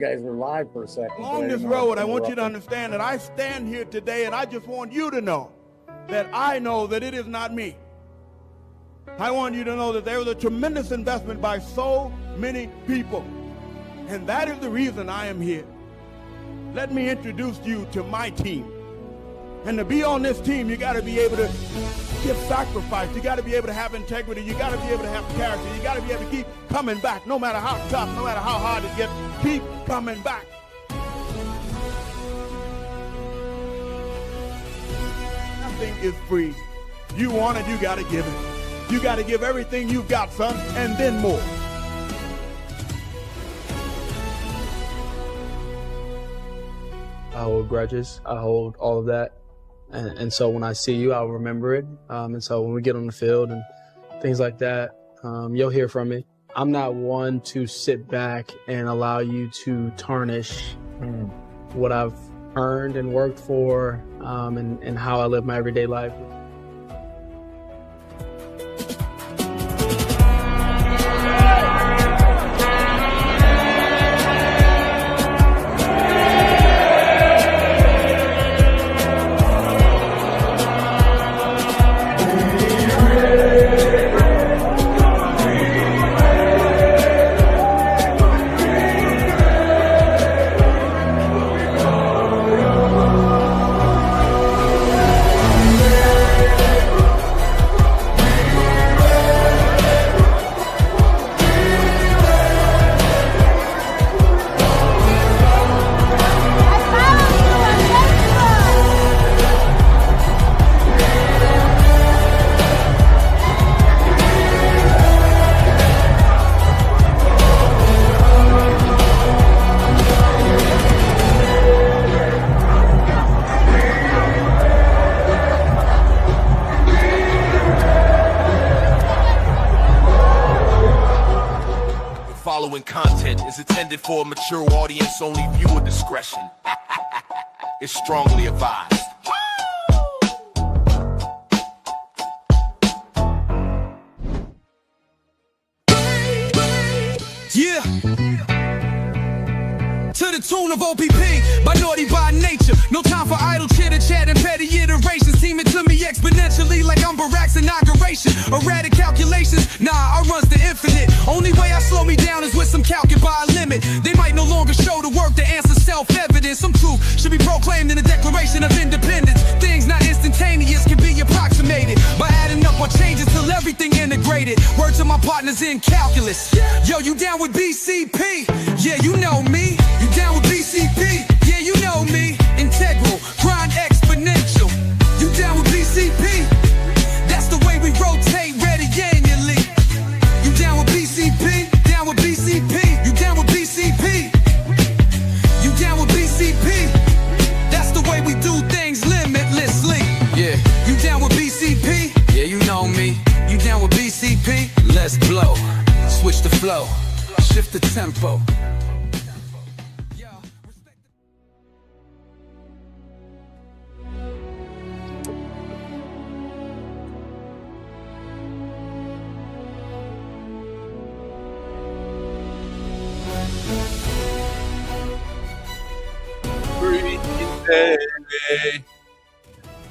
guys were live for a second. On this road, I want you to understand that I stand here today and I just want you to know that I know that it is not me. I want you to know that there was a tremendous investment by so many people. And that is the reason I am here. Let me introduce you to my team. And to be on this team, you got to be able to give sacrifice. You got to be able to have integrity. You got to be able to have character. You got to be able to keep coming back, no matter how tough, no matter how hard it gets. Keep coming back. Nothing is free. You want it, you got to give it. You got to give everything you've got, son, and then more. I hold grudges. I hold all of that. And so when I see you, I'll remember it. And so when we get on the field and things like that, you'll hear from me. I'm not one to sit back and allow you to tarnish what I've earned and worked for, and how I live my everyday life. Content is intended for a mature audience, only viewer discretion is strongly advised. Yeah. To the tune of OPP, by naughty by nature. No time for idle chitter chat and petty iterations. Teaming to me exponentially like I'm Barack's inauguration. Erratic calculations, nah, I runs the infinite. Only way I slow me down is with some calcul by a limit. They might no longer show the work to answer self-evident. Some truth should be proclaimed in the Declaration of Independence. Things not instantaneous can be approximated by adding up our changes till everything integrated. Word to my partners in calculus. Yo, you down with BCP? Yeah, you know me. You down with BCP? Yeah, you know me. Integral, grind exponential. You down with BCP? That's the way we rotate, ready annually. You down with BCP? Down with BCP? You down with BCP? You down with BCP? That's the way we do things limitlessly. Yeah. You down with BCP? Yeah, you know me. You down with BCP? Let's blow. Switch the flow. Shift the tempo.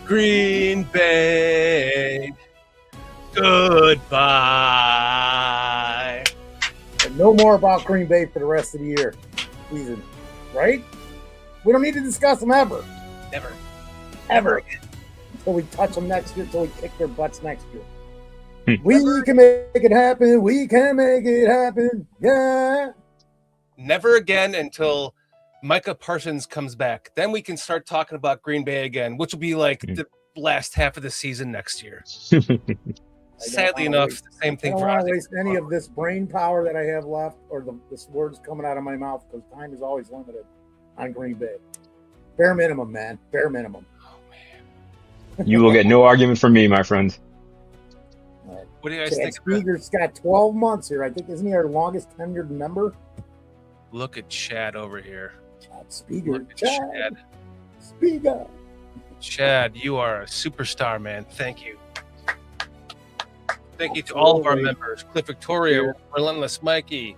Green Bay, goodbye. And no more about Green Bay for the rest of the year. Season, right? We don't need to discuss them ever. Never. Ever. Until we touch them next year, until we kick their butts next year. We can make it happen. We can make it happen. Yeah. Never again until Micah Parsons comes back. Then we can start talking about Green Bay again, which will be like the last half of the season next year. Sadly enough, the same thing for us. I don't want to waste any of this brain power that I have left, or this words coming out of my mouth, because time is always limited on Green Bay. Bare minimum, man. Bare minimum. Oh, man. You will get no argument from me, my friend. What do you guys think? Speaker's got 12 months here. I think, isn't he our longest tenured member? Look at Chad over here. Speaker. Chad. Speaker. Chad, you are a superstar, man. Thank you. Thank you to all of our members. Cliff Victoria, Relentless Mikey,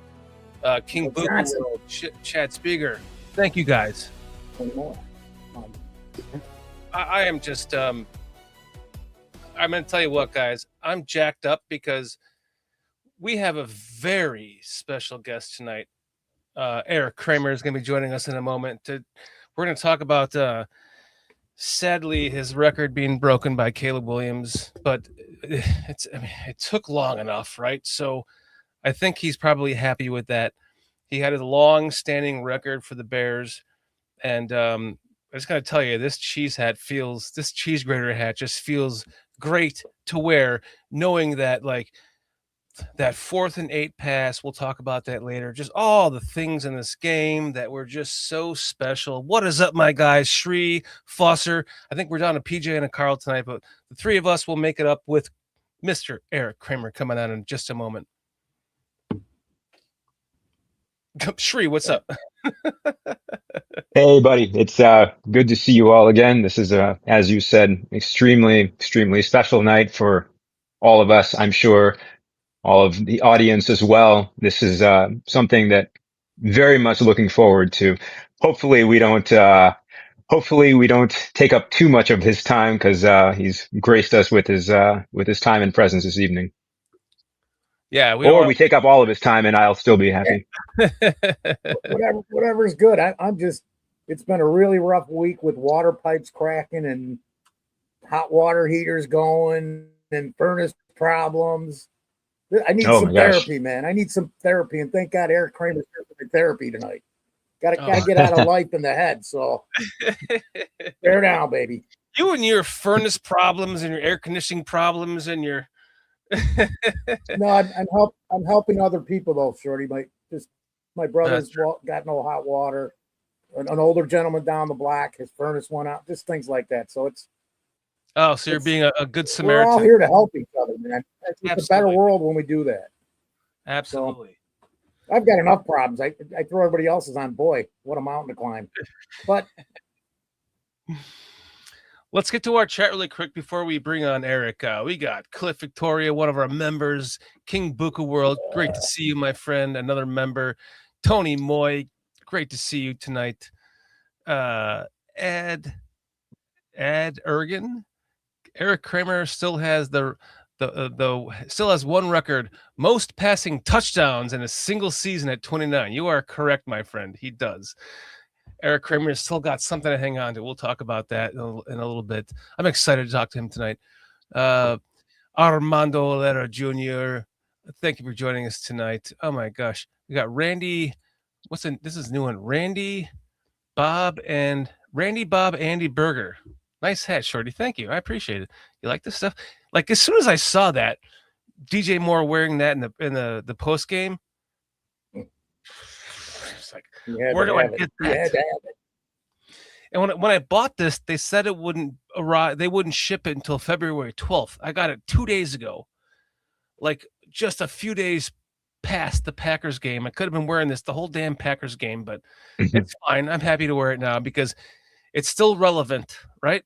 King Well, Book Johnson. World, Chad Speaker. Thank you guys. One more. I am just I'm gonna tell you what, guys. I'm jacked up because we have a very special guest tonight. Erik Kramer is gonna be joining us in a moment. We're gonna talk about sadly his record being broken by Caleb Williams, but it took long enough, right? So I think he's probably happy with that. He had a long-standing record for the Bears, and I'm just gonna tell you, this cheese grater hat just feels great to wear, knowing that like that 4th and 8 pass, we'll talk about that later. Just all the things in this game that were just so special. What is up, my guys? Shree, Foster. I think we're down to PJ and a Carl tonight, but the three of us will make it up with Mr. Erik Kramer coming on in just a moment. Shree, what's up? Hey, buddy. It's good to see you all again. This is, as you said, extremely special night for all of us. I'm sure all of the audience as well. This is something that very much looking forward to. Hopefully we don't take up too much of his time because he's graced us with his time and presence this evening. Yeah, we take up all of his time and I'll still be happy. Whatever's good. I'm just. It's been a really rough week with water pipes cracking and hot water heaters going and furnace problems. I need some therapy, man. I need some therapy, and thank God Erik Kramer's here for therapy tonight. Got to get out of life in the head. So bear down, baby. You and your furnace problems and your air conditioning problems and your No, I'm helping other people though, Shorty. My brother's got no hot water. An older gentleman down the block, his furnace went out. Just things like that. So it's. Oh, so you're being a good Samaritan. We're all here to help each other, man. It's a better world when we do that. Absolutely. So, I've got enough problems. I throw everybody else's on. Boy, what a mountain to climb. But let's get to our chat really quick before we bring on Erik. We got Cliff Victoria, one of our members, King Buka World. Great to see you, my friend. Another member, Tony Moy. Great to see you tonight. Ed Ergen. Erik Kramer still has still has one record, most passing touchdowns in a single season at 29. You are correct, my friend. He does. Erik Kramer has still got something to hang on to. We'll talk about that in a little bit. I'm excited to talk to him tonight. Armando Olera Jr., thank you for joining us tonight. Oh my gosh. We got Randy. This is a new one. Randy, Bob, Andy Berger. Nice hat, Shorty. Thank you. I appreciate it. You like this stuff? Like as soon as I saw that, DJ Moore wearing that in the post game, it's like, where do I get that? And when I bought this, they said it wouldn't arrive. They wouldn't ship it until February 12th. I got it 2 days ago, like just a few days past the Packers game. I could have been wearing this the whole damn Packers game, but it's fine. I'm happy to wear it now because it's still relevant, right?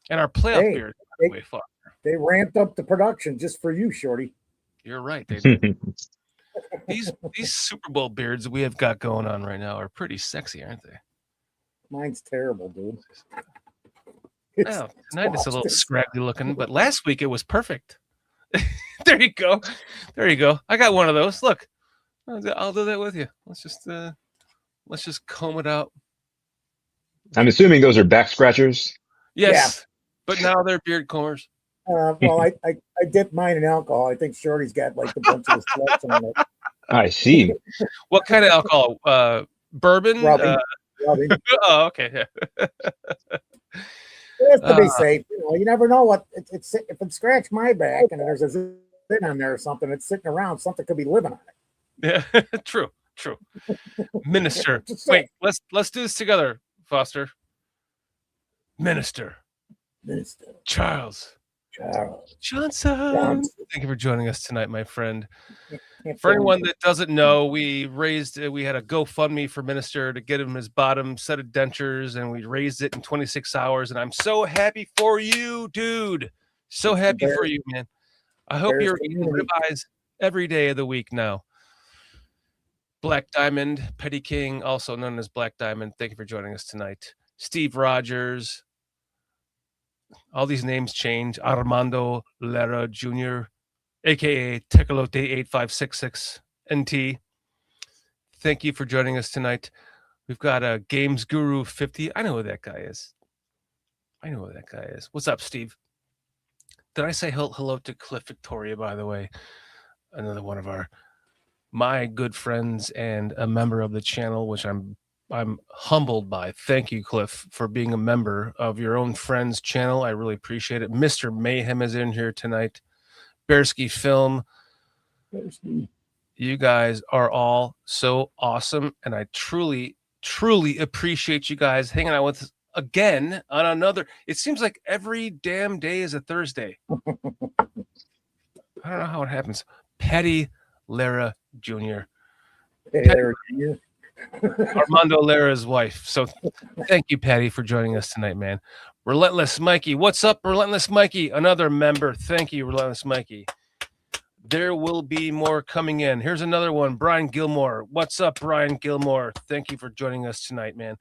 And our playoff beard is way far. They ramped up the production just for you, Shorty. You're right. They did. These Super Bowl beards we have got going on right now are pretty sexy, aren't they? Mine's terrible, dude. Tonight it's a little scraggly looking, but last week it was perfect. There you go. I got one of those. Look, I'll do that with you. Let's just comb it out. I'm assuming those are back scratchers. Yes, but now they're beard combers. Well, I dipped mine in alcohol. I think Shorty's got like a bunch of his sweats on it. I see. What kind of alcohol? Bourbon? Rubbing. Oh, okay. Yeah. It has to be safe. You never know what it's if it scratched my back and there's a zit on there or something, it's sitting around, something could be living on it. Yeah, true. Minister. Wait, let's do this together, Foster. Minister. Charles Johnson. Thank you for joining us tonight, my friend. For anyone that doesn't know, we had a GoFundMe for Minister to get him his bottom set of dentures, and we raised it in 26 hours. And I'm so happy for you, dude. So happy for you, man. I hope you're eating ribeyes every day of the week now. Black Diamond, Petty King, also known as Black Diamond. Thank you for joining us tonight. Steve Rogers. All these names change. Armando Lara Jr., a.k.a. Tecolote 8566 NT. Thank you for joining us tonight. We've got a Games Guru 50. I know who that guy is. What's up, Steve? Did I say hello to Cliff Victoria, by the way? Another one of my good friends and a member of the channel, which I'm humbled by. Thank you, Cliff, for being a member of your own friend's channel. I really appreciate it. Mr. Mayhem is in here tonight. Bearski Film. You guys are all so awesome, and I truly, truly appreciate you guys hanging out with us again on another. It seems like every damn day is a Thursday. I don't know how it happens. Petty Lara Jr. Armando Lara's wife. So thank you, Patty, for joining us tonight, man. Relentless Mikey. What's up, Relentless Mikey? Another member. Thank you, Relentless Mikey. There will be more coming in. Here's another one. Brian Gilmore. What's up, Brian Gilmore? Thank you for joining us tonight, man.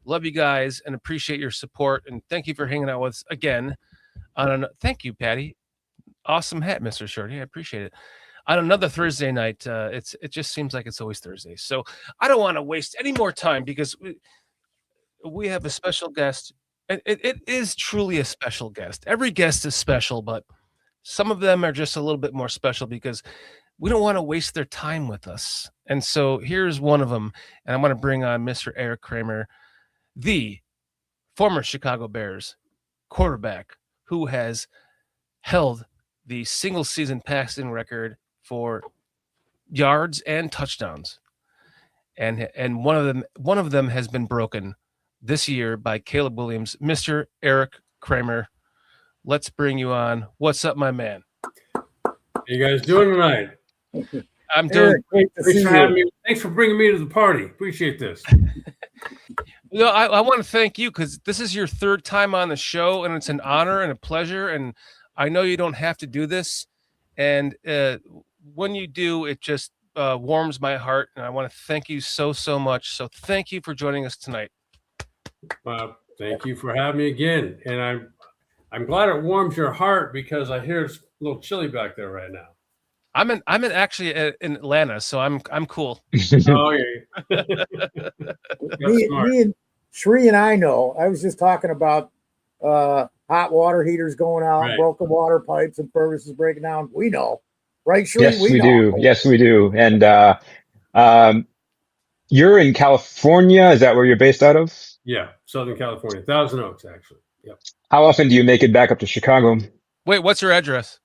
Love you guys and appreciate your support. And thank you for hanging out with us again. Thank you, Patty. Awesome hat, Mr. Shorty. I appreciate it. On another Thursday night, it just seems like it's always Thursday. So I don't want to waste any more time because we have a special guest. It is truly a special guest. Every guest is special, but some of them are just a little bit more special because we don't want to waste their time with us. And so here's one of them. And I'm going to bring on Mr. Erik Kramer, the former Chicago Bears quarterback who has held the single season passing record for yards and touchdowns. And one of them has been broken this year by Caleb Williams. Mr. Erik Kramer, let's bring you on. What's up, my man? How you guys doing tonight? I'm doing great. Thanks for having me. Thanks for bringing me to the party. Appreciate this. I want to thank you because this is your third time on the show, and it's an honor and a pleasure. And I know you don't have to do this. And when you do, it just warms my heart. And I want to thank you so much. So thank you for joining us tonight. Thank you for having me again. And I'm glad it warms your heart because I hear it's a little chilly back there right now. I'm actually in Atlanta, so I'm cool. Oh, yeah. me and Shree and I know. I was just talking about hot water heaters going out, right. Broken water pipes and furnaces breaking down. We know, right, Shree? Yes, we do. Yes, we do. And you're in California. Is that where you're based out of? Yeah, Southern California, Thousand Oaks, actually. Yep. How often do you make it back up to Chicago? Wait, what's your address?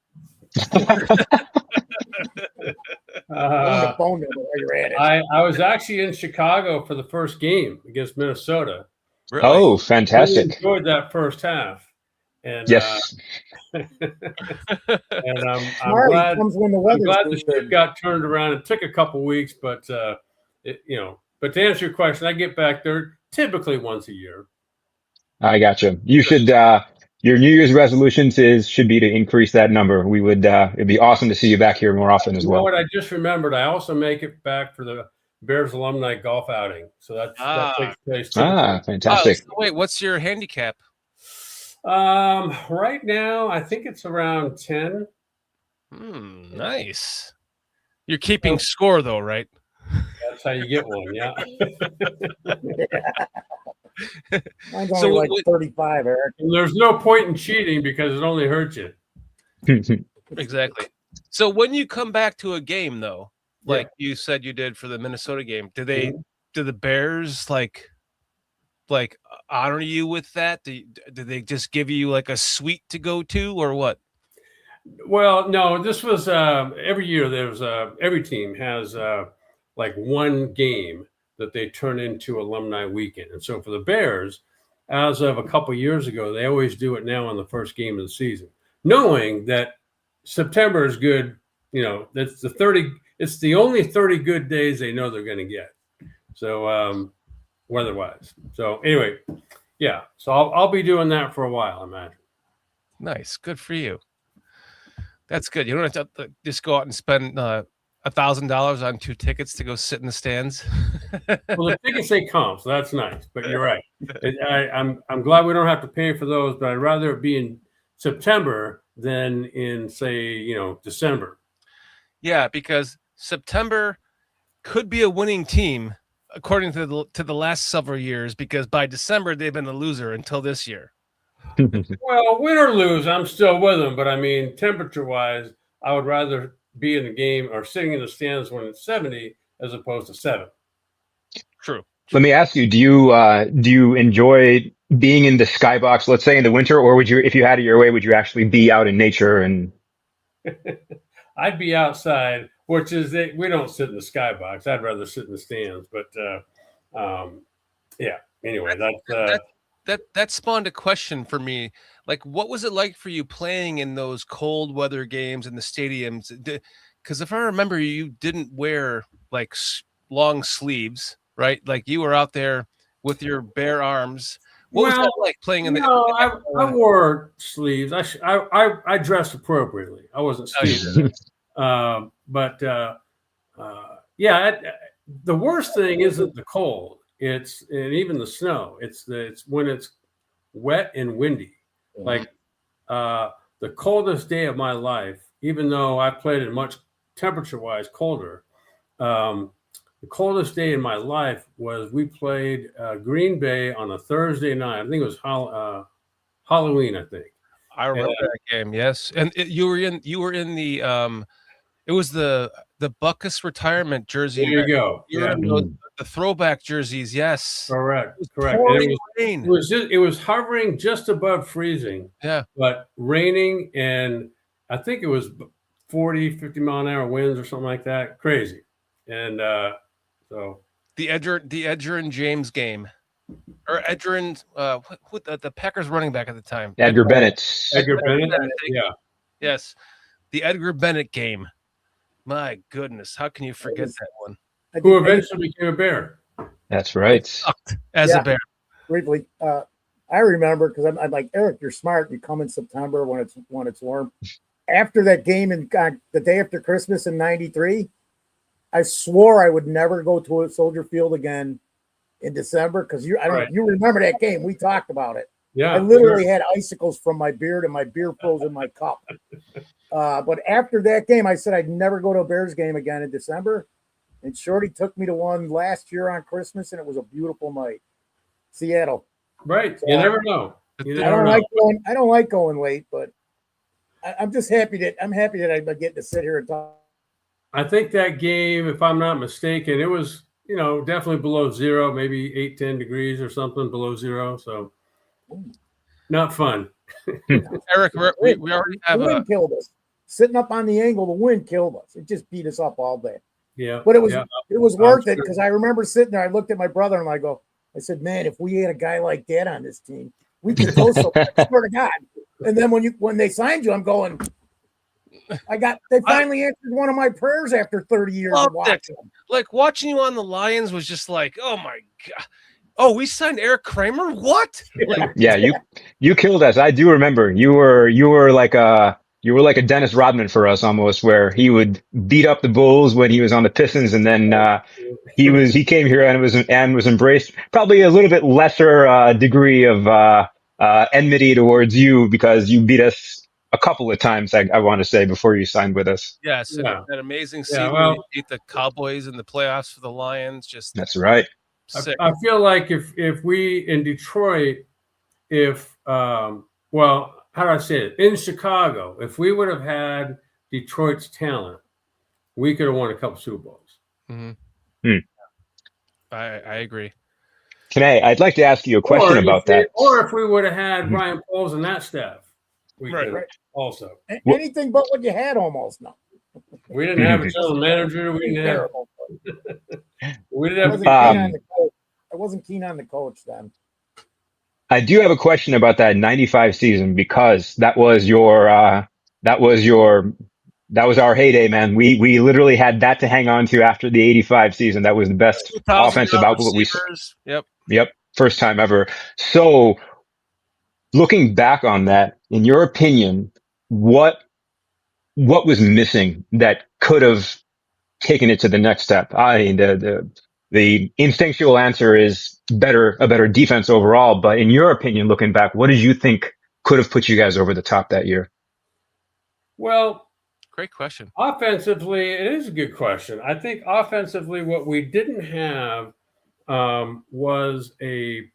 I was actually in Chicago for the first game against Minnesota. Really? Oh, fantastic! Really enjoyed that first half. And yes, and I'm glad the ship got turned around. It took a couple weeks, but But to answer your question, I get back there typically once a year. I gotcha. You should. Your New Year's resolutions should be to increase that number. We would. It'd be awesome to see you back here more often as well. You know what? I just remembered. I also make it back for the Bears alumni golf outing, so that takes place. Fantastic. So wait, what's your handicap? Right now, I think it's around 10. Nice. You're keeping score though, right? That's how you get one. Yeah. Mine's only like 35, Eric. And there's no point in cheating because it only hurts you. Exactly. So when you come back to a game, though, like you said you did for the Minnesota game, do the Bears like honor you with that? Do they just give you like a suite to go to, or what? Well, no. This was every year. There's every team has like one game that they turn into alumni weekend. And so for the Bears, as of a couple of years ago, they always do it now on the first game of the season, knowing that September is good. That's it's the only 30 good days they know they're going to get. So weather-wise. So anyway, yeah. So I'll be doing that for a while, I imagine. Nice. Good for you. That's good. You don't have to just go out and spend $1,000 on 2 tickets to go sit in the stands. Well, the tickets say comp, so that's nice. But you're right. I'm glad we don't have to pay for those. But I'd rather it be in September than in, say, December. Yeah, because September could be a winning team according to the last several years, because by December they've been a loser until this year. Well, win or lose, I'm still with them. But I mean, temperature-wise, I would rather be in the game or sitting in the stands when it's 70 as opposed to 7. True. Let me ask you, do you enjoy being in the skybox, let's say in the winter, or would you, if you had it your way, would you actually be out in nature? And I'd be outside, which is we don't sit in the skybox. I'd rather sit in the stands. But yeah. Anyway, that spawned a question for me. Like, what was it like for you playing in those cold weather games in the stadiums? Because if I remember, you didn't wear like long sleeves, right? Like you were out there with your bare arms. What was that like playing in the? I wore sleeves. I dressed appropriately. I wasn't sleeved. Yeah. The worst thing isn't the cold. And even the snow. It's when it's wet and windy. Like the coldest day of my life, even though I played it much temperature-wise colder. The coldest day in my life was we played Green Bay on a Thursday night. I think it was Halloween. I think I remember that game. Yes, and you were in the it was the Buckus retirement jersey. There you go. You were in the throwback jerseys. Yes, correct. Rain. It was hovering just above freezing. Yeah, but raining, and I think it was 40, 50 mile an hour winds or something like that. Crazy. And so the Edger and James game, or Edger and who the Packers running back at the time, Edgar Bennett. Edgar Bennett. Yeah. Yes, the Edgar Bennett game. My goodness, how can you forget that one? Who eventually became a Bear. That's right. As a Bear. Briefly, I remember, because I'm like, Eric, you're smart. You come in September when it's warm. After that game and the day after Christmas in '93, I swore I would never go to a Soldier Field again in December, because you remember that game. We talked about it. Yeah, I literally had icicles from my beard, and my beer froze in my cup. But after that game, I said I'd never go to a Bears game again in December. And Shorty took me to one last year on Christmas, and it was a beautiful night. Seattle. Right. So you never know. I don't like going late, but I'm just happy that I'm getting to sit here and talk. I think that game, if I'm not mistaken, it was, definitely below zero, maybe 8-10 degrees or something below zero. So not fun. Eric, we already have the wind killed us. Sitting up on the angle, the wind killed us. It just beat us up all day. Yeah. But it was worth it, because I remember sitting there. I looked at my brother and I said, man, if we had a guy like that on this team, we could go so far. I swear to God. And then when they signed you, I'm going, they finally answered one of my prayers after 30 years of watching them. Like, watching you on the Lions was just like, oh my God. Oh, we signed Erik Kramer? What? Like, yeah, you killed us. I do remember. You were like a Dennis Rodman for us almost, where he would beat up the Bulls when he was on the Pistons, and then he came here and was embraced, probably a little bit lesser degree of enmity towards you, because you beat us a couple of times, I want to say, before you signed with us. Yes, that amazing season. We beat the Cowboys in the playoffs for the Lions. That's right. I feel like if we in Detroit, how do I say it? In Chicago, if we would have had Detroit's talent, we could have won a couple Super Bowls. Mm-hmm. I agree. I'd like to ask you a question about that. Or if we would have had Ryan Poles and that staff, we could also. Anything but what you had almost. No. We didn't have a general manager. We didn't have. We didn't have. I wasn't keen on the coach then. I do have a question about that '95 season, because that was our heyday, man. We literally had that to hang on to after the '85 season. That was the best offensive output we saw. Yep. First time ever. So, looking back on that, in your opinion, what was missing that could have taking it to the next step? The instinctual answer is a better defense overall. But in your opinion, looking back, what did you think could have put you guys over the top that year? Well, great question. Offensively, it is a good question. I think offensively, what we didn't have was a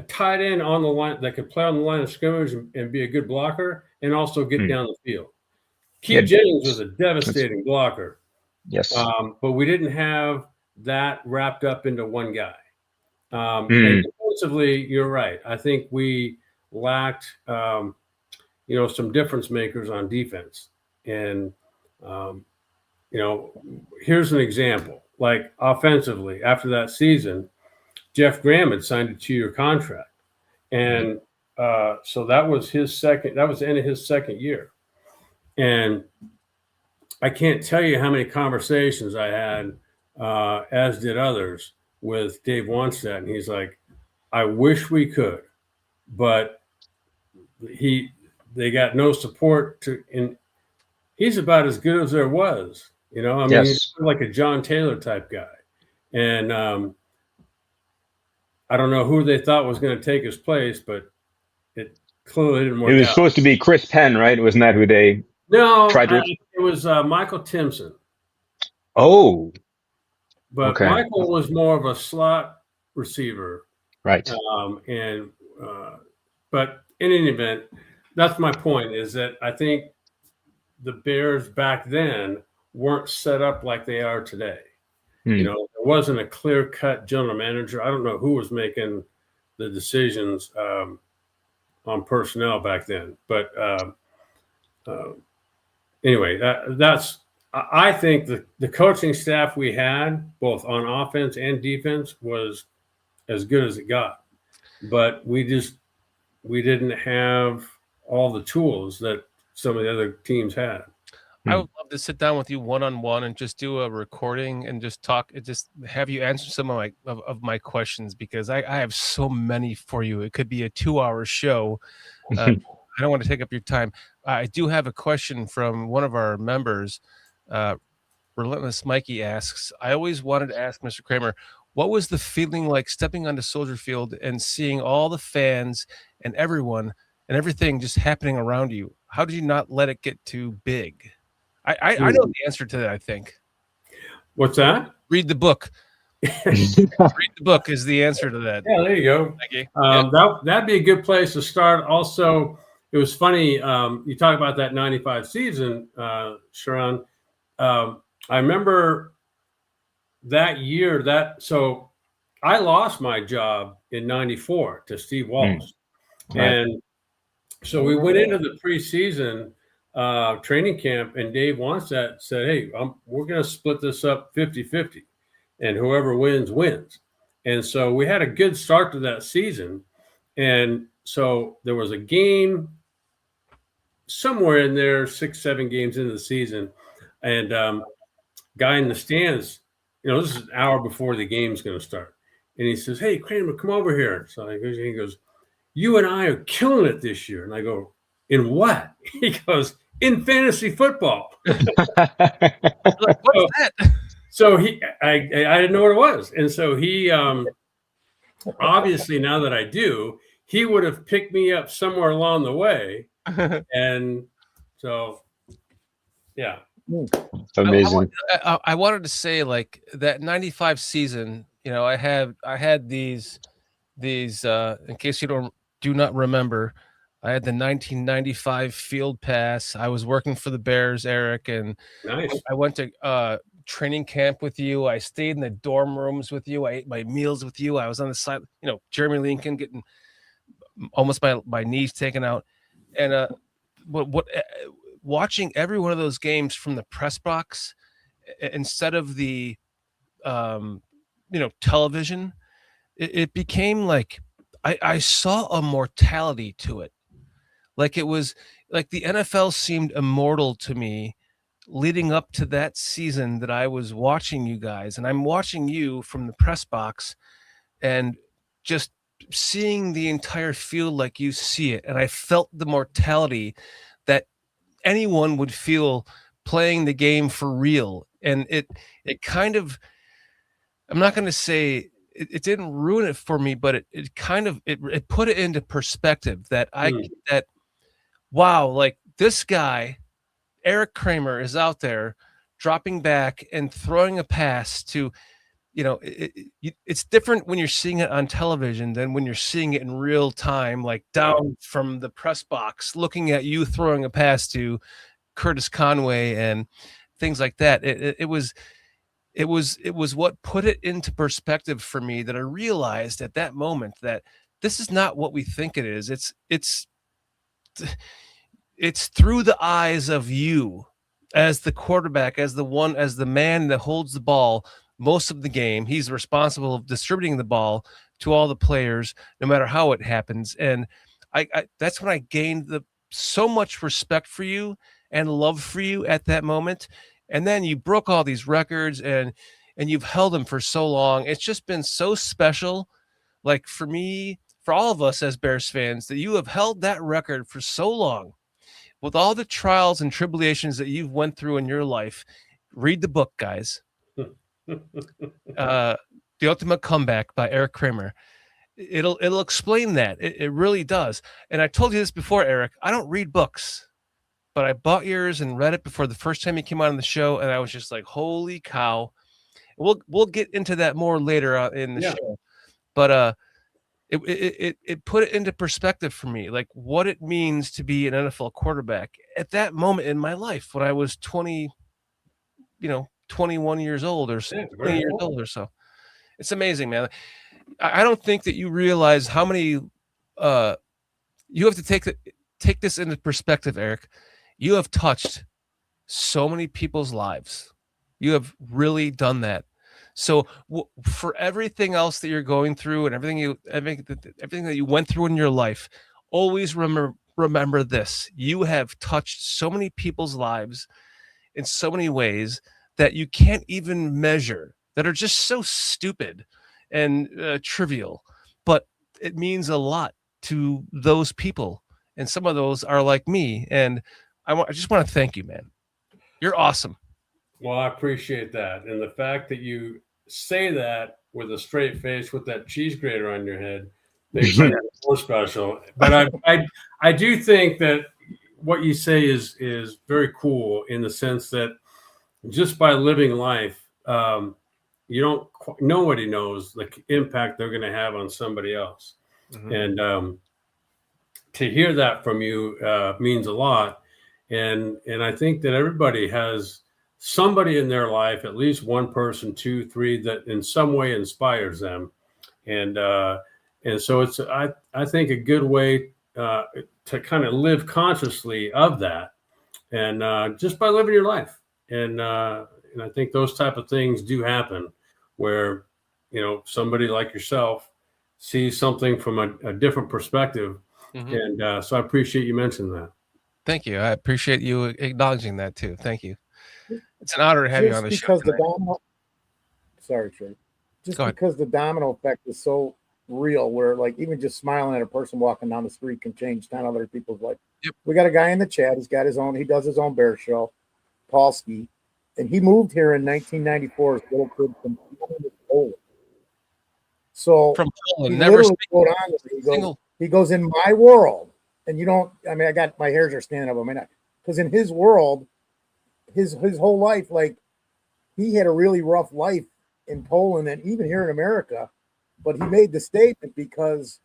tight end on the line that could play on the line of scrimmage and be a good blocker and also get down the field. Keith Jennings was a devastating blocker. Yes. But we didn't have that wrapped up into one guy. And defensively, you're right. I think we lacked, some difference makers on defense. And, here's an example. Like offensively, after that season, Jeff Graham had signed a 2-year contract. And so that was the end of his second year. And I can't tell you how many conversations I had, as did others, with Dave Wannstedt. And he's like, I wish we could, but they got no support and he's about as good as there was, he's like a John Taylor type guy. And I don't know who they thought was going to take his place, but it clearly didn't work out. It was supposed to be Chris Penn, right? Wasn't that who they tried to? It was Michael Timpson. Oh. But okay. Michael was more of a slot receiver. Right. But in any event, that's my point, is that I think the Bears back then weren't set up like they are today. There wasn't a clear-cut general manager. I don't know who was making the decisions on personnel back then. But anyway, I think the coaching staff we had, both on offense and defense, was as good as it got. But we didn't have all the tools that some of the other teams had. I would love to sit down with you one-on-one and just do a recording and just talk, just have you answer some of my questions, because I have so many for you. It could be a 2-hour show. I don't want to take up your time. I do have a question from one of our members. Relentless Mikey asks, I always wanted to ask Mr. Kramer, what was the feeling like stepping onto Soldier Field and seeing all the fans and everyone and everything just happening around you? How did you not let it get too big? I know the answer to that, I think. What's that? Read the book. Read the book is the answer to that. Yeah, there you go. Thank you. That'd be a good place to start. Also, it was funny. You talk about that 95 season, Sharon. I remember that year so I lost my job in 94 to Steve Walsh. Right. And so we went into the preseason training camp, and Dave Wannstedt said, hey, we're going to split this up 50-50, and whoever wins. And so we had a good start to that season. And so there was a game somewhere in there, 6-7 games into the season, and guy in the stands, this is an hour before the game's going to start. And he says, hey, Kramer, come over here. So he goes, you and I are killing it this year. And I go, in what? He goes, in fantasy football. What's that? So I didn't know what it was. And so he, obviously now that I do, he would have picked me up somewhere along the way. And so, yeah. Amazing. I wanted to say, like, that 95 season, I had these in case you do not remember, I had the 1995 field pass. I was working for the Bears, Eric, and nice. I went to training camp with you. I stayed in the dorm rooms with you. I ate my meals with you. I was on the side, Jeremy Lincoln getting almost my knees taken out. And watching every one of those games from the press box instead of the television, it became like I saw a mortality to it. Like it was like the NFL seemed immortal to me leading up to that season that I was watching you guys. And I'm watching you from the press box and just seeing the entire field like you see it. And I felt the mortality that anyone would feel playing the game for real. And it kind of, I'm not going to say it didn't ruin it for me, but it kind of, it put it into perspective that wow, like this guy, Erik Kramer, is out there dropping back and throwing a pass to, it's different when you're seeing it on television than when you're seeing it in real time, like down from the press box, looking at you throwing a pass to Curtis Conway and things like that. It was what put it into perspective for me, that I realized at that moment that this is not what we think it is. It's through the eyes of you as the quarterback, as the man that holds the ball most of the game. He's responsible of distributing the ball to all the players, no matter how it happens. And I that's when I gained so much respect for you and love for you at that moment. And then you broke all these records and you've held them for so long. It's just been so special. Like for me, for all of us as Bears fans, that you have held that record for so long with all the trials and tribulations that you've went through in your life. Read the book, guys. The Ultimate Comeback by Erik Kramer. It'll explain that. It really does. And I told you this before, Erik, I don't read books, but I bought yours and read it before the first time you came on the show, and I was just like, holy cow. We'll get into that more later in the show. But it put it into perspective for me, like what it means to be an NFL quarterback at that moment in my life when I was 21 years old or 20 years old or so. It's amazing, man. I don't think that you realize how many you have to take this into perspective, Erik. You have touched so many people's lives. You have really done that. So for everything else that you're going through and everything that you went through in your life, always remember this. You have touched so many people's lives in so many ways that you can't even measure, that are just so stupid and trivial, but it means a lot to those people. And some of those are like me. And I just want to thank you, man. You're awesome. Well, I appreciate that. And the fact that you say that with a straight face, with that cheese grater on your head, makes it more special. But I do think that what you say is very cool, in the sense that just by living life, nobody knows the impact they're going to have on somebody else. Mm-hmm. And to hear that from you means a lot. And I think that everybody has somebody in their life, at least one person, 2, 3, that in some way inspires them. And so it's, I think, a good way to kind of live consciously of that, and just by living your life. And I think those type of things do happen, where, somebody like yourself sees something from a different perspective. Mm-hmm. And so I appreciate you mentioning that. Thank you. I appreciate you acknowledging that too. Thank you. It's an honor to have you on the show. Sorry, Trey. Because the domino effect is so real, where like even just smiling at a person walking down the street can change 10 other people's life. Yep. We got a guy in the chat. He does his own bear show, Paul Ski, and he moved here in 1994 as a little kid from Poland. So from Poland, never he goes, in my world, and I got my hairs are standing up on my neck, because in his world, his whole life, like, he had a really rough life in Poland and even here in America, but he made the statement because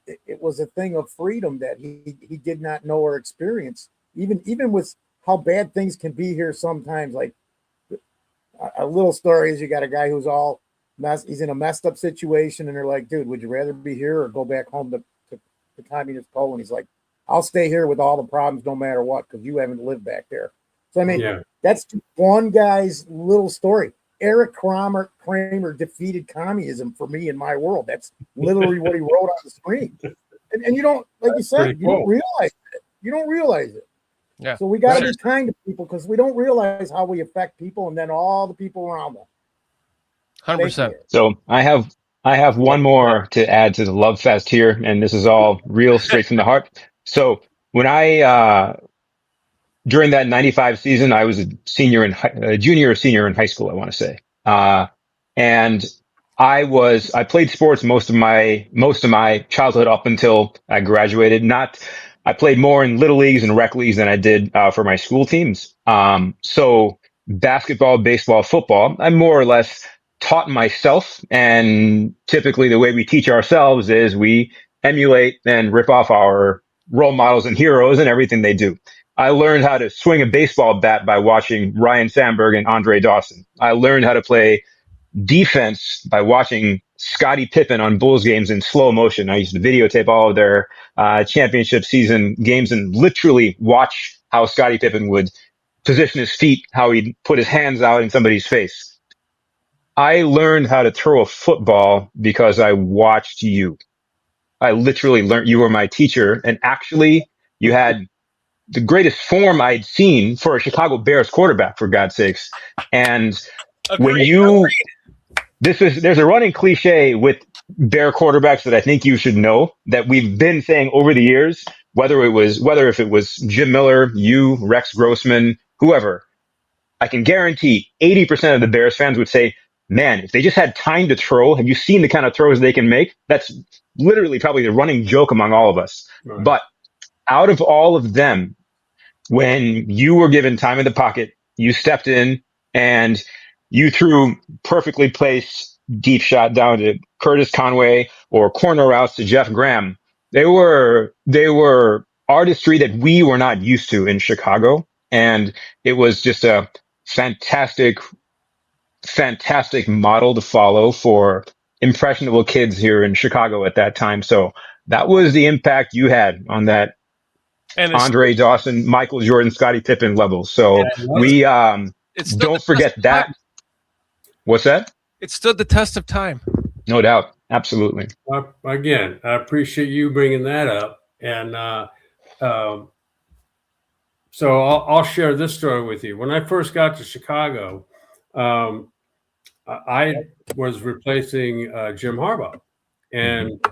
it was a thing of freedom that he did not know or experience, even with how bad things can be here sometimes. Like, a little story is, you got a guy who's he's in a messed up situation, and they're like, dude, would you rather be here or go back home to communist Poland? He's like, I'll stay here with all the problems no matter what, because you haven't lived back there. So, I mean, that's just one guy's little story. Erik Kramer defeated communism for me in my world. That's literally what he wrote on the screen. And you don't, like you said, you don't realize it. You don't realize it. Yeah. So we got to be kind to people, because we don't realize how we affect people and then all the people around them. 100%. So I have one more to add to the love fest here, and this is all real, straight from the heart. So when I during that 95 season, I was a junior or senior in high school, I want to say. And I played sports most of my childhood up until I graduated. I played more in little leagues and rec leagues than I did, for my school teams. So basketball, baseball, football, I more or less taught myself. And typically the way we teach ourselves is we emulate and rip off our role models and heroes and everything they do. I learned how to swing a baseball bat by watching Ryan Sandberg and Andre Dawson. I learned how to play defense by watching Scottie Pippen on Bulls games in slow motion. I used to videotape all of their championship season games and literally watch how Scottie Pippen would position his feet, how he'd put his hands out in somebody's face. I learned how to throw a football because I watched you. I literally learned. You were my teacher, and actually you had the greatest form I'd seen for a Chicago Bears quarterback, for God's sakes. And when there's a running cliche with Bear quarterbacks that I think you should know, that we've been saying over the years, whether if it was Jim Miller, you, Rex Grossman, whoever, I can guarantee 80% of the Bears fans would say, man, if they just had time to throw, have you seen the kind of throws they can make? That's literally probably the running joke among all of us. Right. But out of all of them, when you were given time in the pocket, you stepped in and you threw perfectly placed deep shot down to Curtis Conway or corner routes to Jeff Graham. They were artistry that we were not used to in Chicago. And it was just a fantastic model to follow for impressionable kids here in Chicago at that time. So that was the impact you had on that Andre Dawson, Michael Jordan, Scottie Pippen level. So we don't forget that. What's that? It stood the test of time. No doubt. Absolutely. Again, I appreciate you bringing that up. And so I'll share this story with you. When I first got to Chicago, I was replacing Jim Harbaugh. And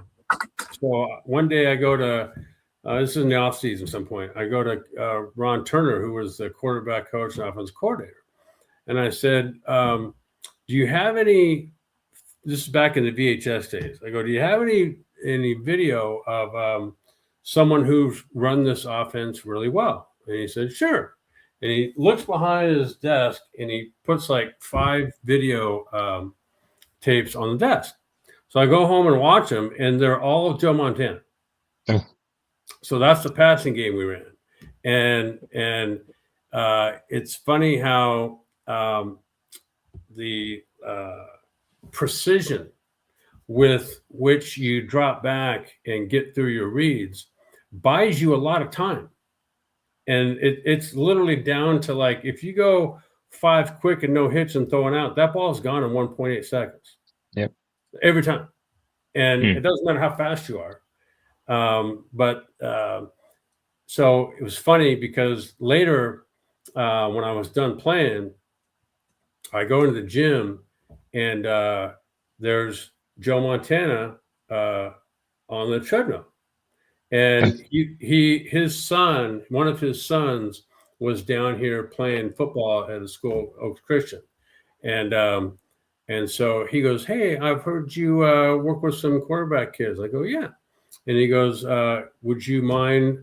so one day I go to this is in the off season at some point. I go to Ron Turner, who was the quarterback coach and offense coordinator. And I said, do you have any, this is back in the VHS days. I go, do you have any video of someone who's run this offense really well? And he said, sure. And he looks behind his desk and he puts like 5 video tapes on the desk. So I go home and watch them, and they're all of Joe Montana. So that's the passing game we ran. And it's funny how the precision with which you drop back and get through your reads buys you a lot of time. And it's literally down to, like, if you go 5 quick and no hits and throwing out, that ball's gone in 1.8 seconds. Yep. Every time. And it doesn't matter how fast you are. So it was funny because later, when I was done playing, I go into the gym and there's Joe Montana on the treadmill. And his son, one of his sons, was down here playing football at a school, Oaks Christian. And so he goes, hey, I've heard you work with some quarterback kids. I go, yeah. And he goes, would you mind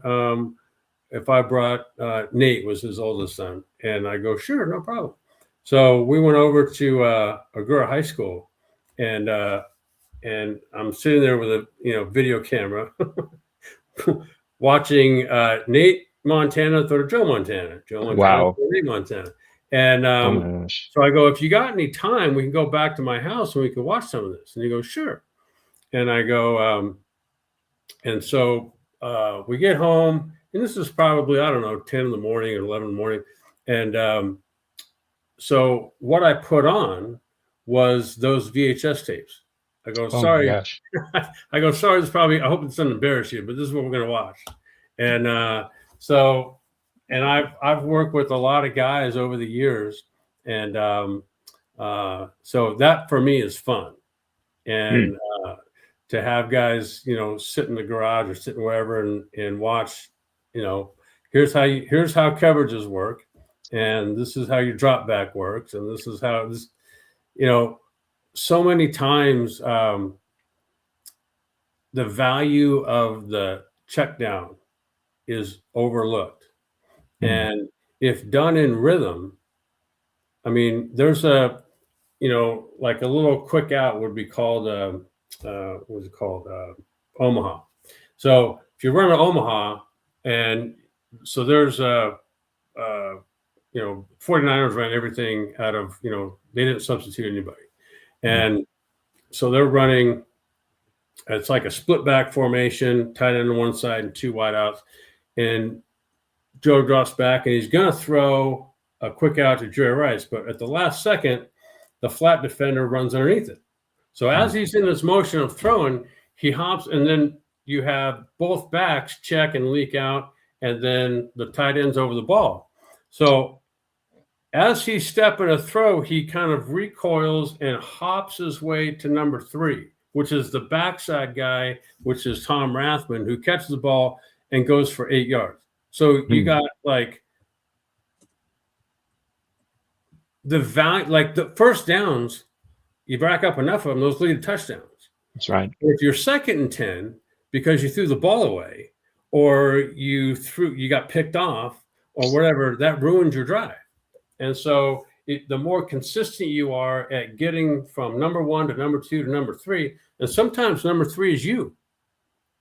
if I brought Nate, was his oldest son? And I go, sure, no problem. So we went over to Agoura High School, and I'm sitting there with a video camera watching Nate Montana throw to Joe Montana. Joe Montana wow. throw to Nate Montana. And so I go, if you got any time, we can go back to my house and we can watch some of this. And he goes, sure. And I go, and so we get home, and this is probably, I don't know, 10 in the morning or 11 in the morning. And so what I put on was those VHS tapes. I go, sorry. I go, sorry, this probably, I hope it doesn't embarrass you, but this is what we're going to watch. And and I've worked with a lot of guys over the years. And so that for me is fun. And to have guys, sit in the garage or sit wherever and watch, here's how coverages work, and this is how your drop back works, and this is how this, so many times the value of the check down is overlooked. And if done in rhythm, I mean, there's a, like a little quick out would be called, what's it called? Omaha. So if you run an Omaha, and so there's 49ers ran everything out of, they didn't substitute anybody. And so they're running, it's like a split back formation, tight end on one side and 2 wideouts. And Joe drops back and he's going to throw a quick out to Jerry Rice, but at the last second, the flat defender runs underneath it. So as he's in this motion of throwing, he hops, and then you have both backs check and leak out, and then the tight end's over the ball. So as he's stepping a throw, he kind of recoils and hops his way to number 3, which is the backside guy, which is Tom Rathman, who catches the ball and goes for 8 yards. So you got like the value, like the first downs, you rack up enough of them, those lead to touchdowns. That's right. If you're 2nd and 10 because you threw the ball away, or you got picked off, or whatever, that ruins your drive. And so the more consistent you are at getting from number 1 to number 2 to number 3, and sometimes number 3 is you.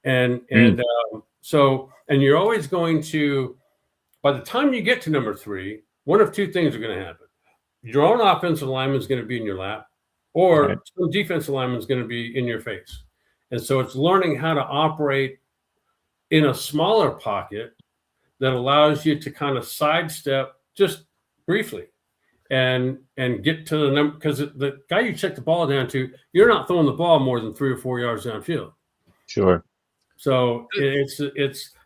And you're always going to, by the time you get to number 3, one of 2 things are going to happen. Your own offensive lineman is going to be in your lap, or some defensive lineman is going to be in your face. And so it's learning how to operate in a smaller pocket that allows you to kind of sidestep just briefly and get to the number, because the guy you check the ball down to, you're not throwing the ball more than 3 or 4 yards downfield. Sure. So it's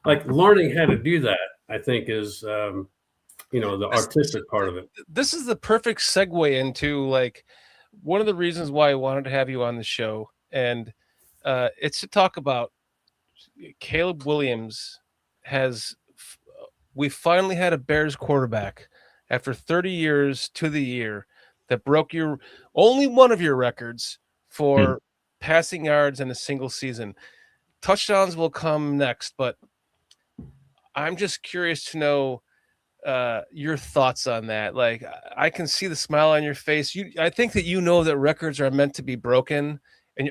like learning how to do that, I think, is the artistic part of it. This is the perfect segue into like one of the reasons why I wanted to have you on the show, and it's to talk about Caleb Williams. We finally had a Bears quarterback after 30 years to the year that broke only one of your records for passing yards in a single season. Touchdowns will come next, but I'm just curious to know your thoughts on that. Like, I can see the smile on your face. I think that that records are meant to be broken, and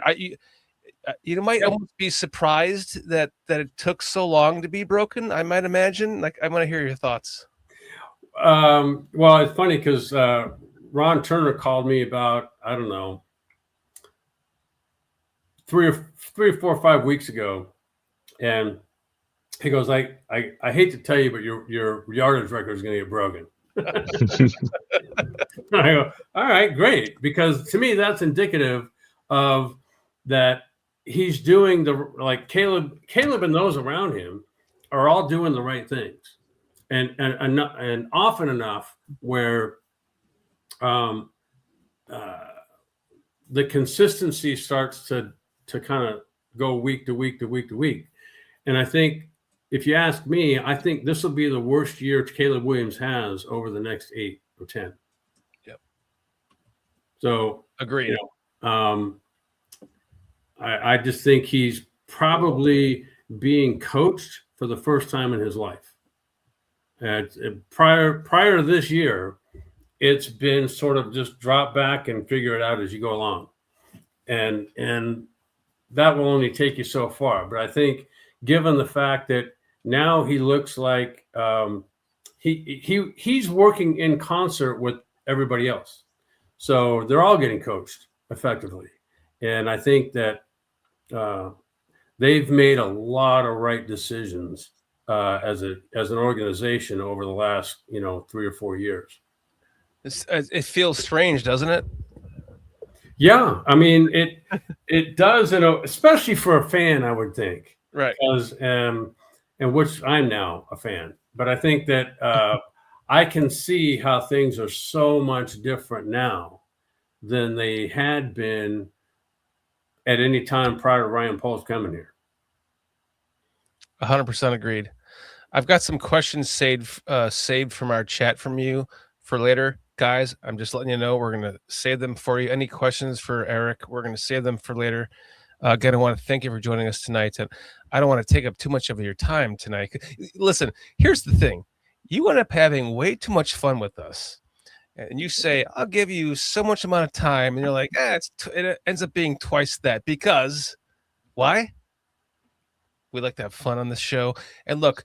you might almost be surprised that it took so long to be broken. I might imagine. Like, I want to hear your thoughts. Well, it's funny because Ron Turner called me about, I don't know, 3 or 4 or 5 weeks ago, and he goes, I hate to tell you, but your yardage record is going to get broken. I go, all right, great, because to me that's indicative of that he's doing like Caleb and those around him are all doing the right things, and often enough where the consistency starts to kind of go week to week to week to week. And I think, if you ask me, I think this will be the worst year Caleb Williams has over the next 8 or 10. Yep. So agree. I just think he's probably being coached for the first time in his life. Prior to this year, it's been sort of just drop back and figure it out as you go along, and that will only take you so far. But I think, given the fact that now he looks like he's working in concert with everybody else, so they're all getting coached effectively, and I think that they've made a lot of right decisions as an organization over the last 3 or 4 years. It feels strange, doesn't it? Yeah, I mean it does, especially for a fan, I would think, right? Because and which I'm now a fan, but I think that I can see how things are so much different now than they had been at any time prior to Ryan Poles coming here. 100% agreed. I've got some questions saved from our chat from you for later, guys. I'm just letting you know we're going to save them for you. Any questions for Erik? We're going to save them for later. Again, I want to thank you for joining us tonight. And I don't want to take up too much of your time tonight. Listen, here's the thing. You end up having way too much fun with us. And you say, I'll give you so much amount of time. And you're like, it ends up being twice that. Because why? We like to have fun on this show. And look,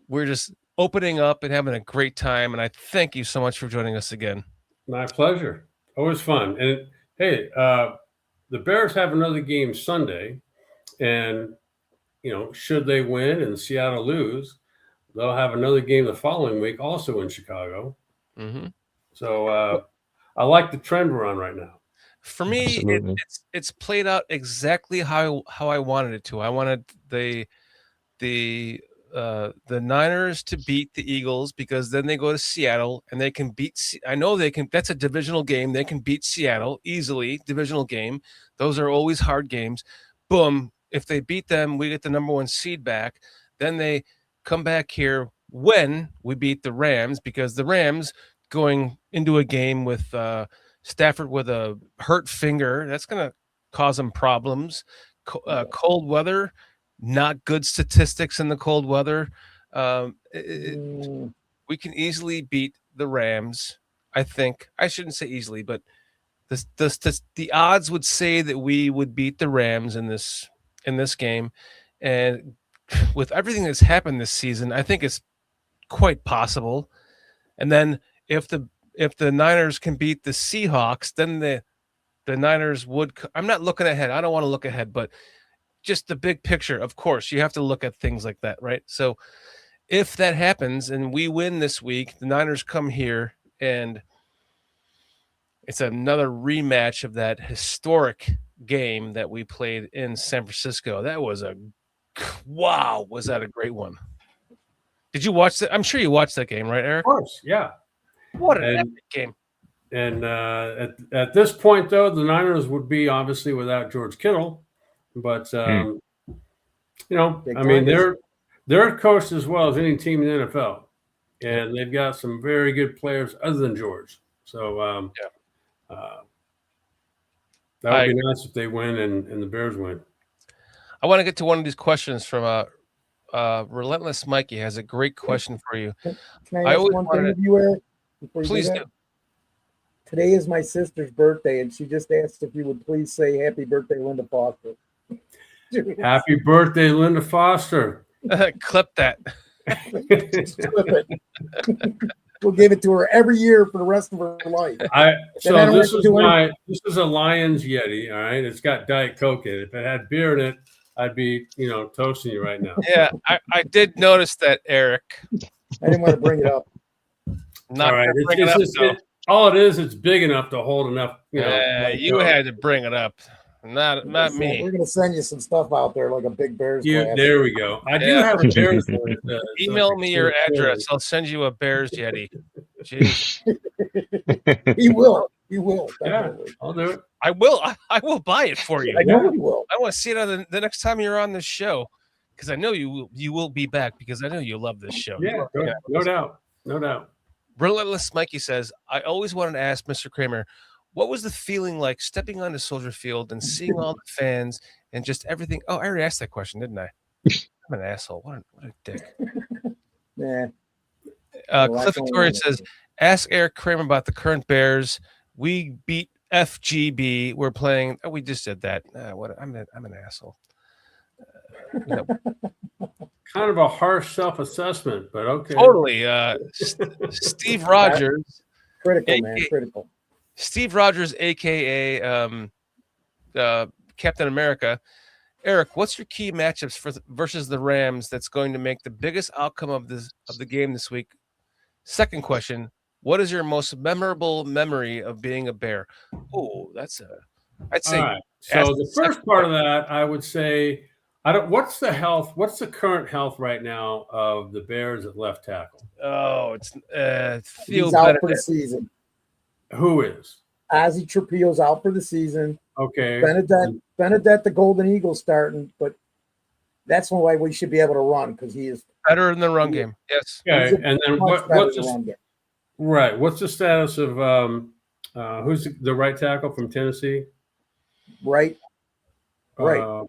we're just opening up and having a great time. And I thank you so much for joining us again. My pleasure. Always fun. And hey, the Bears have another game Sunday. And, should they win and Seattle lose, they'll have another game the following week, also in Chicago. Mm-hmm. So I like the trend we're on right now. For me, it's played out exactly how I wanted it to. I wanted the Niners to beat the Eagles because then they go to Seattle and they can beat. I know they can. That's a divisional game. They can beat Seattle easily. Divisional game. Those are always hard games. Boom. If they beat them, we get the number 1 seed back. Then they come back here when we beat the Rams because the Rams going into a game with Stafford with a hurt finger, that's going to cause them problems. Cold weather, not good statistics in the cold weather. We can easily beat the Rams. I think I shouldn't say easily, but the odds would say that we would beat the Rams in this game. And with everything that's happened this season, I think it's quite possible. And then if the Niners can beat the Seahawks, then the Niners would. I'm not looking ahead. I don't want to look ahead, but just the big picture. Of course, you have to look at things like that, right? So if that happens and we win this week, the Niners come here and it's another rematch of that historic game that we played in San Francisco. That was was that a great one? Did you watch that? I'm sure you watched that game, right, Erik? Of course, yeah. What an epic game. And at this point, though, the Niners would be obviously without George Kittle. But, I mean, they're coached as well as any team in the NFL. And they've got some very good players other than George. So that would be nice if they win and the Bears win. I want to get to one of these questions from Relentless Mikey has a great question for you. Can I ask one thing of you, Erik? Please do. Today is my sister's birthday, and she just asked if you would please say happy birthday, Linda Foster. Happy birthday, Linda Foster. Clip that. We'll give it to her every year for the rest of her life. This is a Lions Yeti, all right? It's got Diet Coke in it. If it had beer in it, I'd be, toasting you right now. Yeah, I did notice that, Erik. I didn't want to bring it up. Not all right. All it is, it's big enough to hold enough. You had to bring it up. Not me. We're going to send you some stuff out there, like a big Bears. There we go. I do have a Bears one. Email me your address. I'll send you a Bears Yeti. Jeez. He will. Yeah, I'll do it. I will. I will buy it for you. I know you will. I want to see it on the next time you're on this show because I know you will be back because I know you love this show. Yeah, no doubt. Relentless Mikey says, I always wanted to ask Mr. Kramer, what was the feeling like stepping onto Soldier Field and seeing all the fans and just everything? Oh, I already asked that question, didn't I? I'm an asshole. What a dick. Yeah. Cliff Victoria says, ask Erik Kramer about the current Bears. We beat FGB. We're playing. Oh, we just did that. I'm an asshole. Kind of a harsh self-assessment, but okay. Totally. Steve Rogers. Critical, man. Critical. Steve Rogers, a.k.a. Captain America. Erik, what's your key matchups versus the Rams that's going to make the biggest outcome of the game this week? Second question, what is your most memorable memory of being a Bear? Oh, I'd say. All right. So the first part of that, I would say, what's the current health right now of the Bears at left tackle? Oh, he's out for the season. Who is? Ozzie Trapillo's out for the season. Okay. Benedette, the Golden Eagle starting, but that's the way we should be able to run because he is better in the run game. Yes. Okay, and then what's the status of who's the right tackle from Tennessee? Right. Oh,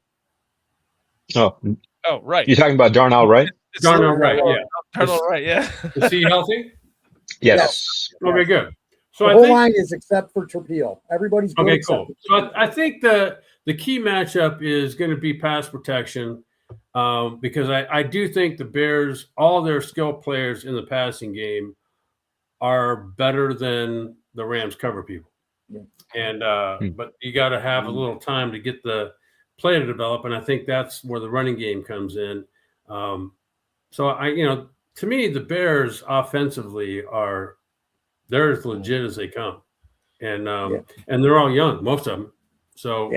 right. You're talking about Darnell, right? Darnell Wright, yeah. Darnell Wright, yeah. Is he healthy? Yes. Okay, good. So the I whole think, line is except for Trapeel. Everybody's good. okay, cool. So I think the key matchup is going to be pass protection because I do think the Bears, all their skill players in the passing game are better than the Rams cover people. Yeah. And but you got to have a little time to get the play to develop, and I think that's where the running game comes in. So to me, the Bears offensively they're as legit as they come, and they're all young, most of them. So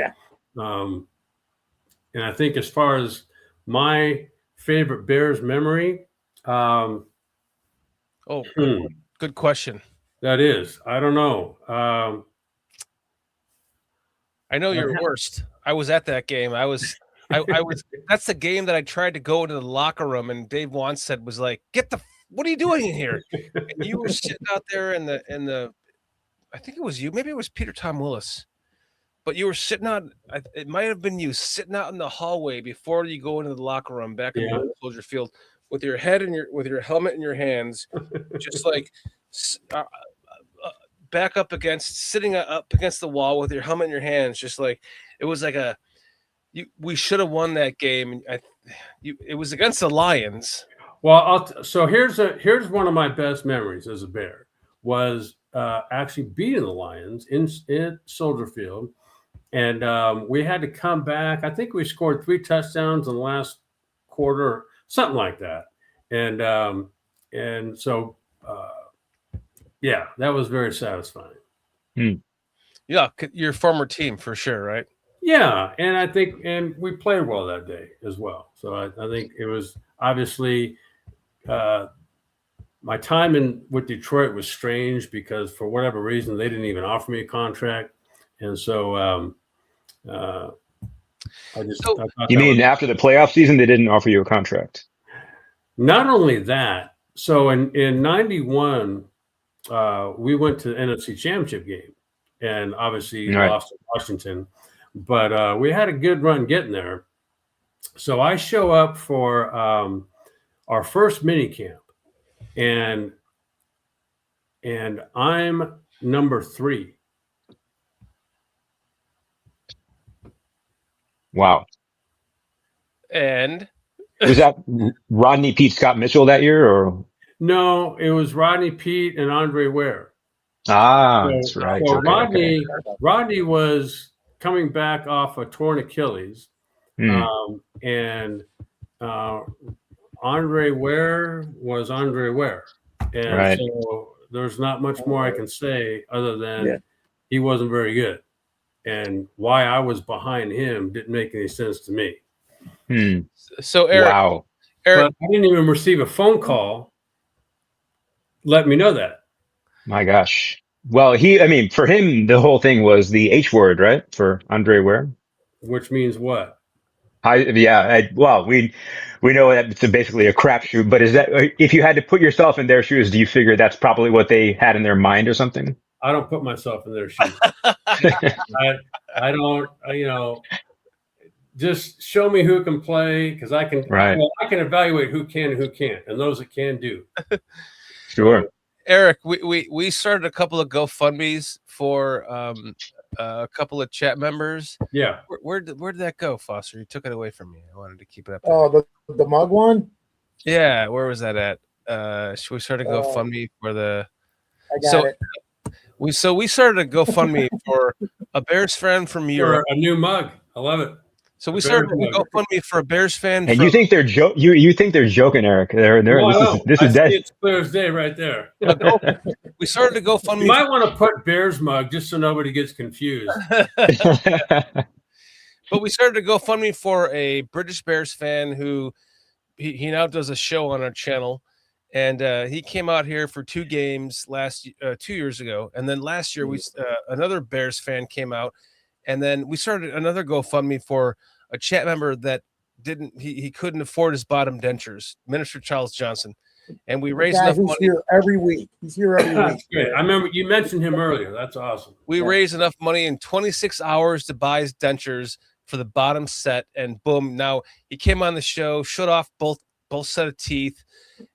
and I think as far as my favorite Bears memory, good question. That is, I don't know. I know your worst. I was at that game. I was. That's the game that I tried to go into the locker room, and Dave Wants said was like, what are you doing in here? And you were sitting out there in the I think it was you, maybe it was Peter Tom Willis, but you were sitting out. It might have been you sitting out in the hallway before you go into the locker room back in the Soldier Field with your head with your helmet in your hands, just like back up sitting up against the wall with your helmet in your hands, just like it was like we should have won that game. It was against the Lions. Well, so here's one of my best memories as a Bear was actually beating the Lions in Soldier Field, and we had to come back. I think we scored 3 touchdowns in the last quarter, something like that, and so that was very satisfying. Yeah, your former team for sure, right? Yeah, and I think we played well that day as well. So I think it was obviously my time with Detroit was strange because for whatever reason they didn't even offer me a contract, and so You mean after the playoff season they didn't offer you a contract? Not only that, so in '91 we went to the NFC Championship game, and obviously lost to Washington. But we had a good run getting there. So I show up for our first mini camp, and I'm number 3. Wow. And was that Rodney, Pete, Scott Mitchell that year, or no? It was Rodney, Pete, and Andre Ware. That's right. So Rodney was coming back off a torn Achilles, and Andre Ware was Andre Ware, and so there's not much more I can say other than he wasn't very good, and why I was behind him didn't make any sense to me. So Eric, but I didn't even receive a phone call. Let me know that. My gosh. Well, for him, the whole thing was the H word, right? For Andre Ware. Which means what? We know that it's basically a crapshoot, but is that, if you had to put yourself in their shoes, do you figure that's probably what they had in their mind or something? I don't put myself in their shoes. I don't, just show me who can play, because I can evaluate who can and who can't, and those that can do. Sure. Eric, we started a couple of GoFundMes for a couple of chat members. Yeah. Where did that go, Foster? You took it away from me. I wanted to keep it up there. Oh, the mug one? Yeah, where was that at? Should we start a GoFundMe for the I got it. We started a GoFundMe for a Bears fan from Europe. A new mug. I love it. So we started a GoFundMe for a Bears fan. And you think they're you think they're joking, Eric? This is dead. It's clear as day right there. We started a GoFundMe. You might want to put Bears mug just so nobody gets confused. But we started a GoFundMe for a British Bears fan who he now does a show on our channel, and he came out here for 2 games 2 years ago, and then last year another Bears fan came out, and then we started another GoFundMe for a chat member that he couldn't afford his bottom dentures, Minister Charles Johnson, and we raised guy enough who's money. Here every week. He's here every week. That's great. I remember you mentioned him earlier. That's awesome. We raised enough money in 26 hours to buy his dentures for the bottom set, and boom! Now he came on the show, shut off both set of teeth,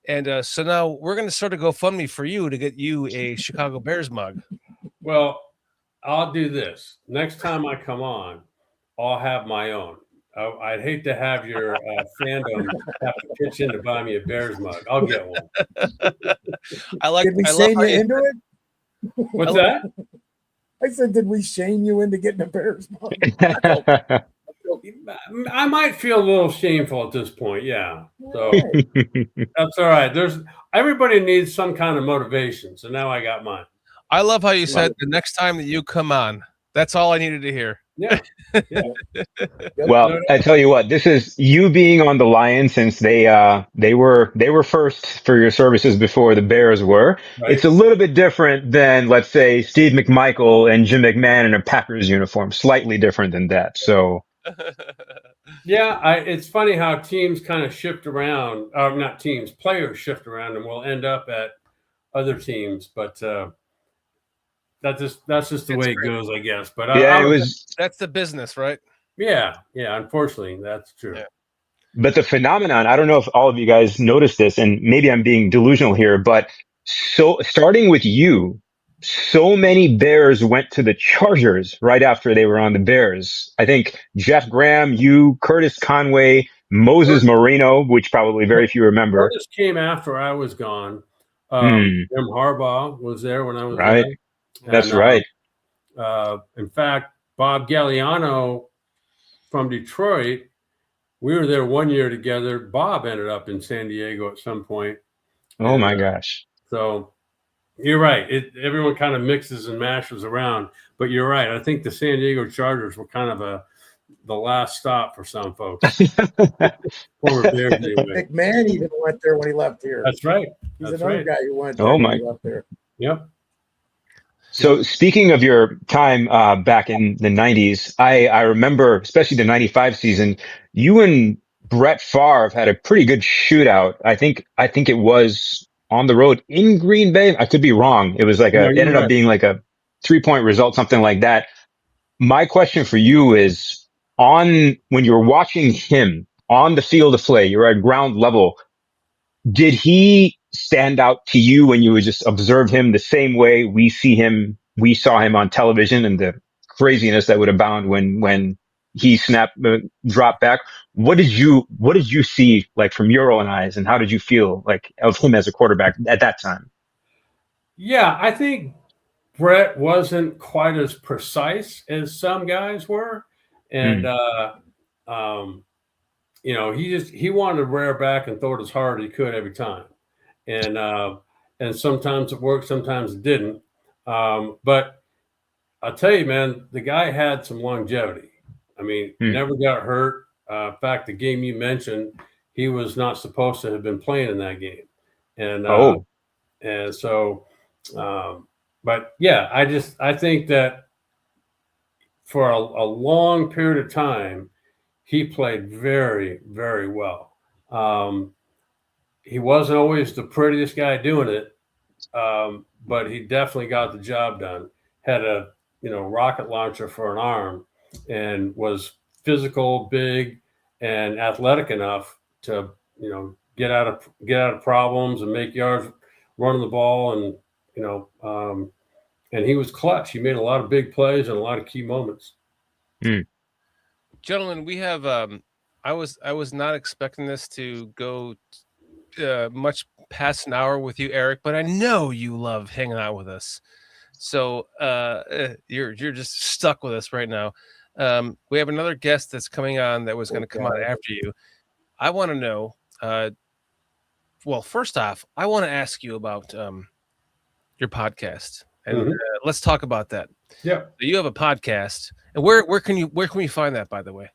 and so now we're going to start a GoFundMe for you to get you a Chicago Bears mug. Well, I'll do this. Next time I come on, I'll have my own. I'd hate to have your fandom have to pitch in to buy me a Bears mug. I'll get one. Did we shame you into it? What's that? I said, did we shame you into getting a Bears mug? I might feel a little shameful at this point. Yeah. So that's all right. Everybody needs some kind of motivation. So now I got mine. I love how you said the next time that you come on. That's all I needed to hear. Yeah. Well, I tell you what, this is you being on the Lions since they were first for your services before the Bears were. Right. It's a little bit different than, let's say, Steve McMichael and Jim McMahon in a Packers uniform. Slightly different than that. So. Yeah, it's funny how teams kind of shift around. Not teams, players shift around, and we'll end up at other teams. But that's just the way it goes, I guess. But that's the business, right? Yeah. Unfortunately, that's true. Yeah. But the phenomenon, I don't know if all of you guys noticed this, and maybe I'm being delusional here, but so starting with you, so many Bears went to the Chargers right after they were on the Bears. I think Jeff Graham, you, Curtis Conway, Moses Marino, which probably very few remember. Curtis came after I was gone. Jim Harbaugh was there when I was right. there. That's right. In fact, Bob Galliano from Detroit, we were there 1 year together. Bob ended up in San Diego at some point. Oh, my gosh. So you're right. Everyone kind of mixes and mashes around. But you're right. I think the San Diego Chargers were kind of the last stop for some folks. Former Bears anyway. McMahon even went there when he left here. That's right. He's another guy who went there when he left there. Yep. So speaking of your time back in the 90s, I remember, especially the 95 season, you and Brett Favre had a pretty good shootout. I think it was on the road in Green Bay. I could be wrong. It was like it ended up being like a 3-point result, something like that. My question for you is, when you were watching him on the field of play, you're at ground level, did he stand out to you when you would just observe him the same way we saw him on television, and the craziness that would abound when he dropped back? What did you see like from your own eyes, and how did you feel like of him as a quarterback at that time? Yeah, I think Brett wasn't quite as precise as some guys were. And, he wanted to rear back and throw it as hard as he could every time. And sometimes it worked, sometimes it didn't. But I'll tell you, man, the guy had some longevity. I mean, never got hurt. In fact, the game you mentioned, he was not supposed to have been playing in that game. And so, but yeah, I think that for a long period of time, he played very, very well. He wasn't always the prettiest guy doing it, but he definitely got the job done. Had a rocket launcher for an arm, and was physical, big, and athletic enough to get out of problems and make yards running the ball, and he was clutch. He made a lot of big plays and a lot of key moments. Gentlemen, we have I was not expecting this to go much past an hour with you, Erik, but I know you love hanging out with us. So you're just stuck with us right now. We have another guest that's coming on that was going to come on after you. I want to know, well, first off, I want to ask you about your podcast, and let's talk about that. Yeah. So you have a podcast, and where can we find that, by the way?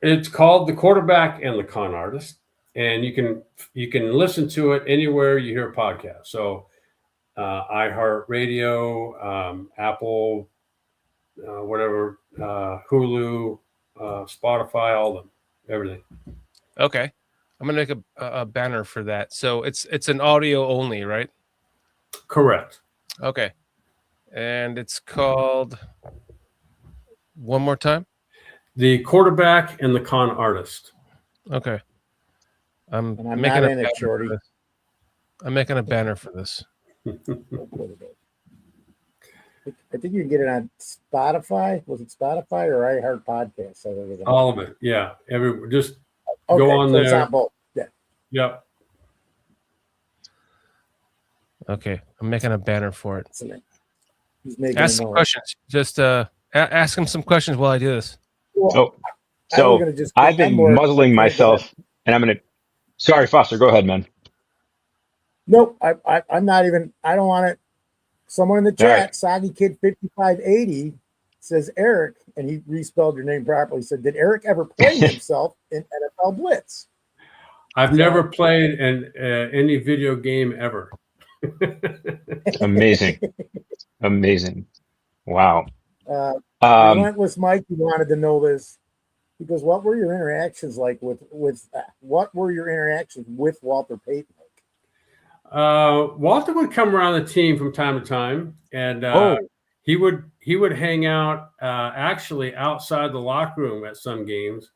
It's called The Quarterback and the Con Artist, and you can listen to it anywhere you hear podcasts. So iHeartRadio, Apple, whatever, Hulu, Spotify, all of them. everything. Okay, I'm gonna make a banner for that. So it's an audio only, right? Correct. Okay, and it's called one more time. The Quarterback and the Con Artist. Okay, I'm not making in it, Shorty. I'm making a banner for this. I think you can get it on Spotify. Was it Spotify or iHeart Podcasts? All of it. Yeah. Just okay, go on so there. It's on both. Yeah. Yep. Okay, I'm making a banner for it. He's making ask some questions. Just ask him some questions while I do this. Well, so I've been muzzling myself, and I'm gonna. Sorry, Foster. Go ahead, man. Nope, I'm not even. I don't want it. Someone in the chat, right. Soggy Kid 5580 says Erik, and he respelled your name properly. Said, did Erik ever play himself in NFL Blitz? I've never played any video game ever. Amazing. Wow. Relentless Mike, you wanted to know this. He goes, what were your interactions like with Walter Payton? Walter would come around the team from time to time, and he would hang out actually outside the locker room at some games.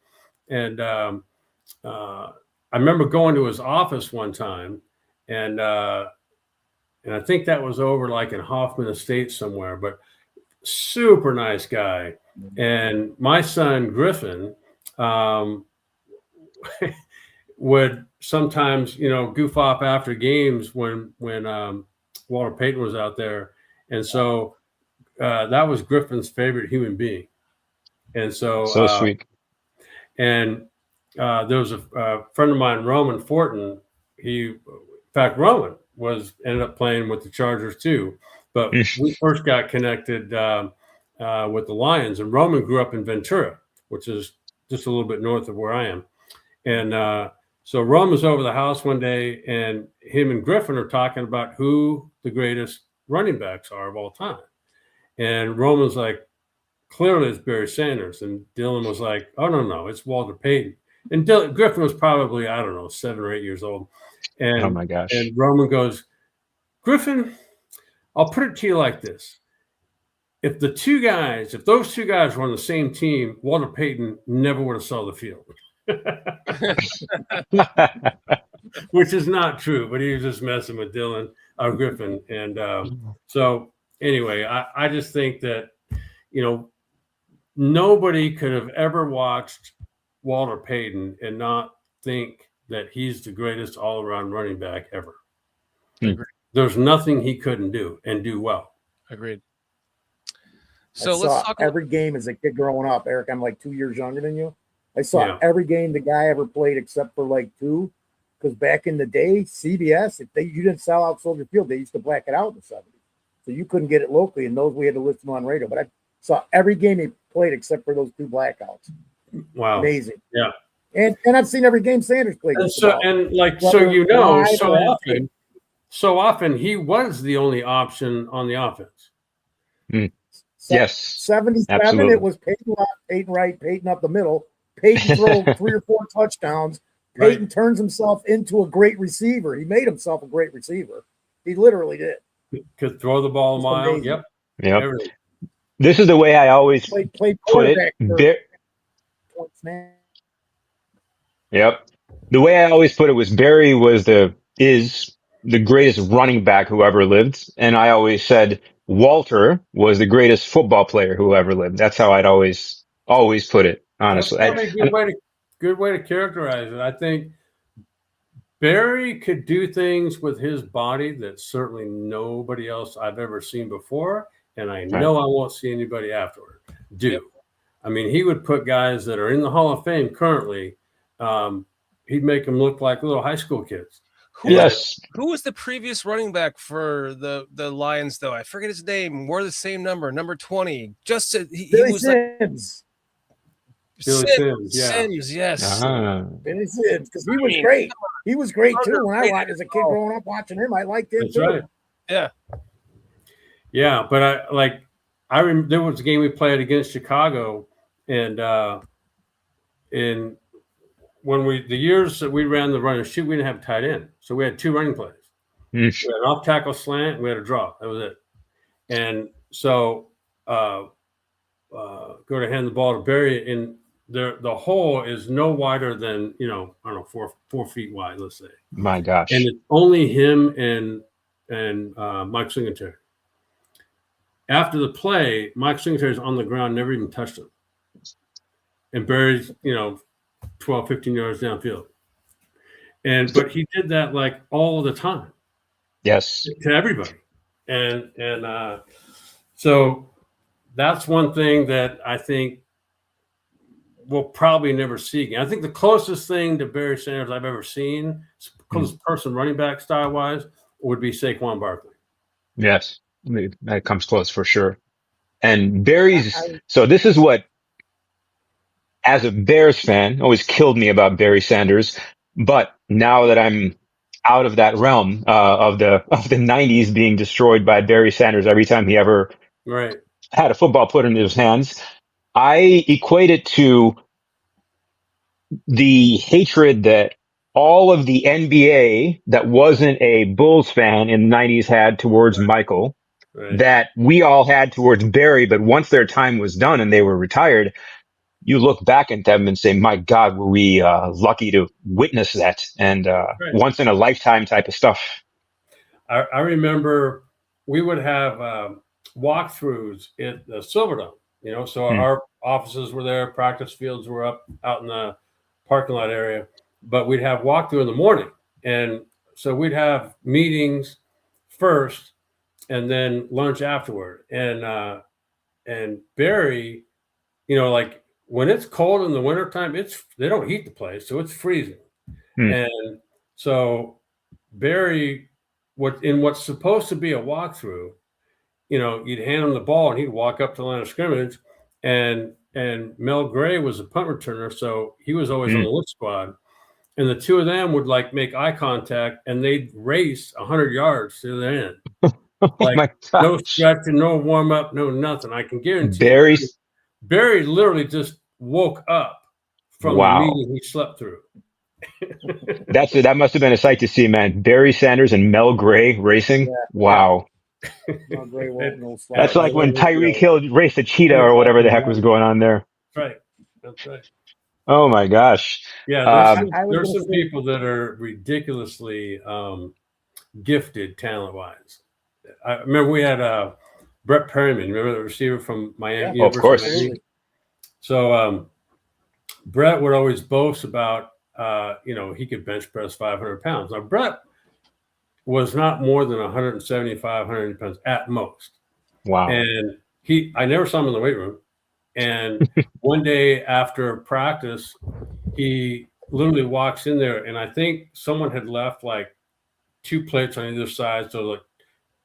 And I remember going to his office one time, and I think that was over like in Hoffman Estates somewhere, but super nice guy. And my son Griffin would sometimes, goof off after games when Walter Payton was out there. And so that was Griffin's favorite human being. And so sweet. And there was a friend of mine, Roman Fortin. In fact, Roman ended up playing with the Chargers too. But we first got connected with the Lions, and Roman grew up in Ventura, which is just a little bit north of where I am. And so Roman was over the house one day, and him and Griffin are talking about who the greatest running backs are of all time. And Roman's like, clearly it's Barry Sanders. And Dylan was like, oh, no, it's Walter Payton. And Griffin was probably, 7 or 8 years old. And, oh, my gosh. And Roman goes, Griffin, I'll put it to you like this. If those two guys were on the same team, Walter Payton never would have saw the field. Which is not true, but he was just messing with Griffin. And so anyway, I just think that, nobody could have ever watched Walter Payton and not think that he's the greatest all-around running back ever. There's nothing he couldn't do and do well. Agreed. So let's talk every game as a kid growing up. Erik, I'm like 2 years younger than you. I saw every game the guy ever played except for like two, because back in the day, CBS, you didn't sell out Soldier Field, they used to black it out in the 70s. So you couldn't get it locally, and those we had to listen to on radio. But I saw every game he played except for those two blackouts. Wow. Amazing. Yeah. And I've seen every game Sanders played. So often he was the only option on the offense. Yes. 77, absolutely. It was Peyton left, Peyton right, Peyton up the middle. Peyton throw 3 or 4 touchdowns. Peyton turns himself into a great receiver. He made himself a great receiver. He literally did. Could throw the ball a mile. Amazing. Yep. This is the way I always played put it. Yep. The way I always put it was Barry is the greatest running back who ever lived. And I always said Walter was the greatest football player who ever lived. That's how I'd always put it, honestly. That's a good way to characterize it. I think Barry could do things with his body that certainly nobody else I've ever seen before. And I know I won't see anybody afterward do. Yep. I mean, he would put guys that are in the Hall of Fame currently, he'd make them look like little high school kids. Who was the previous running back for the Lions, though? I forget his name. Wore the same number 20. He was Sims. Sims, yes. Billy Sims, because he was great. He was great too. When I watched as a kid growing up watching him, I liked him too. Right. Yeah. Yeah, but there was a game we played against Chicago, and the years that we ran the run and shoot, we didn't have tight end, so we had 2 running plays. We had an off tackle slant, and we had a draw. That was it. And so go to hand the ball to Barry, and the hole is no wider than, I don't know, 4 feet wide, let's say. My gosh. And it's only him and Mike Singletary. After the play, Mike Singletary's on the ground, never even touched him. And Barry's, 12, 15 yards downfield. But he did that like all the time. Yes. To everybody. And so that's one thing that I think we'll probably never see again. I think the closest thing to Barry Sanders I've ever seen, closest person running back style wise, would be Saquon Barkley. Yes, that comes close for sure. And Barry's, so this is what, as a Bears fan, always killed me about Barry Sanders. But now that I'm out of that realm of the 90s being destroyed by Barry Sanders every time he ever had a football put in his hands, I equate it to the hatred that all of the NBA that wasn't a Bulls fan in the 90s had towards Michael, that we all had towards Barry. But once their time was done and they were retired, you look back at them and say, my God, were we lucky to witness that, and once in a lifetime type of stuff. I remember we would have walkthroughs at the Silverdome, so our offices were there, practice fields were out in the parking lot area, but we'd have walkthrough in the morning. And so we'd have meetings first and then lunch afterward. And Barry, like, when it's cold in the wintertime, they don't heat the place, so it's freezing. And so Barry, what's supposed to be a walkthrough, you'd hand him the ball and he'd walk up to the line of scrimmage, and Mel Gray was a punt returner, so he was always on the lift squad. And the two of them would like make eye contact, and they'd race 100 yards to the end. Like no stretching, no warm up, no nothing. I can guarantee Barry literally just woke up from the meeting he slept through. That must have been a sight to see, man. Barry Sanders and Mel Gray racing. Yeah. Wow. Mel Gray That's like when Tyreek Hill raced a cheetah or whatever the heck was going on there. That's right. Oh my gosh. Yeah, there's some people that are ridiculously gifted talent-wise. I remember we had Brett Perryman, remember the receiver from Miami? Yeah, of course. So Brett would always boast about, he could bench press 500 pounds. Now, Brett was not more than 175, 100 pounds at most. Wow. And I never saw him in the weight room. And one day after practice, he literally walks in there, and I think someone had left like 2 plates on either side, so like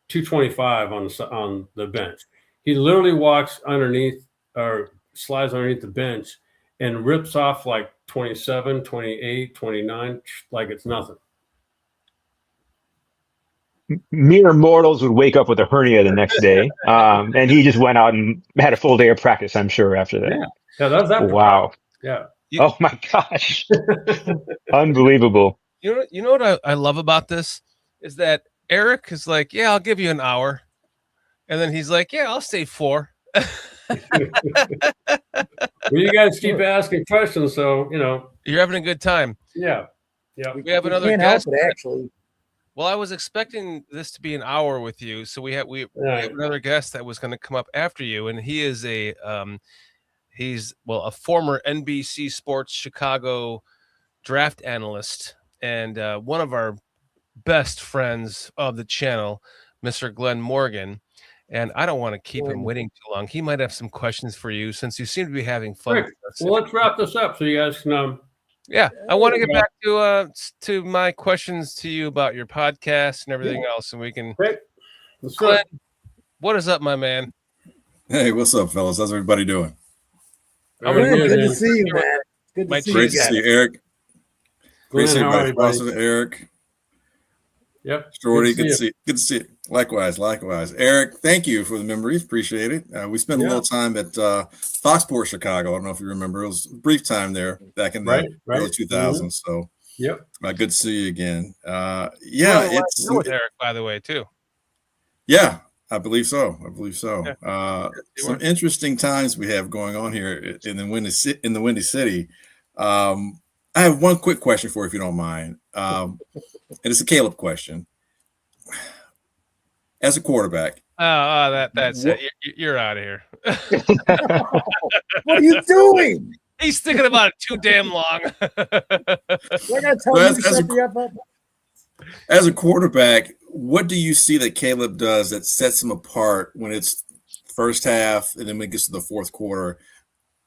225 on the bench. He literally walks underneath or slides underneath the bench and rips off like 27, 28, 29, like it's nothing. Mere mortals would wake up with a hernia the next day. And he just went out and had a full day of practice, I'm sure, after that. Yeah, that was that. Wow. Yeah. Oh my gosh. Unbelievable. You know what I love about this is that Erik is like, yeah, I'll give you an hour. And then he's like, yeah, I'll stay 4. Well, you guys keep asking questions, so you're having a good time. Yeah. We have another guest. Actually. Well, I was expecting this to be an hour with you, so we have another guest that was going to come up after you, and he is a former NBC Sports Chicago draft analyst and one of our best friends of the channel, Mr. Glenn Morgan. And I don't want to keep him waiting too long. He might have some questions for you since you seem to be having fun. Great. Well, let's wrap this up so you guys can. I want to get back to my questions to you about your podcast and everything else, and we can. Great. Glenn, what is up, my man? Hey, what's up, fellas? How's everybody doing? Good to see you, man. Good to see you. Great to see you, Erik. Glenn, Great to see how are everybody. you, Erik. Yep. Shorty, good to see you. Likewise. Erik, thank you for the memories. Appreciate it. We spent a little time at Foxport, Chicago. I don't know if you remember. It was a brief time there back in the early 2000s. So, good to see you again. It's with Erik, by the way, too. Yeah, I believe so. Some interesting times we have going on here in the Windy City. I have one quick question for you, if you don't mind. And it's a Caleb question. As a quarterback. That's it. You're out of here. What are you doing? He's thinking about it too damn long. As a quarterback, what do you see that Caleb does that sets him apart when it's first half and then when it gets to the fourth quarter?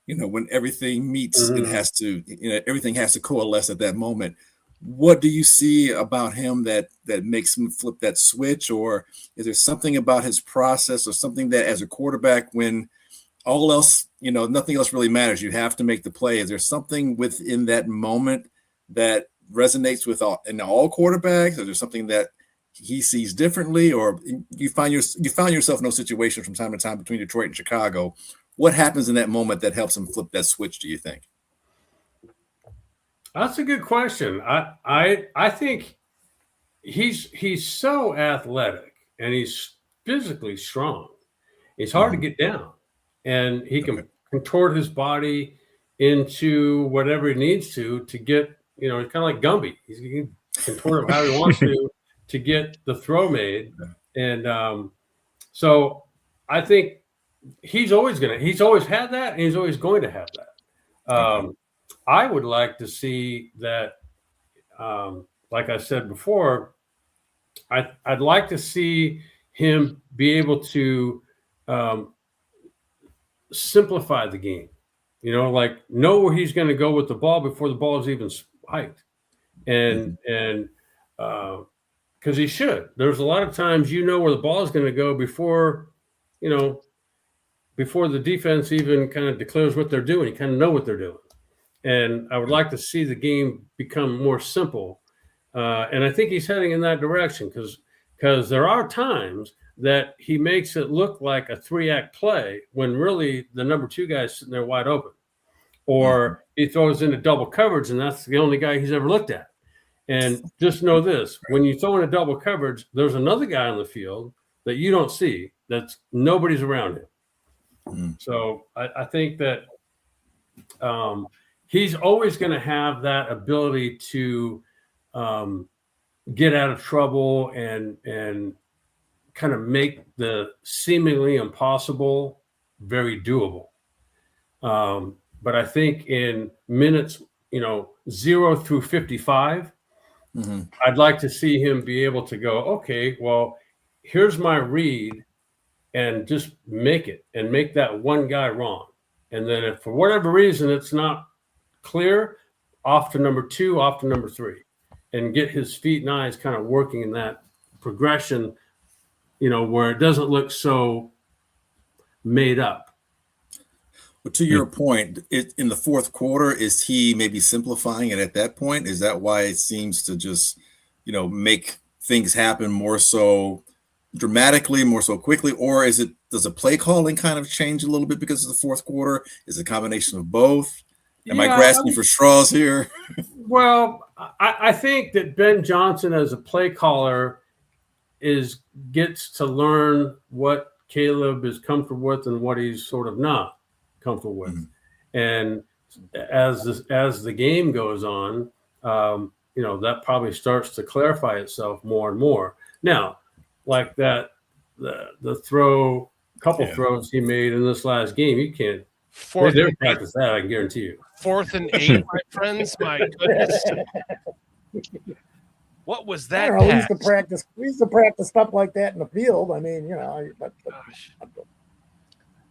When everything meets and has to, everything has to coalesce at that moment. What do you see about him that makes him flip that switch? Or is there something about his process or something that as a quarterback, when all else, nothing else really matters, you have to make the play? Is there something within that moment that resonates with all quarterbacks? Is there something that he sees differently? Or you found yourself in those situations from time to time between Detroit and Chicago? What happens in that moment that helps him flip that switch, do you think? That's a good question. I think he's so athletic and he's physically strong. It's hard to get down, and he can contort his body into whatever he needs to get. He's kind of like Gumby. He can contort him how he wants to get the throw made, and so I think he's always had that, and he's always going to have that. I would like to see that, like I said before, I'd like to see him be able to simplify the game, like know where he's going to go with the ball before the ball is even spiked. And because he should. There's a lot of times where the ball is going to go before the defense even kind of declares what they're doing. You kind of know what they're doing. And I would like to see the game become more simple. And I think he's heading in that direction because there are times that he makes it look like a 3-act play when really the number 2 guy is sitting there wide open. Or he throws into double coverage, and that's the only guy he's ever looked at. And just know this, when you throw in a double coverage, there's another guy on the field that you don't see, that's nobody's around him. So I think that he's always going to have that ability to get out of trouble and kind of make the seemingly impossible very doable. But I think in minutes, 0 through 55, I'd like to see him be able to go, okay, well, here's my read, and just make it and make that one guy wrong. And then if for whatever reason it's not clear, off to number 2, off to number 3, and get his feet and eyes kind of working in that progression, where it doesn't look so made up. But to your point, in the fourth quarter, is he maybe simplifying it at that point? Is that why it seems to just, make things happen more so dramatically, more so quickly? Or does the play calling kind of change a little bit because of the fourth quarter? Is it a combination of both? Am I grasping for straws here? Well, I think that Ben Johnson as a play caller gets to learn what Caleb is comfortable with and what he's sort of not comfortable with. And as the game goes on, that probably starts to clarify itself more and more. Now, like that, the throws he made in this last game, you can't. They didn't practice that, I can guarantee you. 4th and 8, my friends. My goodness. What was that? We used to practice stuff like that in the field. I mean, gosh.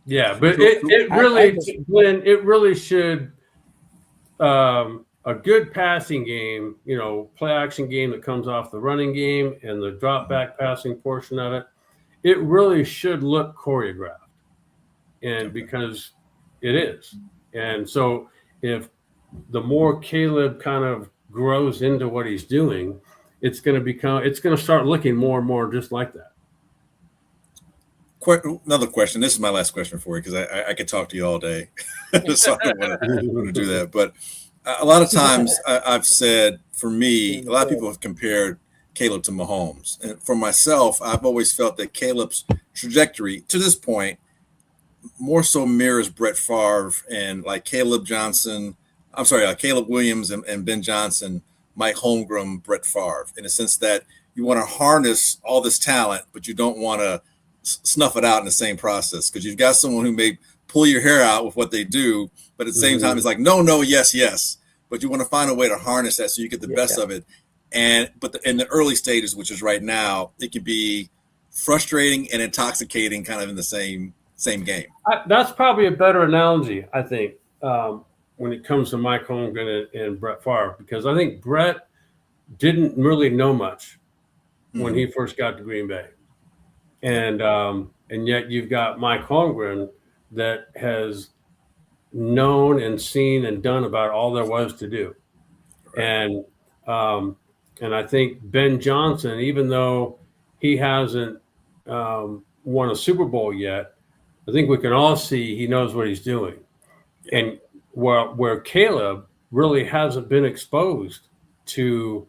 Yeah, but it really, Glenn, it really should. A good passing game, play action game that comes off the running game and the drop back passing portion of it, it really should look choreographed. And because it is. And so if the more Caleb kind of grows into what he's doing, it's going to start looking more and more just like that. Another question. This is my last question for you because I could talk to you all day, so I don't want to do that. But a lot of times I've said, for me, a lot of people have compared Caleb to Mahomes, and for myself, I've always felt that Caleb's trajectory to this point more so mirrors Brett Favre and like Caleb Williams and Ben Johnson, Mike Holmgren, Brett Favre, in the sense that you want to harness all this talent, but you don't want to snuff it out in the same process, because you've got someone who may pull your hair out with what they do, but at the same time, it's like, no, yes, but you want to find a way to harness that so you get the best of it. But in the early stages, which is right now, it can be frustrating and intoxicating kind of in the same game. That's probably a better analogy, I think, when it comes to Mike Holmgren and Brett Favre, because I think Brett didn't really know much when he first got to Green Bay. And yet you've got Mike Holmgren that has known and seen and done about all there was to do. Right. And I think Ben Johnson, even though he hasn't won a Super Bowl yet, I think we can all see he knows what he's doing. And where Caleb really hasn't been exposed to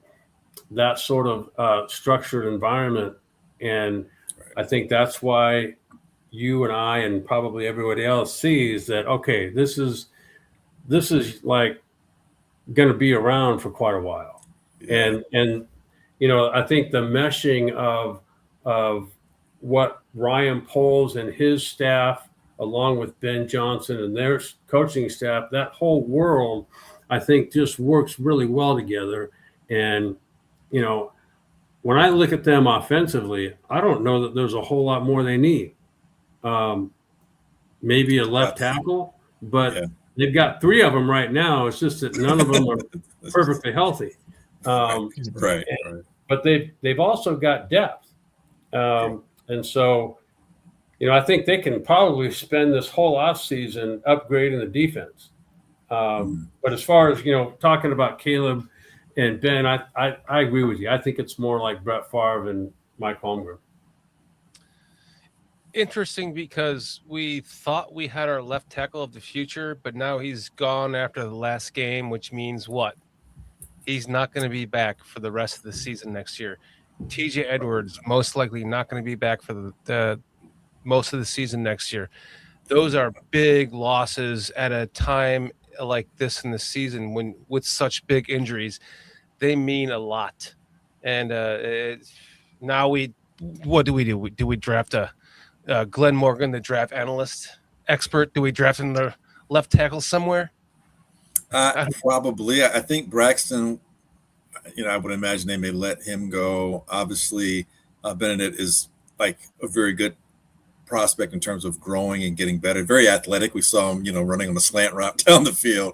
that sort of structured environment. And I think that's why you and I and probably everybody else sees that, okay, this is like going to be around for quite a while. Yeah. And I think the meshing of what Ryan Poles and his staff, along with Ben Johnson and their coaching staff, that whole world, I think just works really well together. And, when I look at them offensively, I don't know that there's a whole lot more they need. Maybe a left tackle, but they've got 3 of them right now. It's just that none of them are perfectly healthy. Right. But they've also got depth. And so, I think they can probably spend this whole offseason upgrading the defense. But as far as, talking about Caleb and Ben, I agree with you. I think it's more like Brett Favre and Mike Holmgren. Interesting, because we thought we had our left tackle of the future, but now he's gone after the last game, which means what? He's not going to be back for the rest of the season next year. TJ Edwards most likely not going to be back for the most of the season next year. Those are big losses at a time like this in the season, when with such big injuries. They mean a lot. And now what do we do? Do we draft a Glenn Morgan, the draft analyst expert? Do we draft in the left tackle somewhere? Probably. I think Braxton, I would imagine they may let him go. Obviously, Benedict is like a very good prospect in terms of growing and getting better. Very athletic. We saw him, running on a slant route down the field.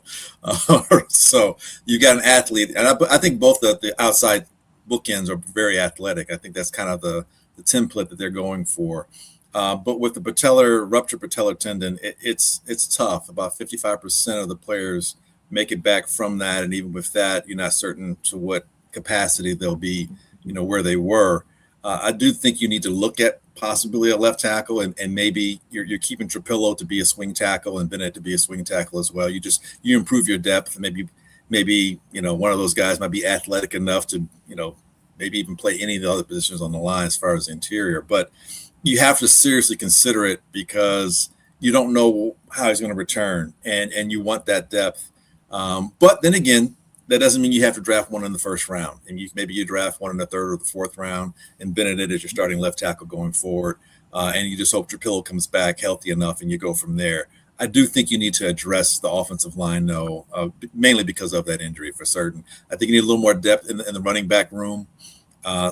So you got an athlete, and I think both the outside bookends are very athletic. I think that's kind of the template that they're going for. But with the ruptured patellar tendon, it's tough. About 55% of the players make it back from that, and even with that, you're not certain to what capacity they'll be, where they were. I do think you need to look at possibly a left tackle, and maybe you're keeping Trapillo to be a swing tackle and Bennett to be a swing tackle as well. You improve your depth. Maybe one of those guys might be athletic enough to maybe even play any of the other positions on the line as far as the interior. But you have to seriously consider it, because you don't know how he's going to return, and you want that depth. But then again, that doesn't mean you have to draft one in the first round, and maybe you draft one in the 3rd or the 4th round, and Benedict is your starting left tackle going forward, and you just hope Trapillo comes back healthy enough, and you go from there. I do think you need to address the offensive line, though, mainly because of that injury for certain. I think you need a little more depth in the running back room,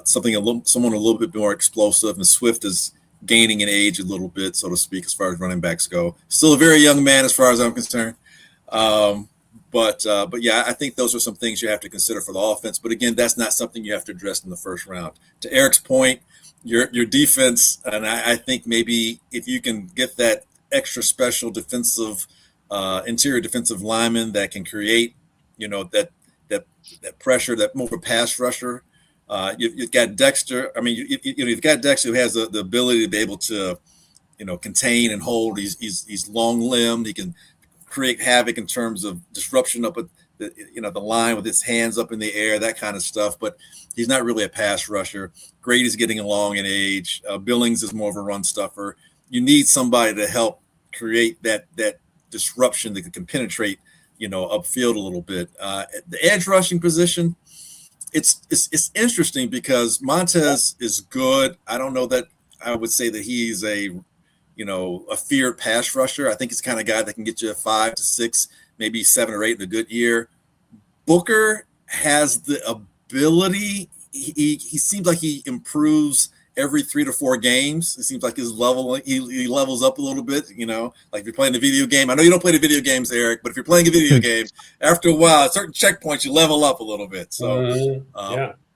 someone a little bit more explosive, and Swift is gaining in age a little bit, so to speak, as far as running backs go. Still a very young man as far as I'm concerned. But yeah, I think those are some things you have to consider for the offense. But again, that's not something you have to address in the first round. To Erik's point, your defense, and I think maybe if you can get that extra special defensive, interior defensive lineman that can create, that pressure, that more of a pass rusher, You've got Dexter. I mean, you've got Dexter who has the ability to be able to, contain and hold. He's long limbed. He can create havoc in terms of disruption up at the line with his hands up in the air, that kind of stuff. But he's not really a pass rusher. Grady's getting along in age. Billings is more of a run stuffer. You need somebody to help create that disruption that can penetrate, upfield a little bit. The edge rushing position, it's interesting because Montez is good. I don't know that I would say that he's a feared pass rusher. I think he's the kind of guy that can get you 5 to 6, maybe 7 or 8 in a good year. Booker has the ability. He seems like he improves every 3 to 4 games. It seems like his level, he levels up a little bit, like if you're playing a video game. I know you don't play the video games, Eric, but if you're playing a video game, after a while, at certain checkpoints, you level up a little bit. So,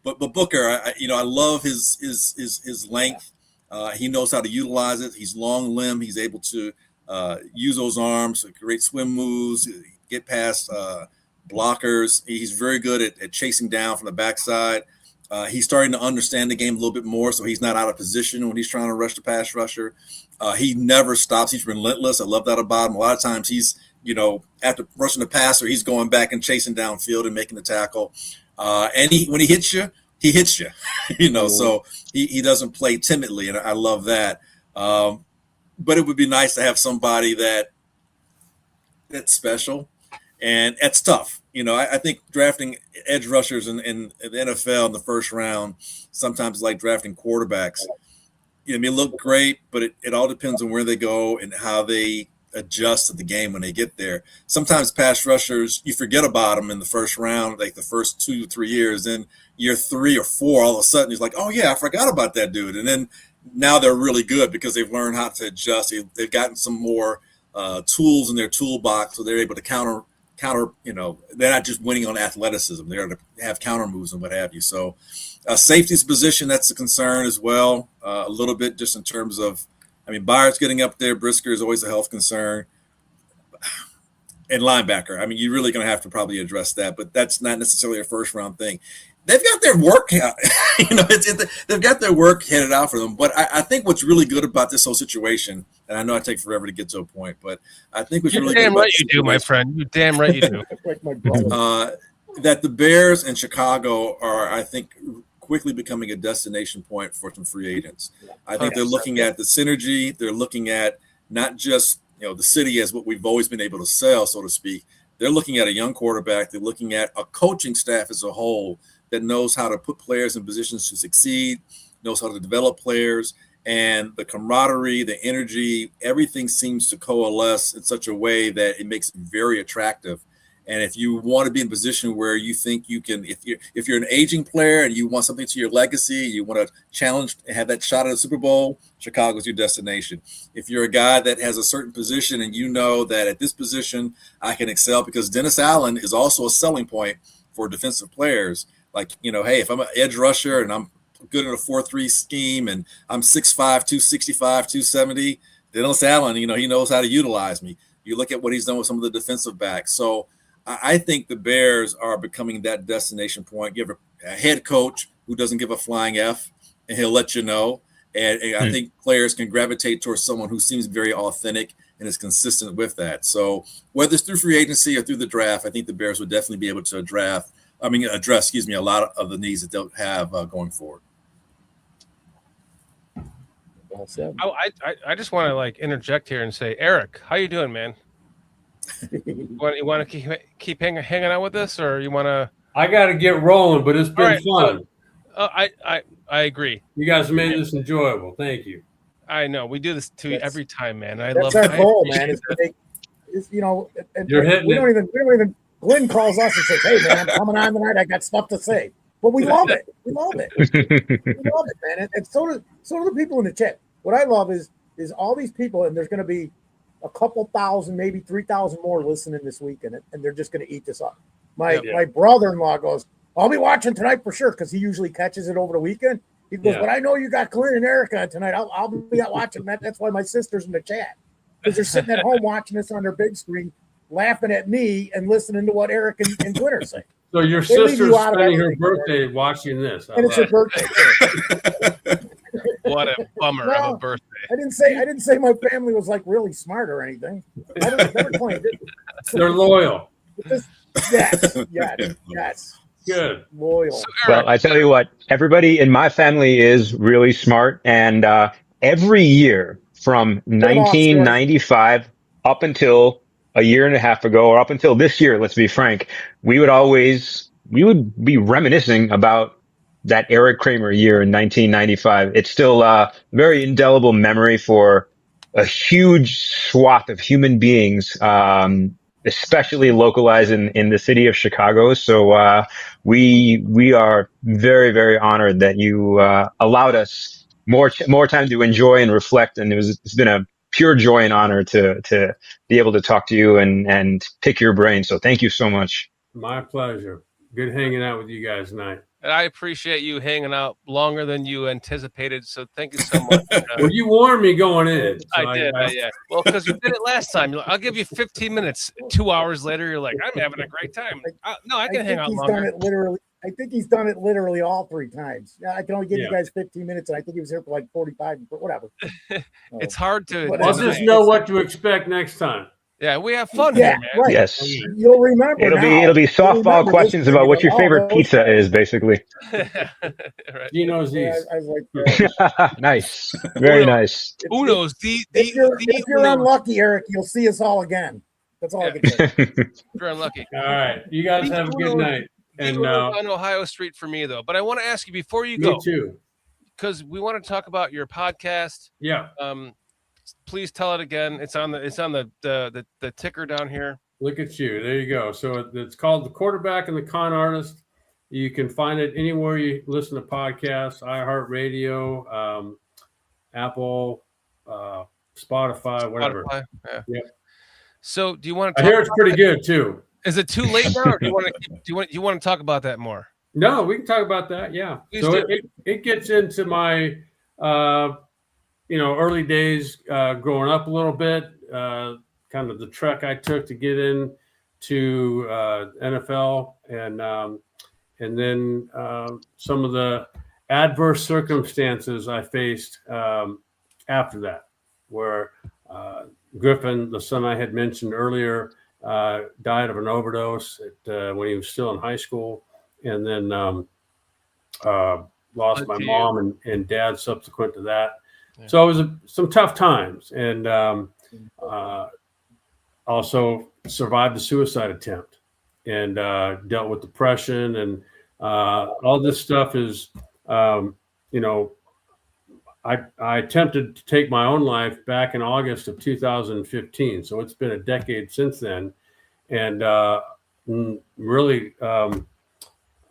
but Booker, I love his length. He knows how to utilize it. He's long limb. He's able to use those arms, create swim moves, get past blockers. He's very good at chasing down from the backside. He's starting to understand the game a little bit more, so he's not out of position when he's trying to rush the pass rusher. He never stops. He's relentless. I love that about him. A lot of times he's, after rushing the passer, he's going back and chasing downfield and making the tackle. And when he hits you, he hits you, so he doesn't play timidly, and I love that. But it would be nice to have somebody that's special, and that's tough. I think drafting edge rushers in the NFL in the first round sometimes is like drafting quarterbacks. It may look great, but it all depends on where they go and how they adjust to the game when they get there. Sometimes pass rushers, you forget about them in the first round, like the first 2-3 years. Then year 3 or 4, all of a sudden he's like, oh yeah, I forgot about that dude. And then now they're really good because they've learned how to adjust. They've gotten some more tools in their toolbox, so they're able to counter, they're not just winning on athleticism. They're to have counter moves and what have you. So safety's position, that's a concern as well, a little bit just in terms of, Byard's getting up there. Brisker is always a health concern. And linebacker, you're really going to have to probably address that, but that's not necessarily a first-round thing. They've got their work, they've got their work headed out for them. But I think what's really good about this whole situation, and I know I take forever to get to a point, but I think what's really good damn right you do, my friend. You're damn right you do. That the Bears and Chicago are, I think, quickly becoming a destination point for some free agents. I think they're looking at the synergy. They're looking at not just the city as what we've always been able to sell, so to speak. They're looking at a young quarterback. They're looking at a coaching staff as a whole that knows how to put players in positions to succeed, knows how to develop players, and the camaraderie, the energy, everything seems to coalesce in such a way that it makes it very attractive. And if you want to be in a position where you think you can, if you're an aging player and you want something to your legacy, you want to challenge and have that shot at a Super Bowl, Chicago's your destination. If you're a guy that has a certain position and you know that at this position I can excel, because Dennis Allen is also a selling point for defensive players. Like, hey, if I'm an edge rusher and I'm good in a 4-3 scheme and I'm 6'5", 265, 270, Dennis Allen, he knows how to utilize me. You look at what he's done with some of the defensive backs. So I think the Bears are becoming that destination point. You have a head coach who doesn't give a flying F, and he'll let you know. And I think players can gravitate towards someone who seems very authentic and is consistent with that. So whether it's through free agency or through the draft, I think the Bears would definitely be able to address, a lot of the needs that they'll have going forward. I just want to interject here and say, Eric, how you doing, man? You want to keep hanging out with us, or you want to? I got to get rolling, but it's been fun. I agree. You guys made this enjoyable. Thank you. I know we do this to you every time, man. That's our goal, man. You're hitting. We don't even. Glenn calls us and says, "Hey, man, I'm coming on tonight. I got stuff to say." But we love it. We love it. We love it, man. And so do the people in the chat. What I love is all these people, and there's going to be a couple thousand, maybe 3,000 more listening this weekend, and they're just going to eat this up. My brother-in-law goes, "I'll be watching tonight for sure," because he usually catches it over the weekend. He goes, "But I know you got Glenn and Erica on tonight. I'll be out watching that." That's why my sister's in the chat, because they're sitting at home watching this on their big screen. laughing at me and listening to what Erik and Gwen are saying. So your sister's spending her birthday watching this. And it's her birthday. What a bummer of a birthday. I didn't say my family was like really smart or anything. I never claimed it. They're loyal. Yes. Good. Loyal. Well, I tell you what, everybody in my family is really smart, and every year from 1995 up until a year and a half ago, or up until this year, let's be frank, we would be reminiscing about that Erik Kramer year in 1995. It's still a very indelible memory for a huge swath of human beings, especially localized in the city of Chicago. So we are very, very honored that you allowed us more time to enjoy and reflect. And it's been a pure joy and honor to be able to talk to you and pick your brain. So thank you so much. My pleasure. Good hanging out with you guys tonight. And I appreciate you hanging out longer than you anticipated. So thank you so much. Well, you warned me going in. So I did. Yeah. Well, because you did it last time. You're like, I'll give you 15 minutes. 2 hours later, you're like, I'm having a great time. No, I can hang out longer. I think he's done it literally all 3 times. Yeah, I can only give you guys 15 minutes, and I think he was here for like 45, but whatever. It's hard to. I'll just know what to expect next time. Yeah, we have fun here, man. Right. Yes. You'll remember. It'll be softball questions about what your favorite pizza is, basically. Right. Gino's East. I was like, nice. Very nice. Uno's. If you're unlucky, Erik, you'll see us all again. That's all I can say. If you're unlucky. All right. You guys have a good night. And on Ohio Street for me, though. But I want to ask you before you go. Me too. Because we want to talk about your podcast. Yeah. Please tell it again. It's on the ticker down here. Look at you. There you go. So it's called The Quarterback and the Con Artist. You can find it anywhere you listen to podcasts, iHeartRadio, Apple, Spotify, whatever. Yeah. So do you want to I hear it's pretty good too. Is it too late now, or do you want to talk about that more? No, we can talk about that. Yeah. Please so do. it gets into my early days growing up a little bit, kind of the trek I took to get into NFL, and then some of the adverse circumstances I faced after that, where Griffin, the son I had mentioned earlier, died of an overdose when he was still in high school, and then lost my mom and dad subsequent to that. Yeah. So it was some tough times, and also survived a suicide attempt, and dealt with depression, and all this stuff is, I attempted to take my own life back in August of 2015. So it's been a decade since then, and really a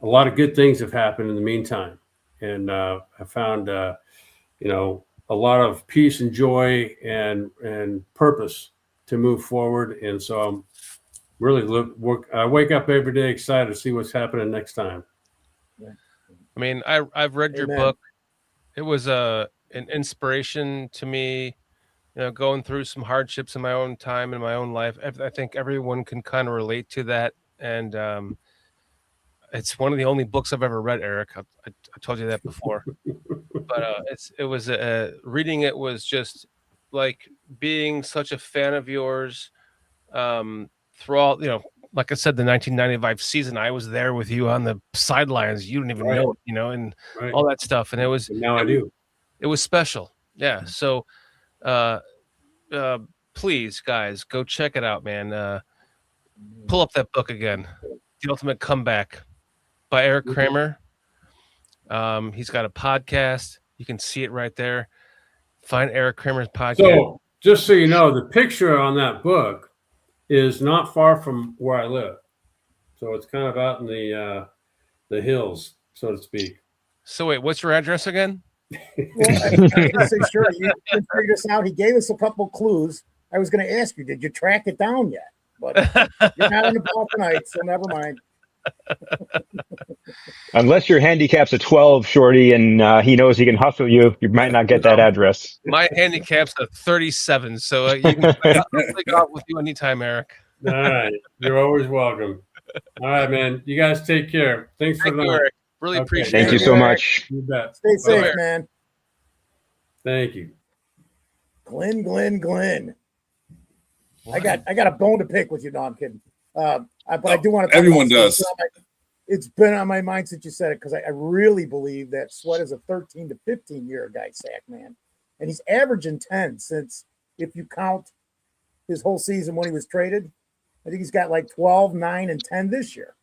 lot of good things have happened in the meantime, and I found a lot of peace and joy and purpose to move forward. And so I'm really I wake up every day excited to see what's happening next time. I mean, I've read your book. It was an inspiration to me, going through some hardships in my own time, in my own life. I think everyone can kind of relate to that. And it's one of the only books I've ever read, Erik. I told you that before. But reading it was just like being such a fan of yours throughout, like I said, the 1995 season. I was there with you on the sidelines. You didn't even know, and all that stuff. And now I do. It was special. Yeah. So please, guys, go check it out, man. Pull up that book again, The Ultimate Comeback by Erik Kramer. He's got a podcast. You can see it right there. Find Erik Kramer's podcast. So just so you know, the picture on that book is not far from where I live. So it's kind of out in the hills, so to speak. So wait, what's your address again? Well, I was going to say, sure, you figured this out. He gave us a couple clues. I was going to ask you, did you track it down yet? But you're not on the ball tonight, so never mind. Unless your handicap's a 12, Shorty, and he knows he can hustle you, you might not get that address. My handicap's a 37, so you can take off with you anytime, Erik. All right. You're always welcome. All right, man. You guys take care. Thanks for the night. Eric. Really appreciate it. Thank you so much. You bet. Stay safe, man. Thank you. Glenn. I got a bone to pick with you. No, I'm kidding. But I do want to. Everyone does. It's been on my mind since you said it because I really believe that Sweat is a 13 to 15 year guy sack man, and he's averaging 10 since, if you count his whole season when he was traded. I think he's got like 12, 9, and 10 this year.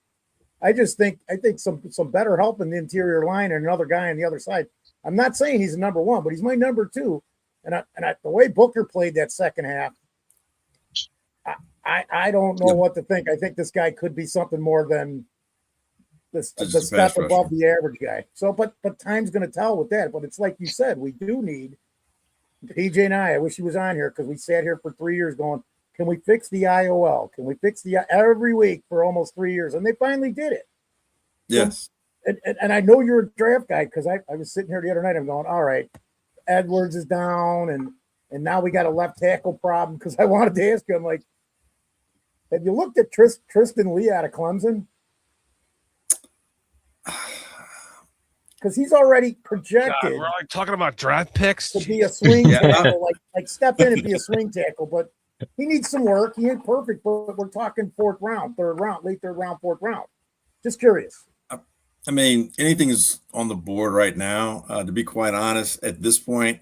I think some better help in the interior line and another guy on the other side. I'm not saying he's a number one, but he's my number two. And the way Booker played that second half, I don't know what to think. I think this guy could be something more than the step above the average guy. So, but time's going to tell with that. But it's like you said, we do need PJ and I wish he was on here because we sat here for 3 years going, can we fix the IOL? Can we fix the every week for almost 3 years? And they finally did it. Yes. And I know you're a draft guy because I was sitting here the other night. I'm going, all right, Edwards is down, and now we got a left tackle problem because I wanted to ask you. I'm like, have you looked at Tristan Lee out of Clemson? Because he's already projected. God, we're like talking about draft picks to be a swing tackle, like step in and be a swing tackle, but he needs some work. He ain't perfect, but we're talking fourth round, late third round, fourth round. Just curious. I mean, anything is on the board right now. To be quite honest, at this point,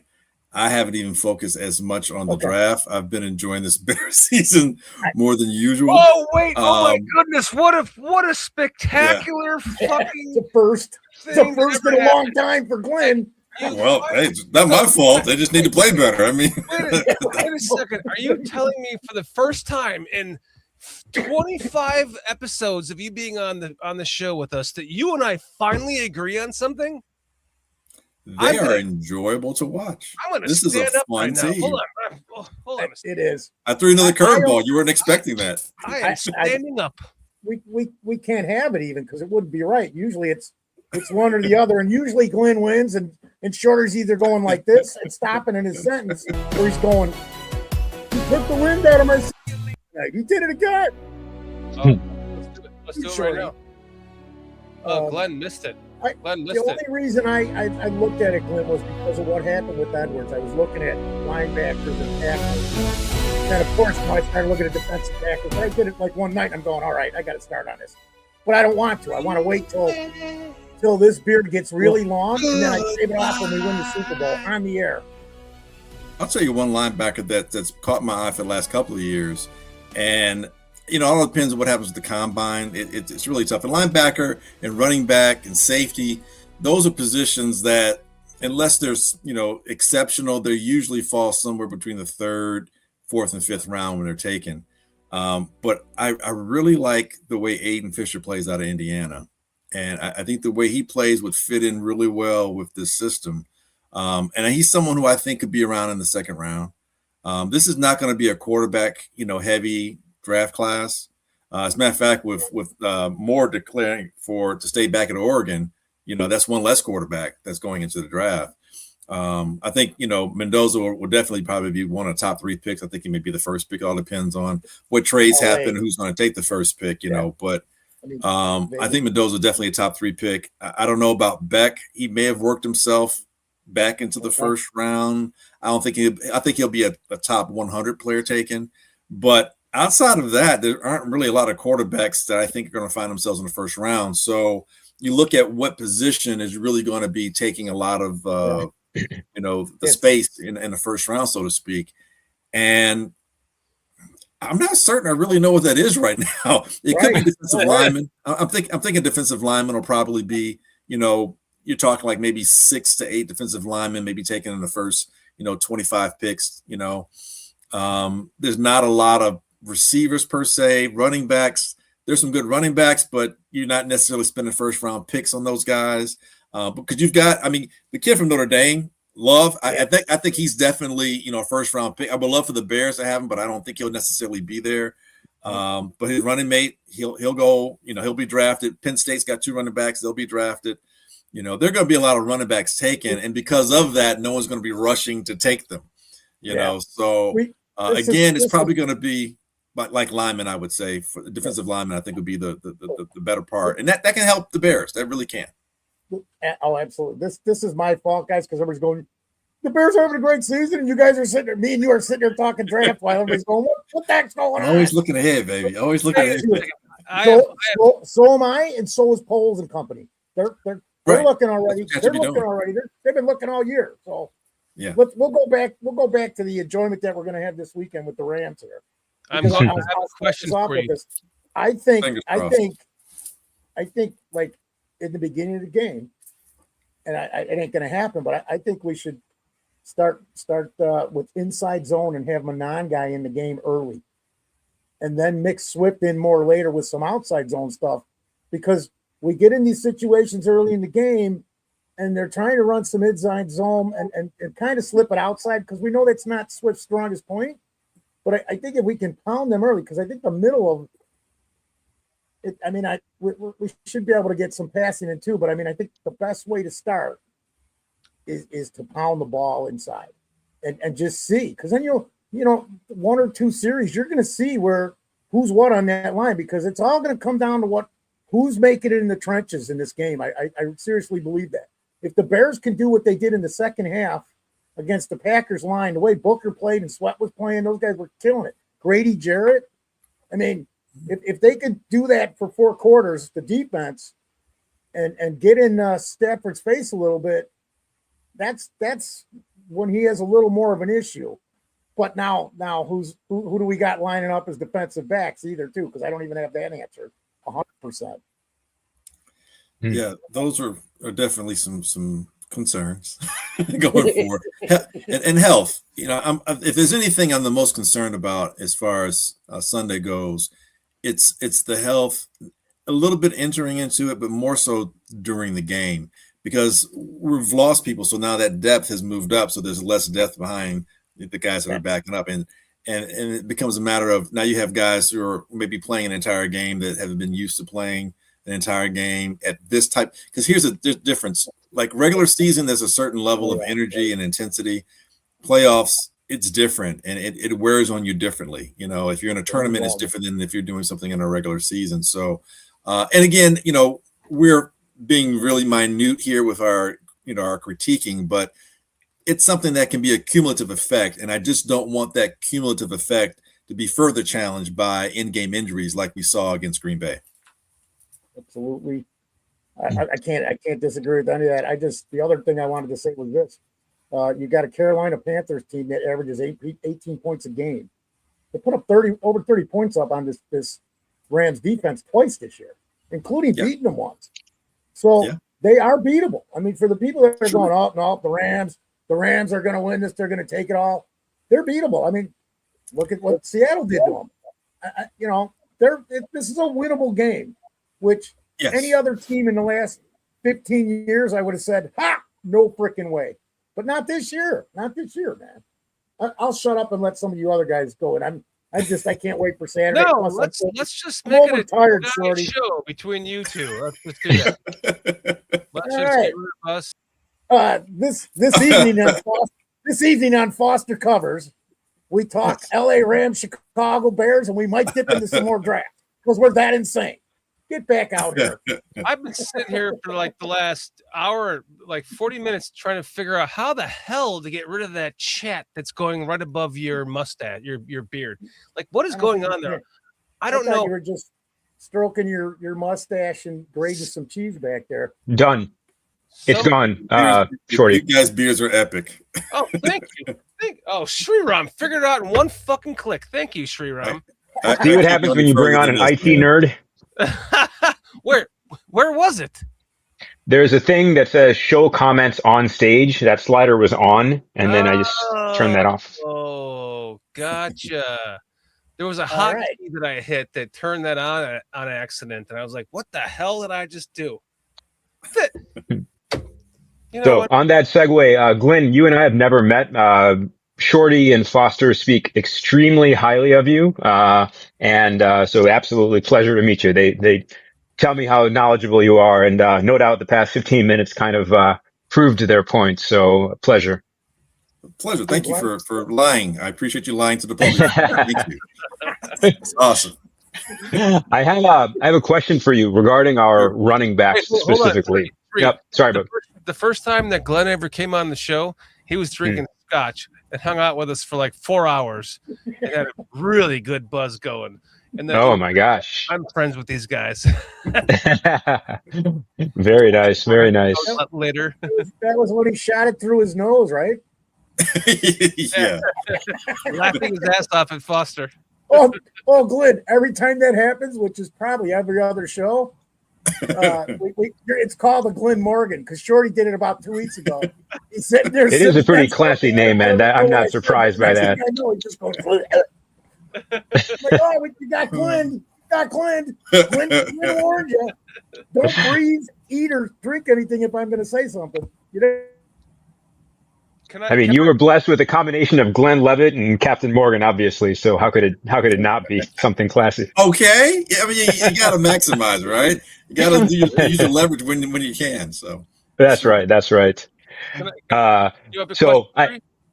I haven't even focused as much on the draft. I've been enjoying this Bears season more than usual. Oh wait! Oh my goodness! What a spectacular fucking the first in a long time for Glenn. Well, hey, it's not my fault. They just need to play better. I mean, wait a second. Are you telling me for the first time in 25 episodes of you being on the show with us that you and I finally agree on something? They are enjoyable to watch. This is a fun team. Hold on. It is. I threw another curveball. You weren't expecting that. I am standing up. We can't have it even because it wouldn't be right. Usually it's one or the other, and usually Glenn wins, and Shorter's either going like this and stopping in his sentence, or he's going, "You took the wind out of my sail. You did it again." Oh, let's do it right now. Oh, Glenn missed it. The only reason I looked at it, Glenn, was because of what happened with Edwards. I was looking at linebackers and tackles. And, of course, when I started looking at defensive tackles, I did it like one night, and I'm going, all right, I got to start on this. But I don't want to. I want to wait till this beard gets really long, and then I save it off when we win the Super Bowl on the air. I'll tell you one linebacker that's caught my eye for the last couple of years. And it all depends on what happens with the combine. It's really tough. And linebacker and running back and safety, those are positions that, unless they're exceptional, they usually fall somewhere between the third, fourth, and fifth round when they're taken. But I really like the way Aiden Fisher plays out of Indiana. And I think the way he plays would fit in really well with this system. And he's someone who I think could be around in the second round. This is not going to be a quarterback, heavy draft class. As a matter of fact, with Moore declaring to stay back at Oregon, that's one less quarterback that's going into the draft. I think, Mendoza will definitely probably be one of the top 3 picks. I think he may be the first pick. It all depends on what trades happen, who's going to take the first pick, but I think Mendoza is definitely a top 3 pick. I don't know about Beck. He may have worked himself back into the first round. I think he'll be a top 100 player taken, but outside of that, there aren't really a lot of quarterbacks that I think are going to find themselves in the first round. So you look at what position is really going to be taking a lot of, the space in the first round, so to speak. And I'm not certain I really know what that is right now. It could be defensive lineman. I'm thinking defensive lineman will probably be, you're talking like maybe 6 to 8 defensive linemen, maybe taken in the first, 25 picks. There's not a lot of receivers per se. Running backs, there's some good running backs, but you're not necessarily spending first round picks on those guys. Because you've got, the kid from Notre Dame, Love. I think he's definitely, a first round pick. I would love for the Bears to have him, but I don't think he'll necessarily be there. But his running mate, he'll go, he'll be drafted. Penn State's got 2 running backs, they'll be drafted. There are going to be a lot of running backs taken, and because of that, no one's going to be rushing to take them. So again, it's probably going to be but like linemen, I would say for the defensive lineman, I think would be the better part, and that can help the Bears. That really can. Oh, absolutely. This is my fault, guys, because everybody's going, the Bears are having a great season, and you guys are sitting there, me and you are sitting there talking draft while everybody's going, what the heck's going on? Always looking ahead, baby. Always looking ahead. So am I, and so is Poles and company. They're looking already. They're looking already. They've been looking all year. So yeah, we'll go back. We'll go back to the enjoyment that we're going to have this weekend with the Rams here. I have a question for you. I think, like in the beginning of the game, and it ain't going to happen, but I think we should start with inside zone and have a non-guy in the game early, and then mix Swift in more later with some outside zone stuff, because we get in these situations early in the game and they're trying to run some inside zone and kind of slip it outside, because we know that's not Swift's strongest point. But I think if we can pound them early, because I think the middle of it, I mean, we should be able to get some passing in too. But I mean, I think the best way to start is to pound the ball inside and just see, because then you know, 1 or 2 series, you're going to see who's what on that line, because it's all going to come down to who's making it in the trenches in this game. I seriously believe that. If the Bears can do what they did in the second half against the Packers line, the way Booker played and Sweat was playing, those guys were killing it. Grady Jarrett, I mean, if they could do that for 4 quarters, the defense, and get in Stafford's face a little bit, that's when he has a little more of an issue. But now who do we got lining up as defensive backs either too? Because I don't even have that answer 100%. Yeah, those are definitely some concerns going forward. And health. You know, if there's anything I'm the most concerned about as far as Sunday goes, it's the health. A little bit entering into it, but more so during the game, because we've lost people. So now that depth has moved up, so there's less depth behind the guys that are backing up, and it becomes a matter of, now you have guys who are maybe playing an entire game that haven't been used to playing an entire game at this type. Because here's a difference: like regular season, there's a certain level of energy and intensity. Playoffs, it's different, and it wears on you differently. You know, if you're in a tournament, it's different than if you're doing something in a regular season. So, and again, you know, we're being really minute here with our critiquing, but it's something that can be a cumulative effect, and I just don't want that cumulative effect to be further challenged by in-game injuries like we saw against Green Bay. Absolutely. I can't disagree with any of that. The other thing I wanted to say was this. You got a Carolina Panthers team that averages 18 points a game. They put up over 30 points up on this Rams defense twice this year, including beating them once. So they are beatable. I mean, for the people that are going, oh, the Rams are going to win this, they're going to take it all. They're beatable. I mean, look at what Seattle did to them. This is a winnable game, which any other team in the last 15 years, I would have said, no freaking way. But not this year. Not this year, man. I'll shut up and let some of you other guys go. And I can't wait for Saturday. No, let's just make it a show between you two. Let's do that. Let's just get rid of us. This evening on Foster Covers, we talk LA Rams, Chicago Bears, and we might dip into some more draft because we're that insane. Get back out here. I've been sitting here for like the last hour, like 40 minutes, trying to figure out how the hell to get rid of that chat that's going right above your mustache, your beard. Like, what is going on there? I don't know. You were just stroking your mustache and grating some cheese back there. Done. It's gone. Shorty. You guys' beards are epic. Oh, thank you. Sriram figured it out in one fucking click. Thank you, Sriram. See what happens when you bring on an IT nerd? Where was it? There's a thing that says show comments on stage. That slider was on, and then I just turned that off. Oh, gotcha. There was a hotkey that I hit that turned that on accident, and I was like, what the hell did I just do? On that segue, Glenn, you and I have never met. Shorty and Foster speak extremely highly of you, and so absolutely pleasure to meet you. They tell me how knowledgeable you are, and no doubt the past 15 minutes kind of proved their point. So pleasure. Pleasure. Thank you for lying. I appreciate you lying to the public. Thank you. It's awesome. I have a question for you regarding our running backs specifically. Yep. Sorry, but the first time that Glenn ever came on the show, he was drinking scotch and hung out with us for like 4 hours and had a really good buzz going. And then, oh my gosh, I'm friends with these guys. Very nice, very nice. Later, that was when he shot it through his nose, right? Yeah. Laughing his ass off at Foster. Oh, Glenn, every time that happens, which is probably every other show, it's called the Glenn Morgan because Shorty did it about 2 weeks ago. He said it is a pretty classy name, man. I'm not surprised by that. I know, he just goes, like, oh, you got Glenn. You got Glenn. Glenn warned you. Don't breathe, eat, or drink anything if I'm going to say something. You know? I mean, you were blessed with a combination of Glenn Levitt and Captain Morgan, obviously. So how could it not be something classy? Okay, I mean, you got to maximize, right? You got to use your leverage when you can. So that's right. That's right. I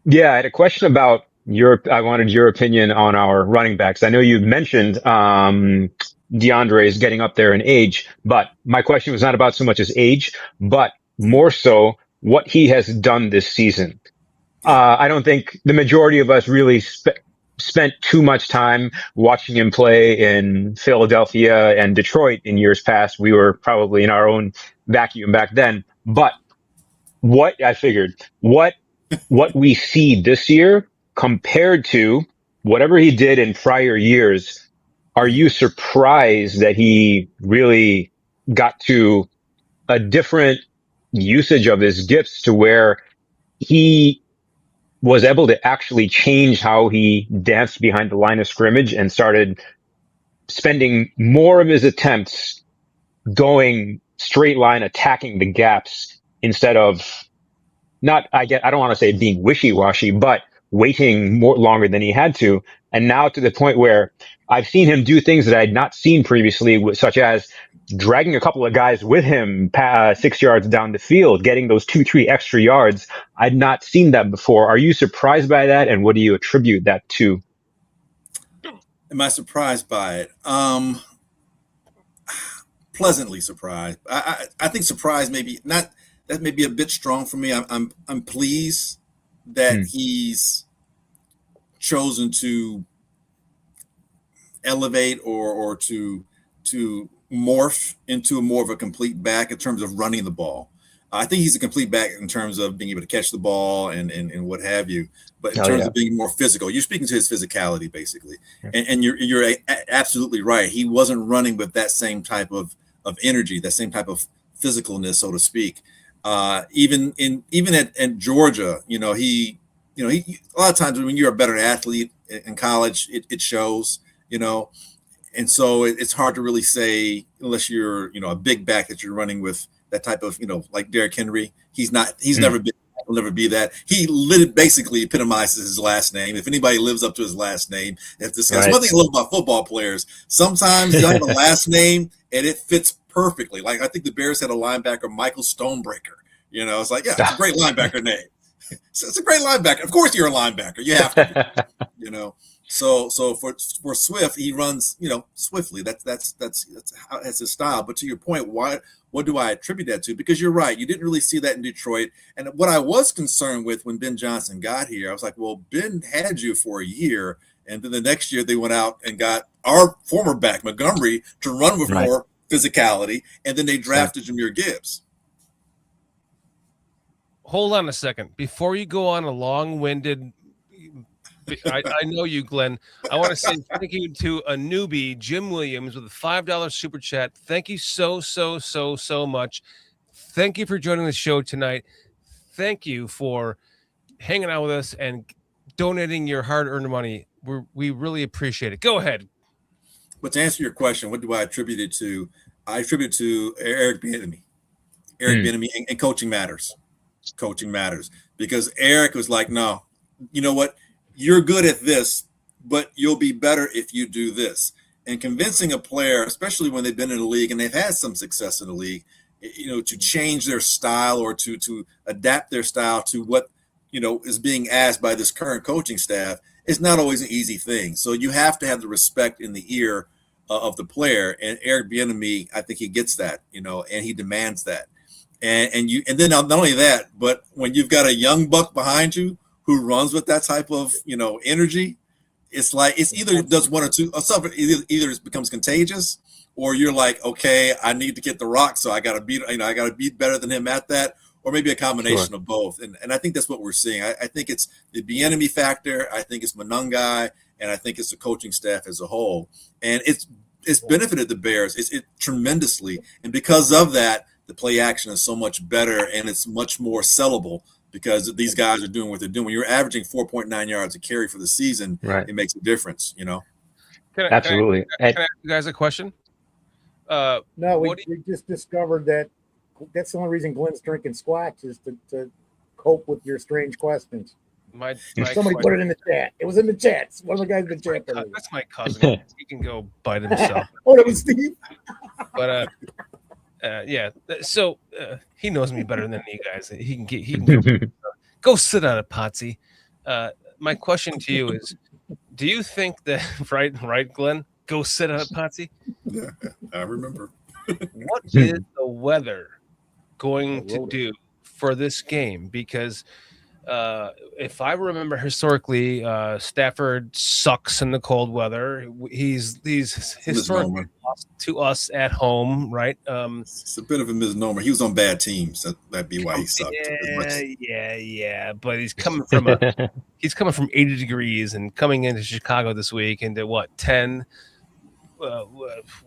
had a question about I wanted your opinion on our running backs. I know you mentioned DeAndre is getting up there in age, but my question was not about so much as age, but more so what he has done this season. I don't think the majority of us really spent too much time watching him play in Philadelphia and Detroit in years past. We were probably in our own vacuum back then. But what we see this year compared to whatever he did in prior years, are you surprised that he really got to a different usage of his gifts to where he was able to actually change how he danced behind the line of scrimmage and started spending more of his attempts going straight line, attacking the gaps instead of I don't want to say being wishy-washy, but waiting longer than he had to. And now to the point where I've seen him do things that I had not seen previously, such as dragging a couple of guys with him 6 yards down the field, getting those 2-3 extra yards. I'd not seen that before. Are you surprised by that? And what do you attribute that to? Am I surprised by it? Pleasantly surprised. I think surprised maybe not. That may be a bit strong for me. I'm pleased that he's chosen to elevate or to morph into more of a complete back in terms of running the ball. I think he's a complete back in terms of being able to catch the ball and what have you. But in terms of being more physical, you're speaking to his physicality basically, and you're absolutely right. He wasn't running with that same type of energy, that same type of physicalness, so to speak. Even at Georgia, he a lot of times when you're a better athlete in college, it shows, and so it's hard to really say unless you're, a big back that you're running with that type of, like Derrick Henry. He's never been, will never be that. He basically epitomizes his last name. If anybody lives up to his last name, if this guy's one thing I love about football players, sometimes you have a last name and it fits perfectly. Like I think the Bears had a linebacker, Michael Stonebreaker. It's like, it's a great linebacker name. It's a great linebacker. Of course, you're a linebacker. You have to be, So for Swift, he runs, swiftly. That's his style. But to your point, what do I attribute that to? Because you're right, you didn't really see that in Detroit. And what I was concerned with when Ben Johnson got here, I was like, well, Ben had you for a year, and then the next year they went out and got our former back Montgomery to run with more physicality, and then they drafted Jahmyr Gibbs. Hold on a second. Before you go on a long-winded, I know you, Glenn. I want to say thank you to a newbie, Jim Williams, with a $5 super chat. Thank you so much. Thank you for joining the show tonight. Thank you for hanging out with us and donating your hard-earned money. We really appreciate it. Go ahead. But to answer your question, what do I attribute it to? I attribute it to Eric Bieniemy. And coaching matters. Coaching matters because Eric was like, no, you know what? You're good at this, but you'll be better if you do this. And convincing a player, especially when they've been in the league and they've had some success in the league, to change their style or to adapt their style to what is being asked by this current coaching staff is not always an easy thing. So you have to have the respect in the ear of the player. And Eric Bieniemy, I think he gets that, and he demands that. And then not only that, but when you've got a young buck behind you who runs with that type of, energy, it's like it's either does one or two, or something. Either it becomes contagious, or you're like, okay, I need to get the rock, so I got to beat, I got to beat better than him at that, or maybe a combination of both. And I think that's what we're seeing. I think it's the Bieniemy factor. I think it's Monangai, and I think it's the coaching staff as a whole. And it's benefited the Bears it tremendously, and because of that, the play action is so much better, and it's much more sellable. Because these guys are doing what they're doing. When you're averaging 4.9 yards a carry for the season, It makes a difference, Absolutely. Can I ask you guys a question? No, we just discovered that that's the only reason Glenn's drinking Squatch is to cope with your strange questions. Somebody put it in the chat. It was in the chat. One of the guys in the chat. That's my cousin. He can go bite himself. Oh, that was Steve. But yeah. So he knows me better than you guys. He can go sit on a Potsy. My question to you is, do you think that right, Glenn? Go sit on a Potsy. Yeah, I remember. What is the weather going to do for this game? Because if I remember historically, Stafford sucks in the cold weather. He's historically lost to us at home, right? It's a bit of a misnomer. He was on bad teams. That'd be why he sucked. Yeah. But he's coming from 80 degrees and coming into Chicago this week into 10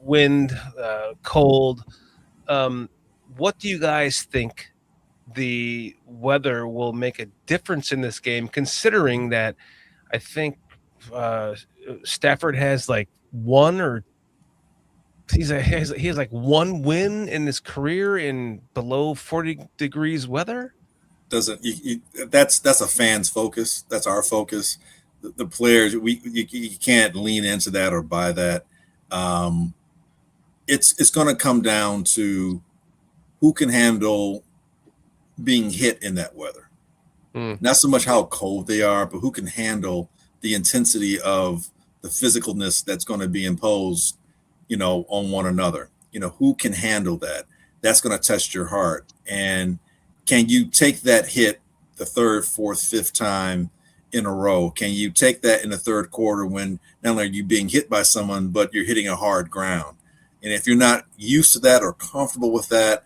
wind, cold. What do you guys think the weather will make a difference in this game, considering that I think Stafford has like he has like one win in his career in below 40 degrees weather? That's a fan's focus. That's our focus. The players, you can't lean into that or buy that. It's going to come down to who can handle being hit in that weather. Not so much how cold they are, but who can handle the intensity of the physicalness that's going to be imposed, on one another. Who can handle that? That's going to test your heart. And can you take that hit the third, fourth, fifth time in a row? Can you take that in the third quarter when not only are you being hit by someone, but you're hitting a hard ground? And if you're not used to that or comfortable with that,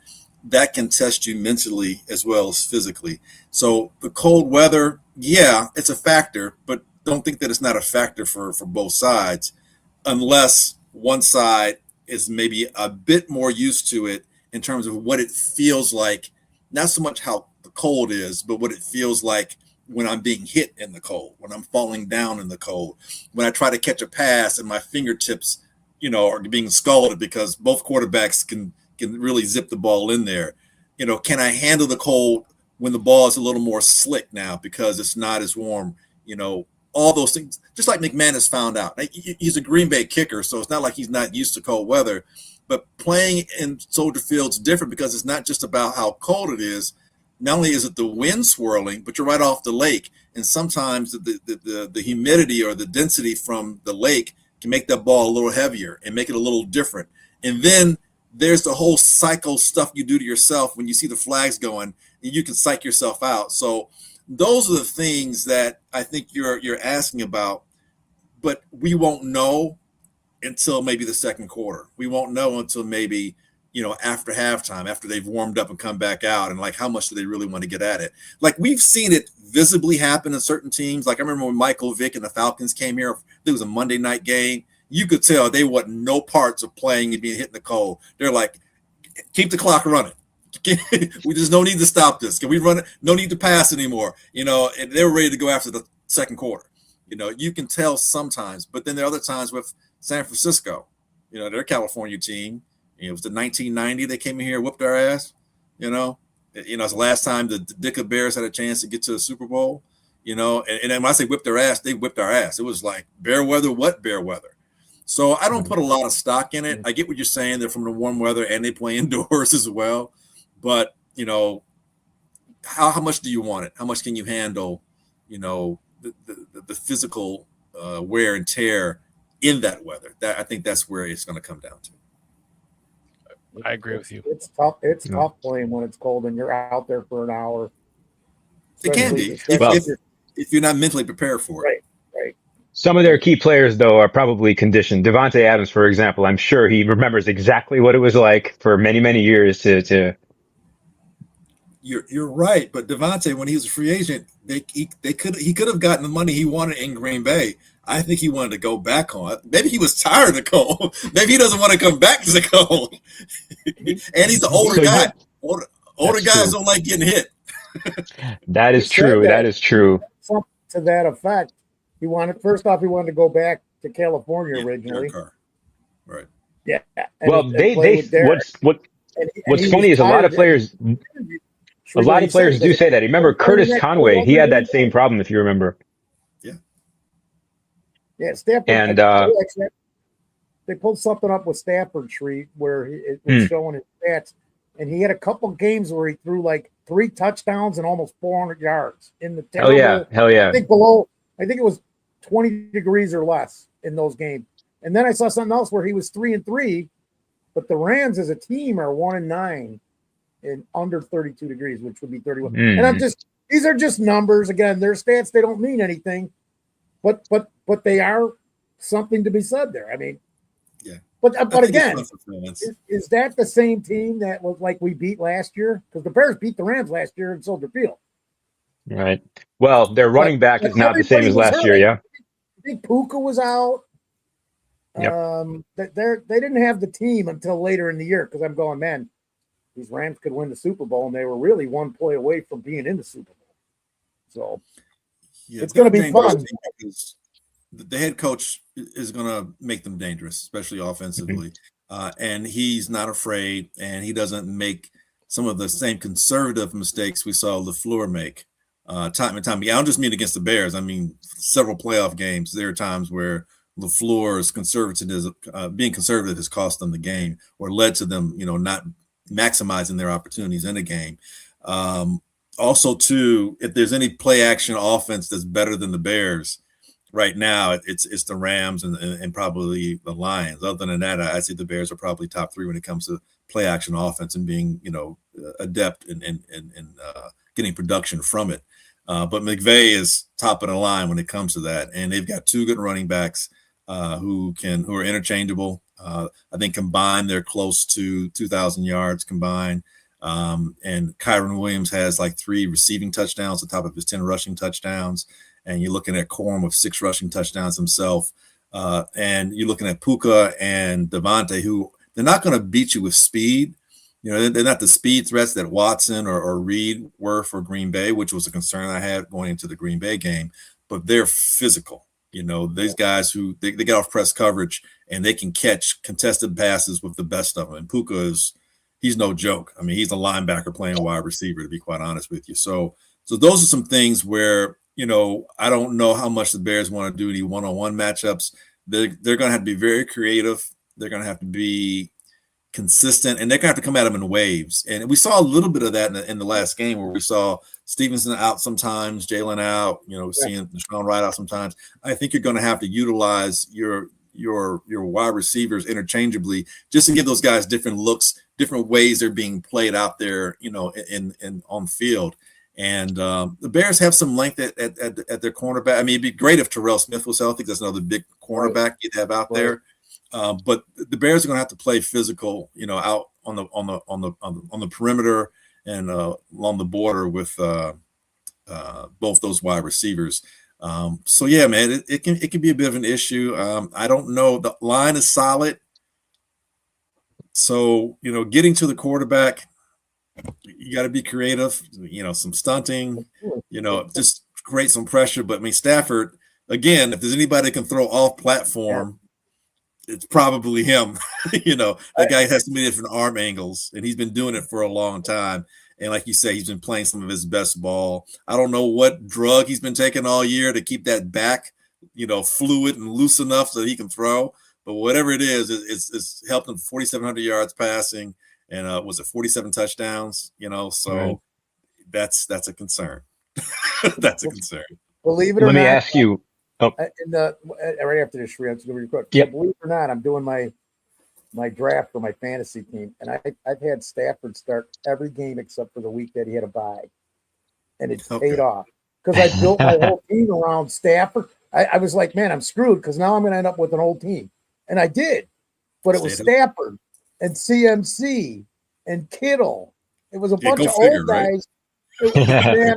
that can test you mentally as well as physically. So the cold weather, yeah, it's a factor, but don't think that it's not a factor for both sides, unless one side is maybe a bit more used to it in terms of what it feels like, not so much how the cold is, but what it feels like when I'm being hit in the cold, when I'm falling down in the cold, when I try to catch a pass and my fingertips, are being scalded because both quarterbacks can really zip the ball in there. Can I handle the cold when the ball is a little more slick now because it's not as warm? All those things, just like McManus found out. He's a Green Bay kicker, so it's not like he's not used to cold weather. But playing in Soldier Field's different because it's not just about how cold it is. Not only is it the wind swirling, but you're right off the lake. And sometimes the humidity or the density from the lake can make that ball a little heavier and make it a little different. And then there's the whole psycho stuff you do to yourself when you see the flags going, and you can psych yourself out. So those are the things that I think you're asking about, but we won't know until maybe the second quarter. We won't know until maybe, after halftime, after they've warmed up and come back out, and like how much do they really want to get at it? Like we've seen it visibly happen in certain teams. Like I remember when Michael Vick and the Falcons came here, it was a Monday night game. You could tell they want no parts of playing and being hit in the cold. They're like, keep the clock running. There's no need to stop this. Can we run it? No need to pass anymore. And they were ready to go after the second quarter. You can tell sometimes, but then there are other times with San Francisco, their California team. It was the 1990 they came in here and whooped our ass. It's the last time the Ditka Bears had a chance to get to the Super Bowl. And then when I say whipped their ass, they whipped our ass. It was like bear weather. What bear weather? So I don't put a lot of stock in it. I get what you're saying. They're from the warm weather and they play indoors as well. But, how much do you want it? How much can you handle, the physical wear and tear in that weather? I think that's where it's going to come down to. I agree with you. It's tough. It's tough playing when it's cold and you're out there for an hour. It can be if you're not mentally prepared for it. Right. Some of their key players, though, are probably conditioned. Devontae Adams, for example, I'm sure he remembers exactly what it was like for many, many years to. You're right, but Devontae, when he was a free agent, he could have gotten the money he wanted in Green Bay. I think he wanted to go back on. Maybe he was tired of the cold. Maybe he doesn't want to come back to the cold. And he's an older guy. Older guys don't like getting hit. That is true. That is true. To that effect, he wanted to go back to California originally. Right. Yeah. Well, what's funny is a lot of players do say that. Remember Curtis Conway? He had that same problem, if you remember. Yeah, Stafford. And they pulled something up with Stafford Street where it was showing his stats, and he had a couple games where he threw like 3 touchdowns and almost 400 yards in the terrible. Hell yeah! I think it was 20 degrees or less in those games. And then I saw something else where he was 3-3, but the Rams as a team are 1-9 in under 32 degrees, which would be 31. And these are just numbers. Again, they're stats. They don't mean anything. But they are something to be said there. I mean, yeah. But again, is that the same team that was like we beat last year? Because the Bears beat the Rams last year in Soldier Field. Right. Well, their running back is not the same as last year. Yeah. I think Puka was out. Yep. They didn't have the team until later in the year because I'm going, man, these Rams could win the Super Bowl, and they were really one play away from being in the Super Bowl. So it's going to be fun. The head coach is going to make them dangerous, especially offensively. And he's not afraid, and he doesn't make some of the same conservative mistakes we saw LaFleur make time and time again. I don't just mean against the Bears. I mean, several playoff games, there are times where LaFleur's being conservative has cost them the game or led to them, not maximizing their opportunities in a game. Also, too, if there's any play action offense that's better than the Bears right now, it's the Rams and probably the Lions. Other than that, I see the Bears are probably top 3 when it comes to play action offense and being, adept in getting production from it. But McVay is top of the line when it comes to that, and they've got 2 good running backs who are interchangeable. I think combined they're close to 2,000 yards combined. And Kyron Williams has like 3 receiving touchdowns on top of his 10 rushing touchdowns. And you're looking at Corum with 6 rushing touchdowns himself. And you're looking at Puka and Devontae, who they're not going to beat you with speed. They're not the speed threats that Watson or Reed were for Green Bay, which was a concern I had going into the Green Bay game. But they're physical. These guys who they get off press coverage and they can catch contested passes with the best of them. And Puka he's no joke. I mean, he's a linebacker playing a wide receiver, to be quite honest with you. So those are some things where, I don't know how much the Bears want to do any one-on-one matchups. They're going to have to be very creative. They're going to have to be consistent, and they're going to have to come at them in waves. And we saw a little bit of that in the last game where we saw Stevenson out sometimes, Jalen out, seeing Deshaun Wright out sometimes. I think you're going to have to utilize your wide receivers interchangeably just to give those guys different looks, different ways they're being played out there, in on field. And the Bears have some length at their cornerback. I mean, it'd be great if Terrell Smith was healthy. That's another big cornerback you'd have out there. But the Bears are going to have to play physical, out on the perimeter and along the border with both those wide receivers. So yeah, man, it can be a bit of an issue. I don't know. The line is solid. So, getting to the quarterback, you got to be creative, some stunting, just create some pressure. But I mean, Stafford, again, if there's anybody that can throw off platform, it's probably him. That guy has so many different arm angles, and he's been doing it for a long time. And like you say, he's been playing some of his best ball. I don't know what drug he's been taking all year to keep that back, fluid and loose enough so he can throw. But whatever it is, it's helped him 4,700 yards passing. And was it 47 touchdowns? So that's a concern. That's a concern. Believe it or Let not, me ask you. Oh, right after this, Shree, I'm just going to record. Yep. So believe it or not, I'm doing my draft for my fantasy team, and I've had Stafford start every game except for the week that he had a bye, and it's paid off because I built my whole team around Stafford. I was like, man, I'm screwed because now I'm going to end up with an old team, and I did, but it was Stafford and CMC and Kittle. It was a bunch of old guys. Man,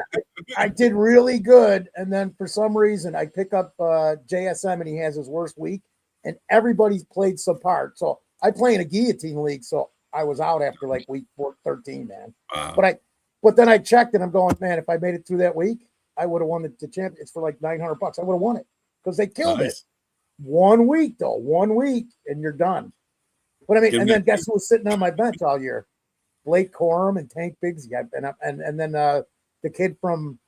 I did really good, and then for some reason I pick up JSM and he has his worst week, and everybody's played subpar. So I play in a guillotine league, so I was out after like week 13, man. Wow. But then I checked and I'm going, man, if I made it through that week, I would have won the champion. It's for like $900. I would have won it because they killed it. 1 week though, 1 week, and you're done. But I mean, and then guess who was sitting on my bench all year? Blake Corum and Tank Bigsby, and then the kid from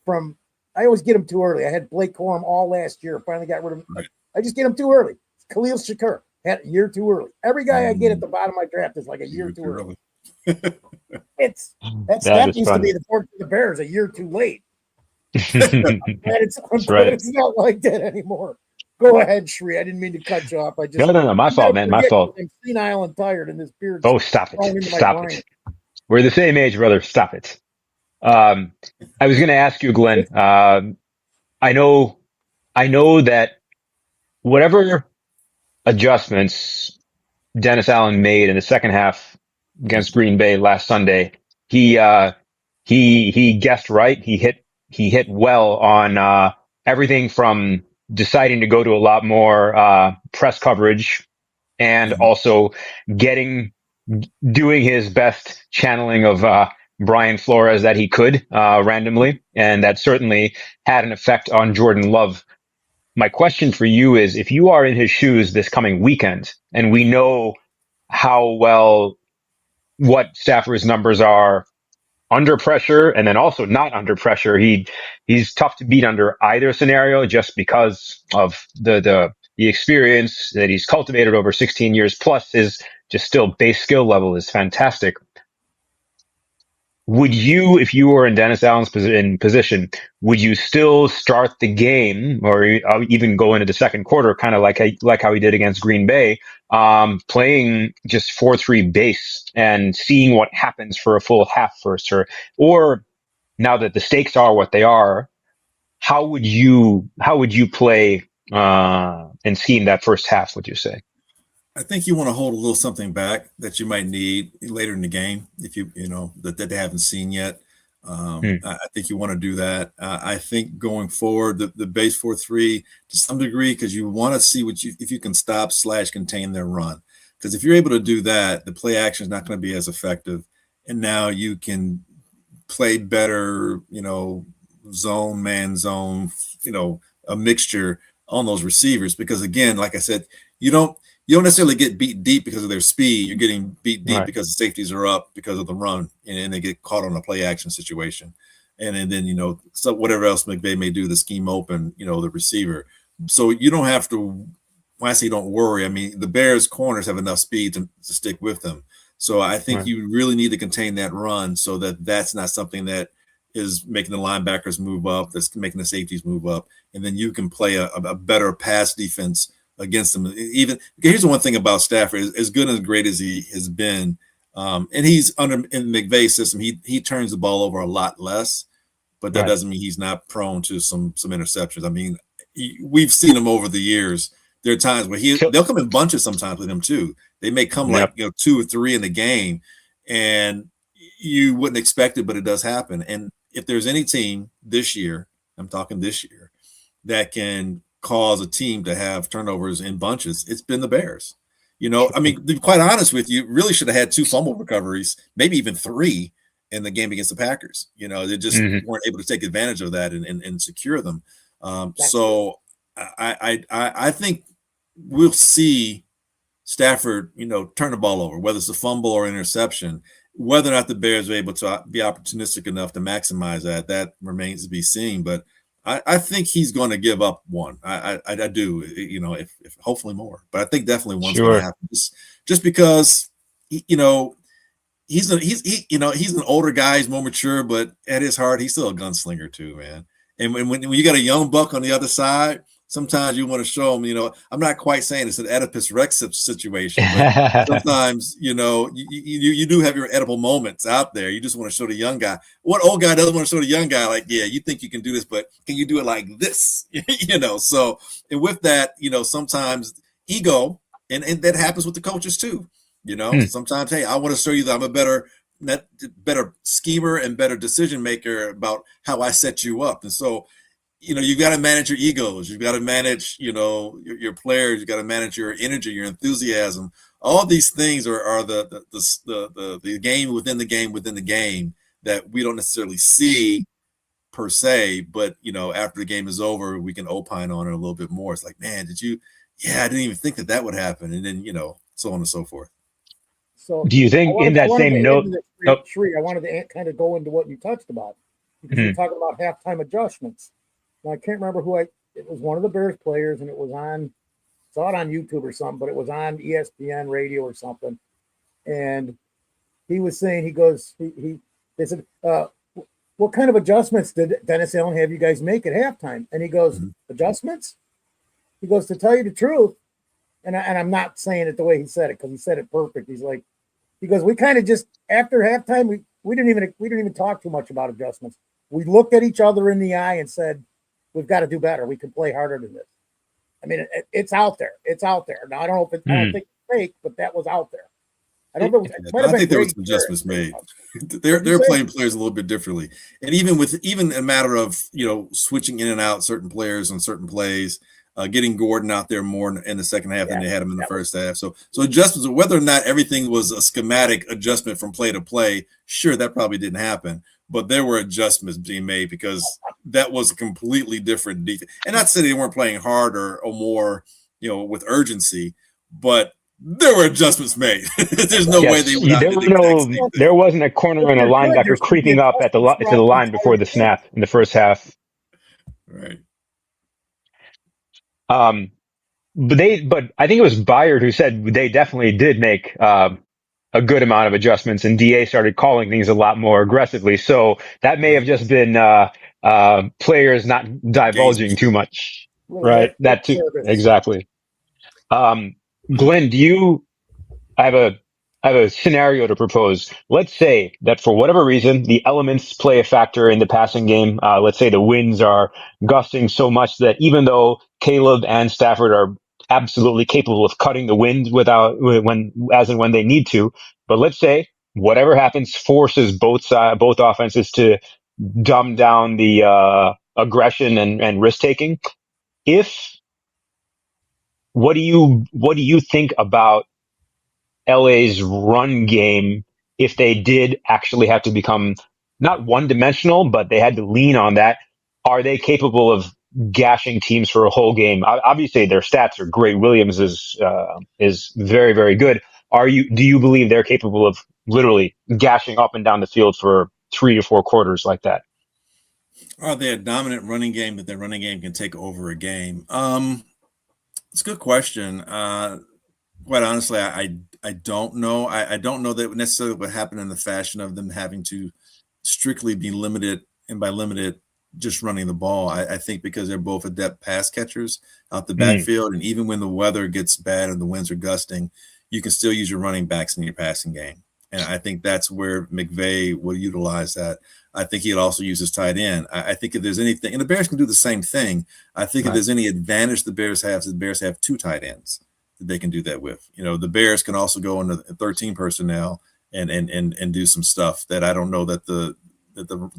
I always get him too early. I had Blake Corum all last year. Finally got rid of him. Right. I just get him too early. Khalil Shakur had a year too early. Every guy I get at the bottom of my draft is like a year too early. That used to be the fortune of the Bears, a year too late. I'm glad it's not like that anymore. Go ahead, Shree. I didn't mean to cut you off. No. My fault, man. My fault. I'm senile and tired, and this beard. Oh, stop it. Stop it. We're the same age, brother. Stop it. I was going to ask you, Glenn. I know that whatever adjustments Dennis Allen made in the second half against Green Bay last Sunday, he guessed right. He hit well on everything from deciding to go to a lot more press coverage and also doing his best channeling of Brian Flores that he could randomly, and that certainly had an effect on Jordan Love. My question for you is, if you are in his shoes this coming weekend, and we know how well what Stafford's numbers are under pressure and then also not under pressure, he's tough to beat under either scenario just because of the experience that he's cultivated over 16 years, plus his just still base skill level is fantastic. Would you, if you were in Dennis Allen's position, would you still start the game or even go into the second quarter, kind of like how he did against Green Bay, playing just 4-3 base and seeing what happens for a full half first? Or now that the stakes are what they are, how would you play and scheme that first half, would you say? I think you want to hold a little something back that you might need later in the game if you know that they haven't seen yet. I think you want to do that. I think going forward, the base 4-3 to some degree, because you want to see if you can stop / contain their run. Because if you're able to do that, the play action is not going to be as effective, and now you can play better. Zone, man, zone. A mixture on those receivers. Because again, like I said, you don't necessarily get beat deep because of their speed. You're getting beat deep because the safeties are up because of the run, and they get caught on a play action situation. And then, so whatever else McVay may do, the scheme open, the receiver. So you don't have to, when I say don't worry, I mean, the Bears corners have enough speed to stick with them. So I think you really need to contain that run so that that's not something that is making the linebackers move up, that's making the safeties move up. And then you can play a better pass defense against them. Even here's the one thing about Stafford: as good and great as he has been, and he's in McVay's system, he turns the ball over a lot less, but that doesn't mean he's not prone to some interceptions. I mean, we've seen him over the years. There are times where they'll come in bunches sometimes with him too. They may come 2 or 3 in the game, and you wouldn't expect it, but it does happen. And if there's any team this year, I'm talking this year, that can cause a team to have turnovers in bunches, it's been the Bears. I mean, to be quite honest with you, really should have had 2 fumble recoveries, maybe even 3 in the game against the Packers. They just weren't able to take advantage of that and secure them. So I think we'll see Stafford, turn the ball over, whether it's a fumble or interception. Whether or not the Bears are able to be opportunistic enough to maximize that remains to be seen. But I think he's going to give up one. I do, if hopefully more. But I think definitely one's going to happen. Just because, he's an older guy, he's more mature, but at his heart, he's still a gunslinger too, man. And when you got a young buck on the other side, sometimes you want to show him, I'm not quite saying it's an Oedipus Rex situation, but sometimes, you do have your edible moments out there. You just want to show the young guy. What old guy doesn't want to show the young guy, like, yeah, you think you can do this, but can you do it like this? So, and with that, sometimes ego, and that happens with the coaches too. Sometimes, hey, I want to show you that I'm a better schemer and better decision maker about how I set you up. And so, you got to manage your egos. You've got to manage, your players. You got to manage your energy, your enthusiasm. All these things are the game within the game within the game that we don't necessarily see per se. But after the game is over, we can opine on it a little bit more. It's like, man, I didn't even think that would happen, and then so on and so forth. So, do you think in that same note, Shree, I wanted to kind of go into what you touched about, because you're talking about halftime adjustments. Now, I can't remember it was one of the Bears players, and it was saw it on YouTube or something, but it was on ESPN radio or something. And he was saying, they said, what kind of adjustments did Dennis Allen have you guys make at halftime? And he goes, adjustments? He goes, to tell you the truth, and I'm not saying it the way he said it, because he said it perfect. He goes, we kind of just, after halftime, we didn't even talk too much about adjustments. We looked at each other in the eye and said, we've got to do better. We can play harder than this. I mean, it's out there. It's out there. Now, I don't know if I don't think it's fake, but that was out there. I think there was some adjustments made. They're playing players a little bit differently. And even a matter of, switching in and out certain players on certain plays, getting Gordon out there more in the second half than they had him in the first half. So adjustments, whether or not everything was a schematic adjustment from play to play, sure, that probably didn't happen. But there were adjustments being made because that was a completely different defense. And not saying they weren't playing harder or more, with urgency, but there were adjustments made. There's no way they would. There wasn't a corner and a linebacker creeping up to the line before the snap in the first half. Right. But I think it was Byard who said they definitely did make a good amount of adjustments, and DA started calling things a lot more aggressively. So that may have just been players not divulging too much, right? That too, exactly. Glenn, I have a scenario to propose. Let's say that for whatever reason, the elements play a factor in the passing game. Let's say the winds are gusting so much that even though Caleb and Stafford are absolutely capable of cutting the wind as and when they need to, but let's say whatever happens forces both offenses to dumb down the aggression and risk taking. What do you think about LA's run game if they did actually have to become not one-dimensional, but they had to lean on that? Are they capable of gashing teams for a whole game? Obviously, their stats are great. Williams is very, very good. Do you believe they're capable of literally gashing up and down the field for 3 to 4 quarters like that? Are they a dominant running game that their running game can take over a game? It's a good question. Quite honestly, I don't know. I don't know that necessarily what happened in the fashion of them having to strictly be limited, and by limited, just running the ball. I think because they're both adept pass catchers out the backfield, and even when the weather gets bad and the winds are gusting, you can still use your running backs in your passing game. And I think that's where McVay will utilize that. I think he'll also use his tight end. I think if there's anything, and the Bears can do the same thing. I think if there's any advantage the Bears have two tight ends that they can do that with. The Bears can also go into 13 personnel and do some stuff that I don't know that the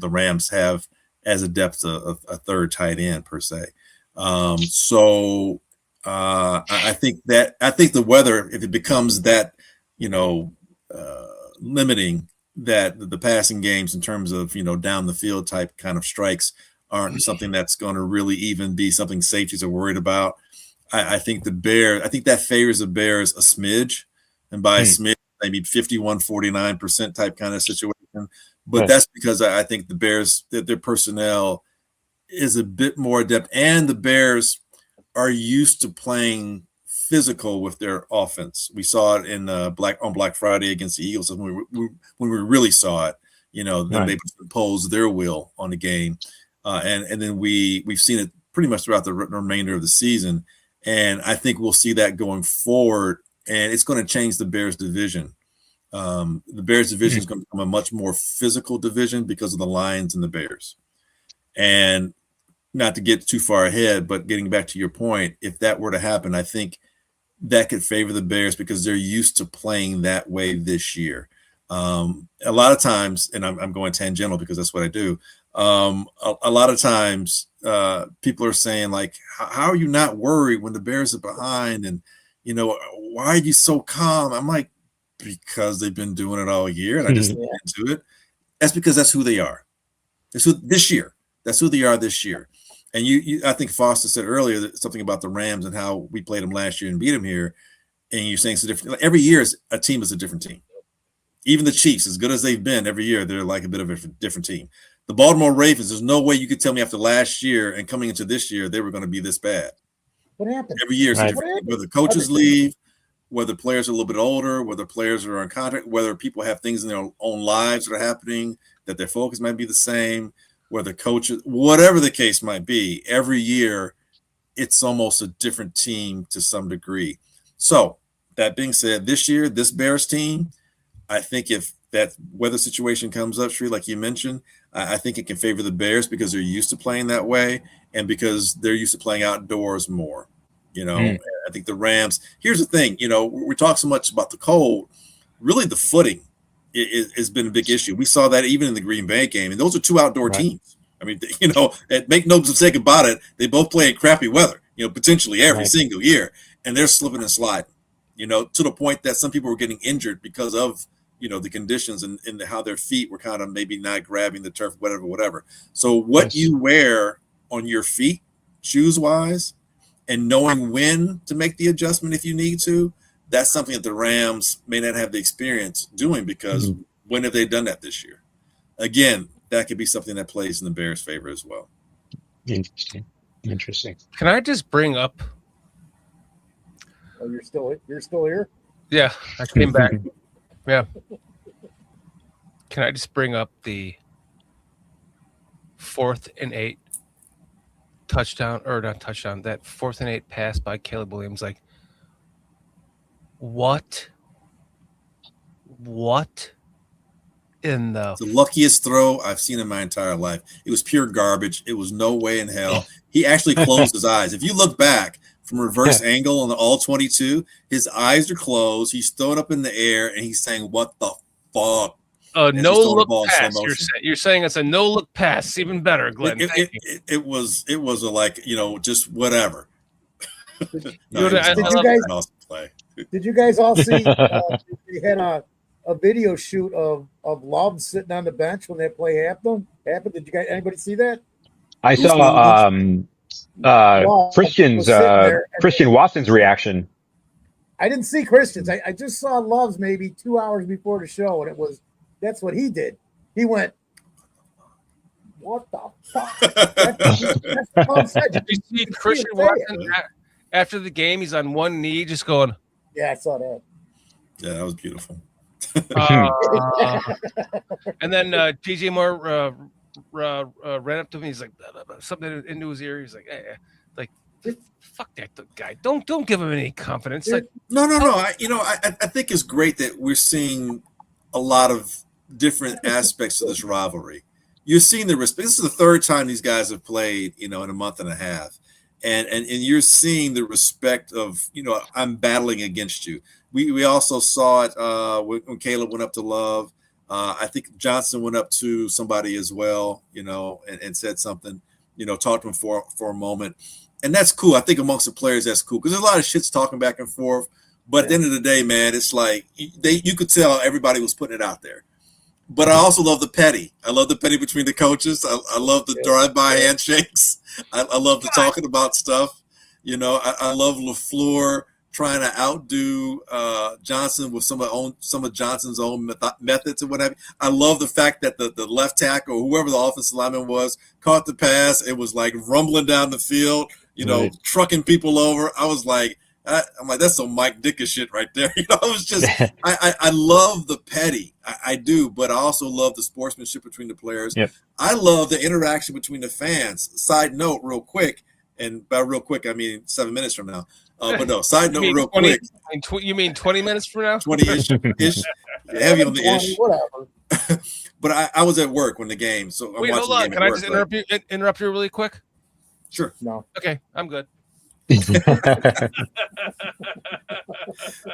Rams have as a depth of a third tight end per se. I think the weather, if it becomes that, limiting, that the passing games in terms of, down the field type kind of strikes aren't something that's going to really even be something safeties are worried about. I think that favors the Bears a smidge, and by a smidge, maybe 51-49% type kind of situation. But that's because I think the Bears, their personnel is a bit more adept, and the Bears are used to playing physical with their offense. We saw it in on Black Friday against the Eagles when we really saw it. Them able to impose their will on the game, and then we've seen it pretty much throughout the remainder of the season. And I think we'll see that going forward, and it's going to change the Bears division. The Bears division is going to become a much more physical division because of the Lions and the Bears. And not to get too far ahead, but getting back to your point, if that were to happen, I think that could favor the Bears because they're used to playing that way this year. A lot of times, and I'm going tangential because that's what I do. A lot of times people are saying like, how are you not worried when the Bears are behind? And, why are you so calm? I'm like, because they've been doing it all year and I just get into it. That's because that's who they are. That's who they are this year. And I think Foster said earlier something about the Rams and how we played them last year and beat them here. And you're saying it's different. Every year a team is a different team. Even the Chiefs, as good as they've been every year, they're like a bit of a different team. The Baltimore Ravens, there's no way you could tell me after last year and coming into this year, they were going to be this bad. What happened? Every year, whether coaches leave, whether players are a little bit older, whether players are on contract, whether people have things in their own lives that are happening, that their focus might be the same, whether coaches, whatever the case might be, every year it's almost a different team to some degree. So that being said, this year, this Bears team, I think if that weather situation comes up, Sri, like you mentioned, I think it can favor the Bears because they're used to playing that way and because they're used to playing outdoors more. I think the Rams, here's the thing, we talk so much about the cold, really the footing has been a big issue. We saw that even in the Green Bay game, and those are two outdoor teams. I mean, make no mistake about it, they both play in crappy weather, potentially every single year, and they're slipping and sliding, to the point that some people were getting injured because of, the conditions and how their feet were kind of maybe not grabbing the turf, whatever. So what you wear on your feet, shoes-wise, and knowing when to make the adjustment if you need to, that's something that the Rams may not have the experience doing because when have they done that this year? Again, that could be something that plays in the Bears' favor as well. Interesting. Can I just bring up? Oh, you're still here? Yeah, I came back. Yeah. Can I just bring up the 4th and 8 touchdown, or not touchdown, that 4th and 8 pass by Caleb Williams? Like, what in the... It's the luckiest throw I've seen in my entire life. It was pure garbage. It was no way in hell. He actually closed his eyes. If you look back from reverse angle on the all 22, his eyes are closed. He's thrown up in the air and he's saying, "What the fuck?" No look pass. You're saying it's a no look pass. Even better, Glenn. It was a, like, just whatever. Did you guys all see? They had a video shoot of Love sitting on the bench when that play happened. Did you guys, anybody see that? I saw Christian Watson's reaction. I didn't see Christian's. I just saw Love's maybe 2 hours before the show, and that's what he did. He went, "What the fuck?" Did you see Christian Watson after the game? He's on one knee, just going. Yeah, I saw that. Yeah, that was beautiful. And then DJ Moore ran up to me. He's like something into his ear. He's like, like, fuck that guy. Don't give him any confidence. Like, no. I think it's great that we're seeing a lot of different aspects of this rivalry. You're seeing the respect. This is the third time these guys have played, in a month and a half. And you're seeing the respect of, I'm battling against you. We also saw it when Caleb went up to Love. I think Johnson went up to somebody as well, and said something, talked to him for a moment. And that's cool. I think amongst the players, that's cool because there's a lot of shit's talking back and forth. But at the end of the day, man, it's like you could tell everybody was putting it out there. But I also love the petty. I love the petty between the coaches. I love the drive-by handshakes. I love the talking about stuff. I love LaFleur trying to outdo Johnson with some of Johnson's own methods and what have you. I love the fact that the left tackle or whoever the offensive lineman was caught the pass. It was like rumbling down the field, trucking people over. I was like, I'm like, that's some Mike Dicker shit right there. You know, it was just, I love the petty. I do, but I also love the sportsmanship between the players. Yep. I love the interaction between the fans. Side note, real quick, and by real quick, I mean 7 minutes from now. But no, side note, real 20, quick. You mean 20 minutes from now? 20-ish. Heavy on the 20, ish. whatever. But I was at work when the game, so I'm Wait, watching hold on. the game Can at I work, just interrupt you really quick? Sure. No. Okay, I'm good.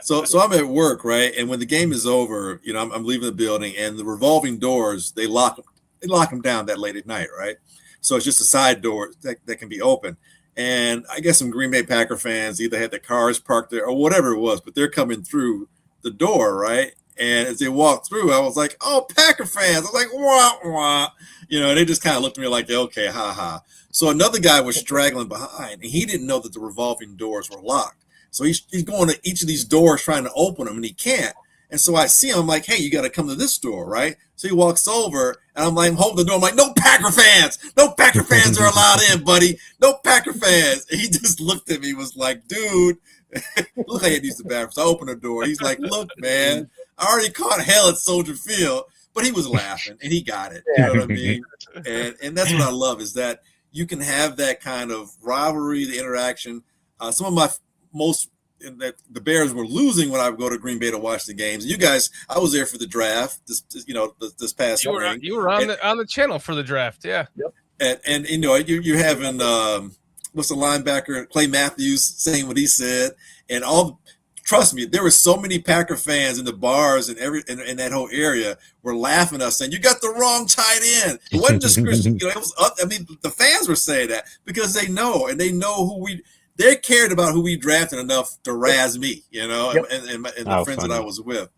So I'm at work, right? And when the game is over, you know, I'm leaving the building, and the revolving doors, they lock them down that late at night, right? So it's just a side door that can be open. And I guess some Green Bay Packer fans either had the cars parked there or whatever it was, but they're coming through the door, right? And as they walked through, I was like, "Oh, Packer fans!" I was like, "Wah wah," you know. And they just kind of looked at me like, "Okay, ha ha." So another guy was straggling behind, and he didn't know that the revolving doors were locked. So he's going to each of these doors trying to open them, and he can't. And so I see him, I'm like, "Hey, you got to come to this door, right?" So he walks over, and I'm like, I'm holding the door. I'm like, "No Packer fans! No Packer fans are allowed in, buddy! No Packer fans!" And he just looked at me, was like, "Dude, look how he needs the bathroom." So I opened the door. He's like, "Look, man, I already caught hell at Soldier Field," but he was laughing, and he got it. You know what I mean? And that's what I love, is that you can have that kind of rivalry, the interaction. Some of my most that the Bears were losing when I would go to Green Bay to watch the games. You guys, I was there for the draft. This past spring. You were on the channel for the draft, yeah. Yep. And you know, you're having what's the linebacker Clay Matthews saying what he said, and all. Trust me, there were so many Packer fans in the bars and in that whole area were laughing at us, saying, "You got the wrong tight end." It wasn't just Christian. You know, it was. I mean, the fans were saying that because they know they cared about who we drafted enough to razz me, you know, Yep. and the friends that I was with.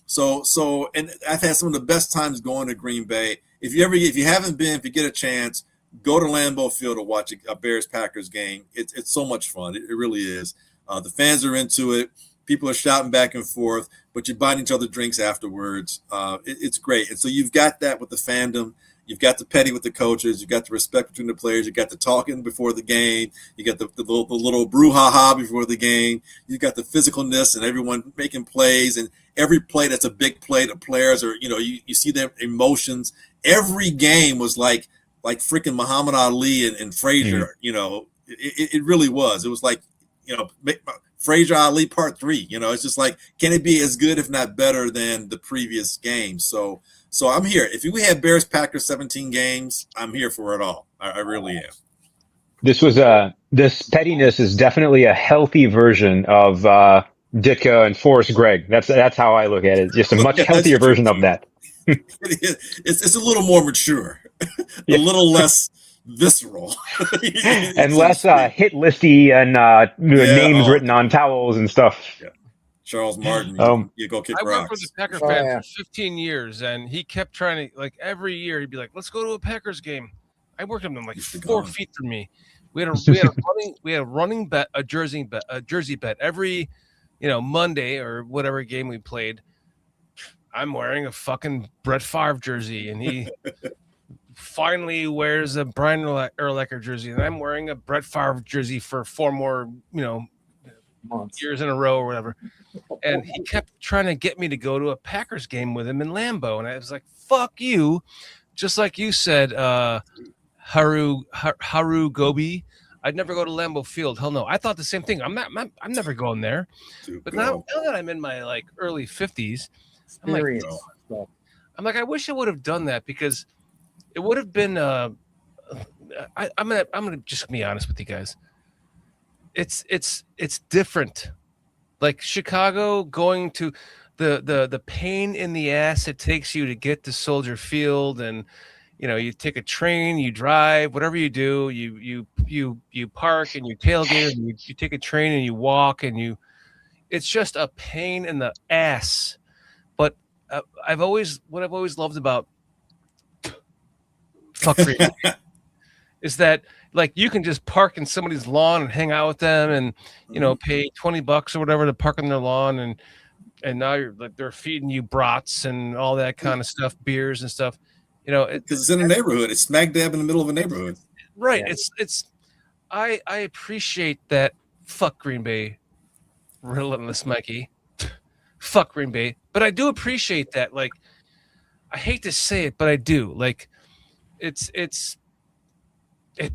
So, and I've had some of the best times going to Green Bay. If you haven't been, if you get a chance, go to Lambeau Field to watch a Bears Packers game. It's so much fun. It really is. The fans are into it. People are shouting back and forth, but you're buying each other drinks afterwards. It's great. And so you've got that with the fandom. You've got the petty with the coaches. You've got the respect between the players. You've got the talking before the game. You got the little brouhaha before the game. You've got the physicalness and everyone making plays. And every play that's a big play, the players are, you know, you see their emotions. Every game was like freaking Muhammad Ali and Frazier. You know, it really was. It was like, you know, Frazier Ali Part 3. You know, it's just like, can it be as good, if not better, than the previous game? So I'm here. If we have Bears Packers 17 games, I'm here for it all. I really am. This pettiness is definitely a healthy version of Ditka and Forrest Gregg. That's how I look at it. Just a much healthier version of that. It's a little more mature, a little less visceral, and less hit listy and names written on towels and stuff. Yeah. Charles Martin, you go kick rocks. I worked with the Packer fans for 15 years, and he kept trying to, like, every year he'd be like, "Let's go to a Packers game." I worked with him like 4 feet from me. We had a running bet, a jersey bet every, you know, Monday or whatever game we played. I'm wearing a fucking Brett Favre jersey, and he finally wears a Brian Urlacher jersey, and I'm wearing a Brett Favre jersey for 4 more, you know, months, years in a row or whatever. And he kept trying to get me to go to a Packers game with him in Lambeau, and I was like, "Fuck you!" Just like you said, Haru Gobi. I'd never go to Lambeau Field. Hell no. I thought the same thing. I'm never going there. But now that I'm in my like early 50s, I'm like, I wish I would have done that, because it would have been. I'm gonna just be honest with you guys. It's different. Like Chicago, going to the pain in the ass it takes you to get to Soldier Field, and you know, you take a train, you drive, whatever you do, you park and you tailgate, and you take a train and you walk, and it's just a pain in the ass. But I've always loved about is that, like, you can just park in somebody's lawn and hang out with them, and you know, pay $20 or whatever to park on their lawn, and now you're like, they're feeding you brats and all that kind of stuff, beers and stuff, you know, because it's in a neighborhood. It's smack dab in the middle of a neighborhood, right? Yeah. I appreciate that. Fuck Green Bay Relentless Mikey. Fuck Green Bay. But I do appreciate that. Like, I hate to say it, but I do. Like, it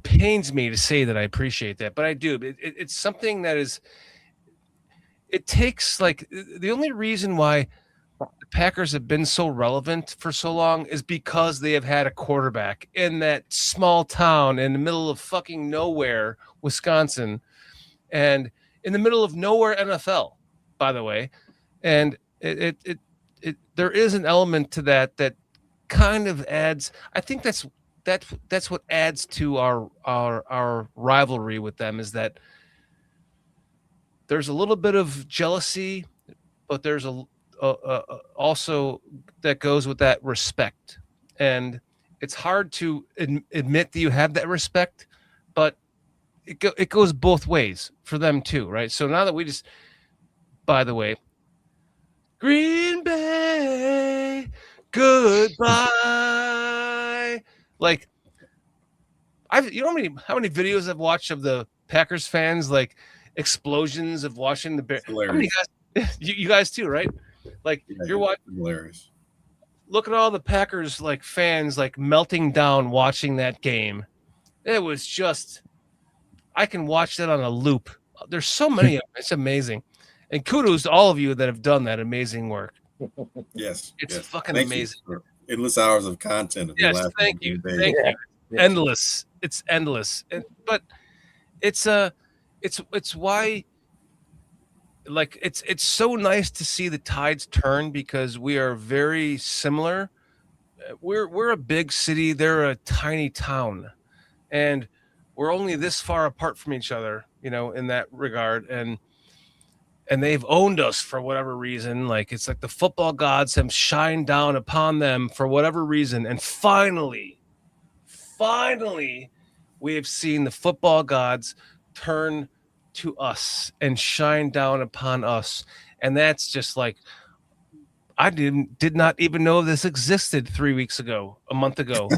pains me to say that I appreciate that, but I do. It's something that is. It takes, like, the only reason why the Packers have been so relevant for so long is because they have had a quarterback in that small town in the middle of fucking nowhere, Wisconsin, and in the middle of nowhere, NFL, by the way. And there is an element to that kind of adds. I think that's what adds to our rivalry with them, is that there's a little bit of jealousy, but there's also that goes with that respect. And it's hard to admit that you have that respect, but it goes both ways for them too, right? So now that we just, by the way, Green Bay, goodbye. Like, you know how many videos I've watched of the Packers fans, like, explosions of watching the Bears. How many guys? You guys too, right? Like, you're watching. Hilarious. Look at all the Packers, like, fans, like, melting down watching that game. It was just, I can watch that on a loop. There's so many of them. It's amazing. And kudos to all of you that have done that amazing work. Yes. It's fucking Thank amazing. Endless hours of content. Yes, thank you. Thank you. Endless. It's endless. But it's why, like, it's so nice to see the tides turn, because we are very similar. We're a big city, they're a tiny town, and we're only this far apart from each other, you know, in that regard. And they've owned us for whatever reason. Like, it's like the football gods have shined down upon them for whatever reason. And finally, we have seen the football gods turn to us and shine down upon us. And that's just like, I did not even know this existed 3 weeks ago, a month ago.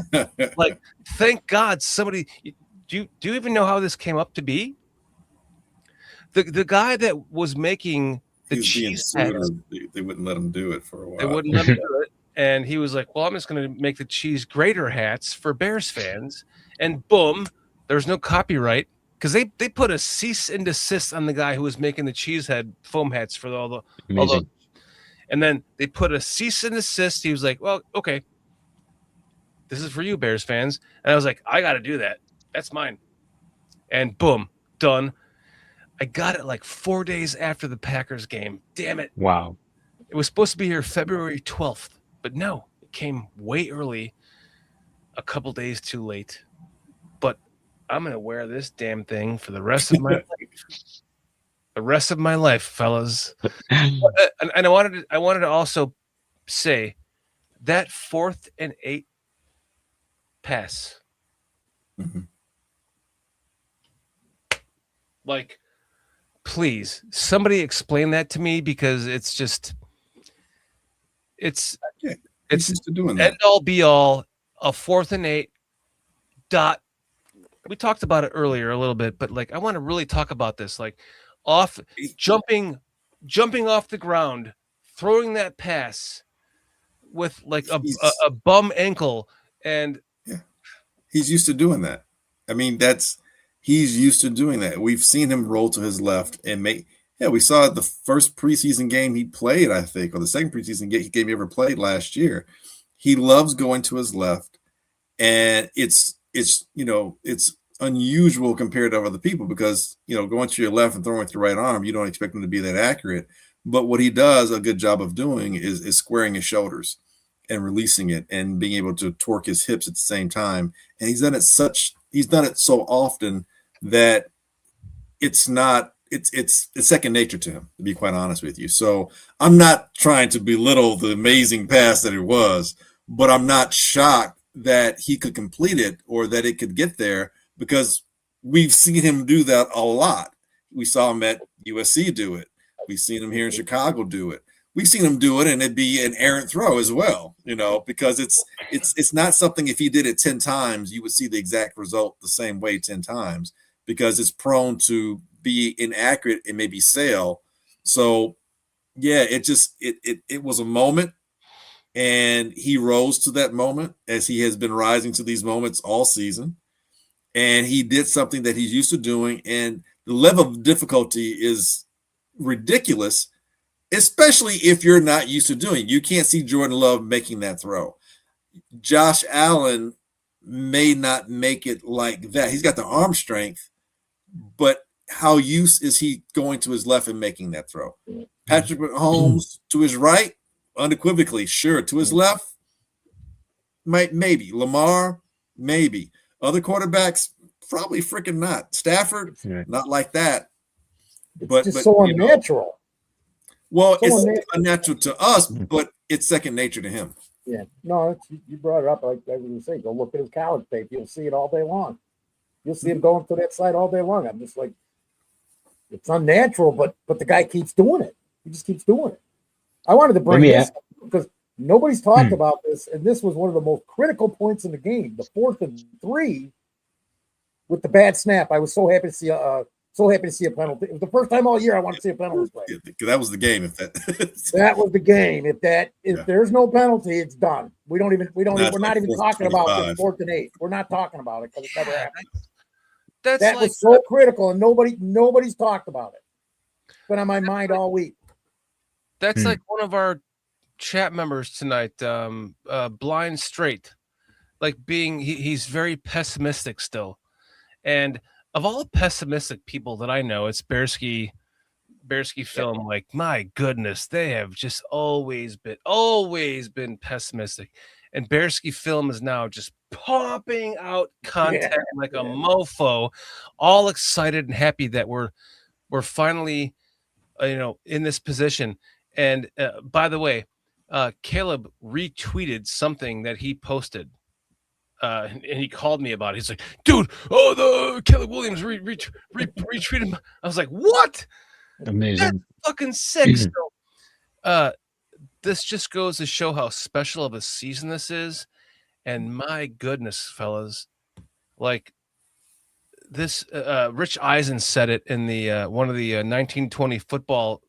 Like, thank God somebody, do you even know how this came up to be? The guy that was making the cheese heads, they wouldn't let him do it for a while. They wouldn't let him do it. And he was like, well, I'm just going to make the cheese grater hats for Bears fans. And boom, there's no copyright, because they put a cease and desist on the guy who was making the cheese head foam hats for all the. And then they put a cease and desist. He was like, well, okay, this is for you, Bears fans. And I was like, I got to do that. That's mine. And boom, done. I got it like 4 days after the Packers game. Damn it. Wow. It was supposed to be here February 12th, but no, it came way early, a couple days too late. But I'm going to wear this damn thing for the rest of my life. The rest of my life, fellas. And I wanted to also say that 4th and 8 pass. Mm-hmm. Like, please, somebody explain that to me, because it's just, it's used to doing that. End all be all, a 4th and 8 dot. We talked about it earlier a little bit, but, like, I want to really talk about this. Like, jumping off the ground, throwing that pass with, like, a bum ankle, and he's used to doing that. I mean, he's used to doing that. We've seen him roll to his left and we saw it the first preseason game he played, I think, or the second preseason game he ever played last year. He loves going to his left, and it's unusual compared to other people, because, going to your left and throwing with your right arm, you don't expect him to be that accurate. But what he does a good job of doing is squaring his shoulders and releasing it and being able to torque his hips at the same time. And he's done it so often that it's second nature to him, to be quite honest with you. So I'm not trying to belittle the amazing pass that it was, but I'm not shocked that he could complete it or that it could get there, because we've seen him do that a lot. We saw him at USC do it. We've seen him here in Chicago do it. We've seen him do it, and it'd be an errant throw as well, because it's not something, if he did it 10 times, you would see the exact result the same way 10 times, because it's prone to be inaccurate and maybe sail. So yeah, it was a moment, and he rose to that moment as he has been rising to these moments all season. And he did something that he's used to doing, and the level of difficulty is ridiculous, especially if you're not used to doing it. You can't see Jordan Love making that throw. Josh Allen may not make it like that. He's got the arm strength, but how used is he going to his left and making that throw? Patrick Mahomes to his right, unequivocally, sure. To his left, maybe. Lamar, maybe. Other quarterbacks, probably freaking not. Stafford, not like that. But so unnatural. Well, it's unnatural to us, but it's second nature to him. Yeah, no, you brought it up. Like I was going to say, go look at his college tape. You'll see it all day long. You'll see him going to that side all day long. I'm just like, it's unnatural, but the guy keeps doing it. He just keeps doing it. I wanted to bring this up because nobody's talked about this, and this was one of the most critical points in the game. The 4th and 3 with the bad snap. I was so happy to see a penalty. It was the first time all year I wanted to see a penalty play. That was the game. That was the game. If there's no penalty, it's done. We're not even talking about the 4th and 8. We're not talking about it because it never happened. That was so critical, and nobody's talked about it. It's been on my mind all week. That's like one of our chat members tonight, Blind Straight, like he's very pessimistic still. And of all the pessimistic people that I know, it's Bearski Film. Like, my goodness, they have just always been pessimistic. And Bearski Film is now just popping out content like a mofo, all excited and happy that we're finally, in this position. And by the way, Caleb retweeted something that he posted. And he called me about it. He's like, dude, the Caleb Williams retweeted him. I was like, what? Amazing. That's fucking sick. So, this just goes to show how special of a season this is. And my goodness, fellas, like this, Rich Eisen said it in the one of the 1920 football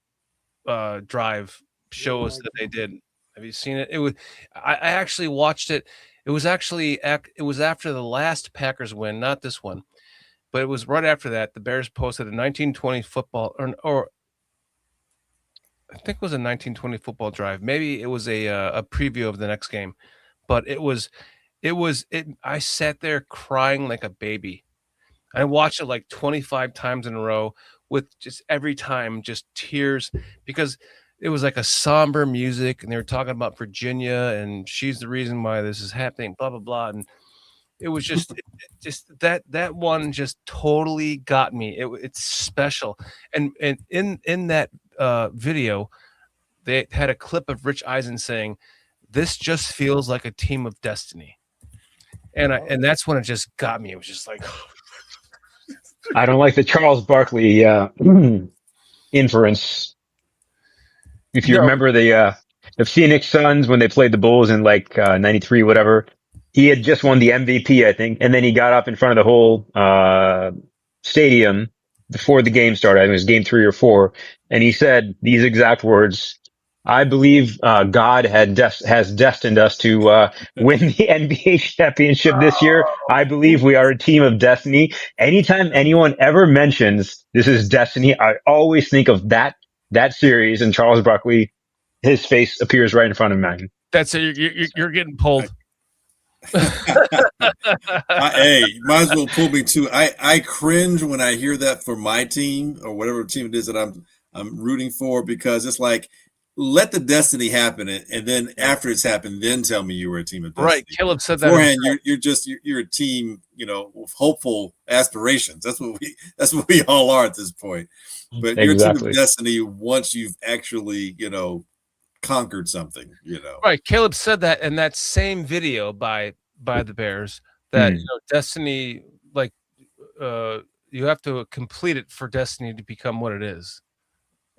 drive shows that they did. Have you seen it? I actually watched it. It was after the last Packers win, not this one, but it was right after that. The Bears posted a 1920 football, or I think it was a 1920 football drive. Maybe it was a preview of the next game, but I sat there crying like a baby. I watched it like 25 times in a row with just every time just tears, because it was like a somber music, and they were talking about Virginia, and she's the reason why this is happening, blah, blah, blah. And it was just, that one just totally got me. It's special. And in that video, they had a clip of Rich Eisen saying, "This just feels like a team of destiny." And that's when it just got me. It was just like, I don't like the Charles Barkley inference. If you remember the Phoenix Suns when they played the Bulls in like 93, whatever, he had just won the MVP, I think, and then he got up in front of the whole stadium before the game started. I think it was game 3 or 4, and he said these exact words: "I believe God has destined us to win the NBA championship this year. I believe we are a team of destiny." Anytime anyone ever mentions this is destiny, I always think of that series, and Charles Barkley, his face appears right in front of mine. That's it. You're getting pulled. Hey, you might as well pull me too. I cringe when I hear that for my team or whatever team it is that I'm rooting for, because it's like, let the destiny happen, and then after it's happened, then tell me you were a team of destiny. Right. Caleb said that. Beforehand, you're a team, with hopeful aspirations. That's what we all are at this point. But you're a team of destiny once you've actually, conquered something, Right. Caleb said that in that same video by the Bears, that destiny, like you have to complete it for destiny to become what it is.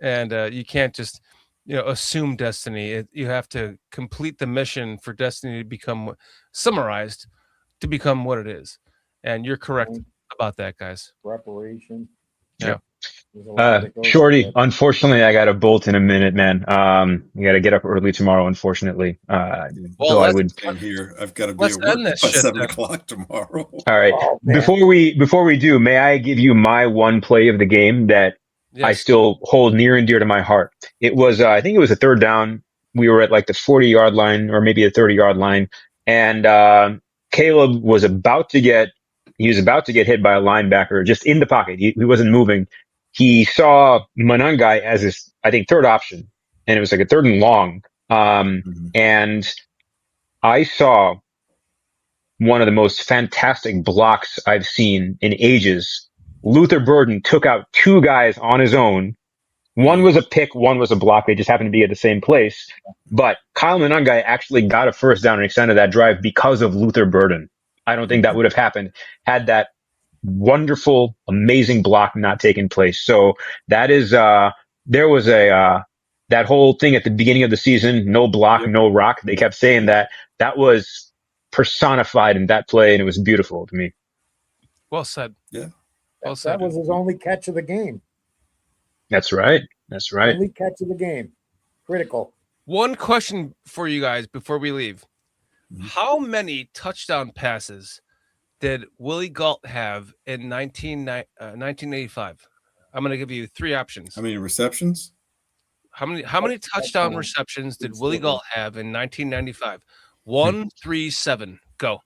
And you can't just assume destiny. You have to complete the mission for destiny to become summarized to become what it is. And you're correct about that, guys. Preparation. Yeah. Shorty, unfortunately, I got a bolt in a minute, man. I got to get up early tomorrow, unfortunately. Though I would. Same here. I've got to be at work by 7 o'clock tomorrow. All right. Before we do, may I give you my one play of the game that I still hold near and dear to my heart? It was, I think it was a third down. We were at like the 40-yard line or maybe the 30-yard line, and Caleb was about to get hit by a linebacker just in the pocket. He wasn't moving. He saw Monangai as his, I think, third option, and it was like a third and long. And I saw one of the most fantastic blocks I've seen in ages. Luther Burden took out two guys on his own. One was a pick, one was a block. They just happened to be at the same place. But Kyle Monangai actually got a first down and extended that drive because of Luther Burden. I don't think that would have happened had that wonderful, amazing block not taken place. So that is, there was that whole thing at the beginning of the season, no block, no rock. They kept saying that was personified in that play, and it was beautiful to me. Well said. Yeah. Well said. That was his only catch of the game. That's right. That's right. Only catch of the game. Critical. One question for you guys before we leave. How many touchdown passes did Willie Gault have in 1985? I'm going to give you three options. How many receptions? How many touchdown receptions did Willie Gault have in 1995? 1, 3, 7. Go.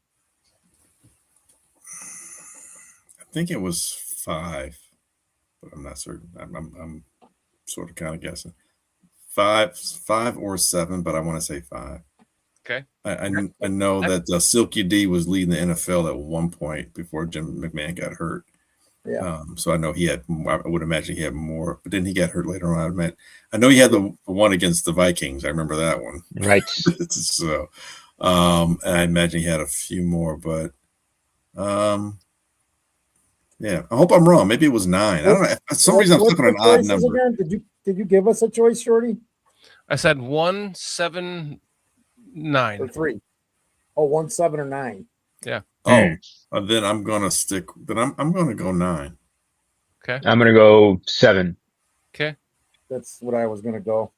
I think it was 5, but I'm not certain. I'm sort of kind of guessing. 5 or 7, but I want to say 5. Okay. I know that Silky D was leading the NFL at one point before Jim McMahon got hurt. Yeah. So I know he had. I would imagine he had more, but then he got hurt later on. I know he had the one against the Vikings. I remember that one. Right. So, and I imagine he had a few more, but yeah. I hope I'm wrong. Maybe it was 9. I don't know. For some reason, I'm flipping an odd number. Again? Did you give us a choice, Shorty? I said 1, 7, 9. Or 3. Oh, 1, 7, or 9. Yeah. Oh, then I'm gonna stick. Then I'm gonna go 9. Okay. I'm gonna go 7. Okay. That's what I was gonna go.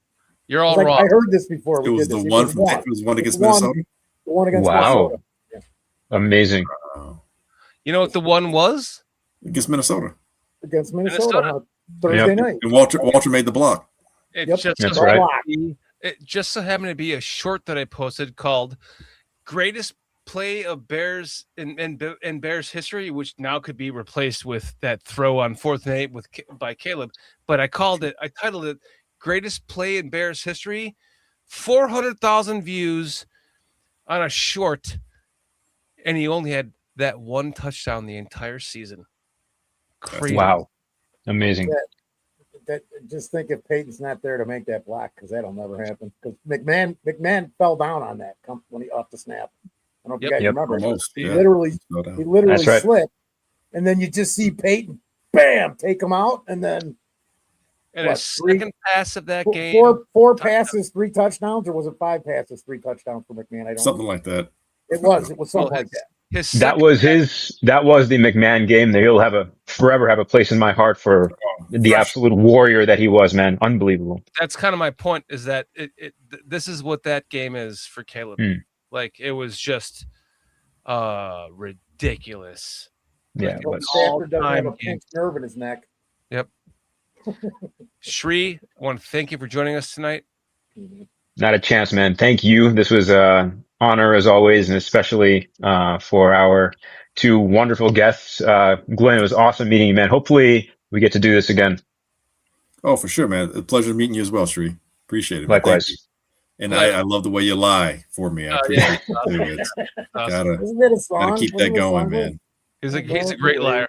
You're all wrong. I heard this before. It was the one. It was one against Minnesota. The one against Minnesota. Yeah. Amazing. You know what the one was? Against Minnesota. Against Minnesota. Thursday night. And Walter made the block. That's right. It just so happened to be a short that I posted called "Greatest Play of Bears in Bears History," which now could be replaced with that throw on 4th and 8 by Caleb. But I titled it "Greatest Play in Bears History." 400,000 views on a short, and he only had that one touchdown the entire season. Crazy. Wow. Amazing. Just think if Peyton's not there to make that block, because that'll never happen. Because McMahon fell down on that when he off the snap. I don't know if you guys remember. He literally slipped, and then you just see Peyton, bam, take him out, and then his second pass of that game. Four passes, 3 touchdowns, or was it 5 passes, 3 touchdowns for McMahon? I don't something know. like that. It was something like that. That was the McMahon game that he'll forever have a place in my heart for the absolute warrior that he was, man. Unbelievable. That's kind of my point, is that this is what that game is for Caleb. Like, it was just ridiculous. Yeah. Stafford doesn't have a pinched nerve in his neck. Yep. Shri, I want to thank you for joining us tonight. Not a chance, man. Thank you. This was honor as always, and especially for our 2 wonderful guests. Glenn, it was awesome meeting you, man. Hopefully we get to do this again. Oh, for sure, man. A pleasure meeting you as well, Sri. Appreciate it. Likewise. And I love the way you lie for me. I appreciate it. Gotta keep that going, man. He's a great liar.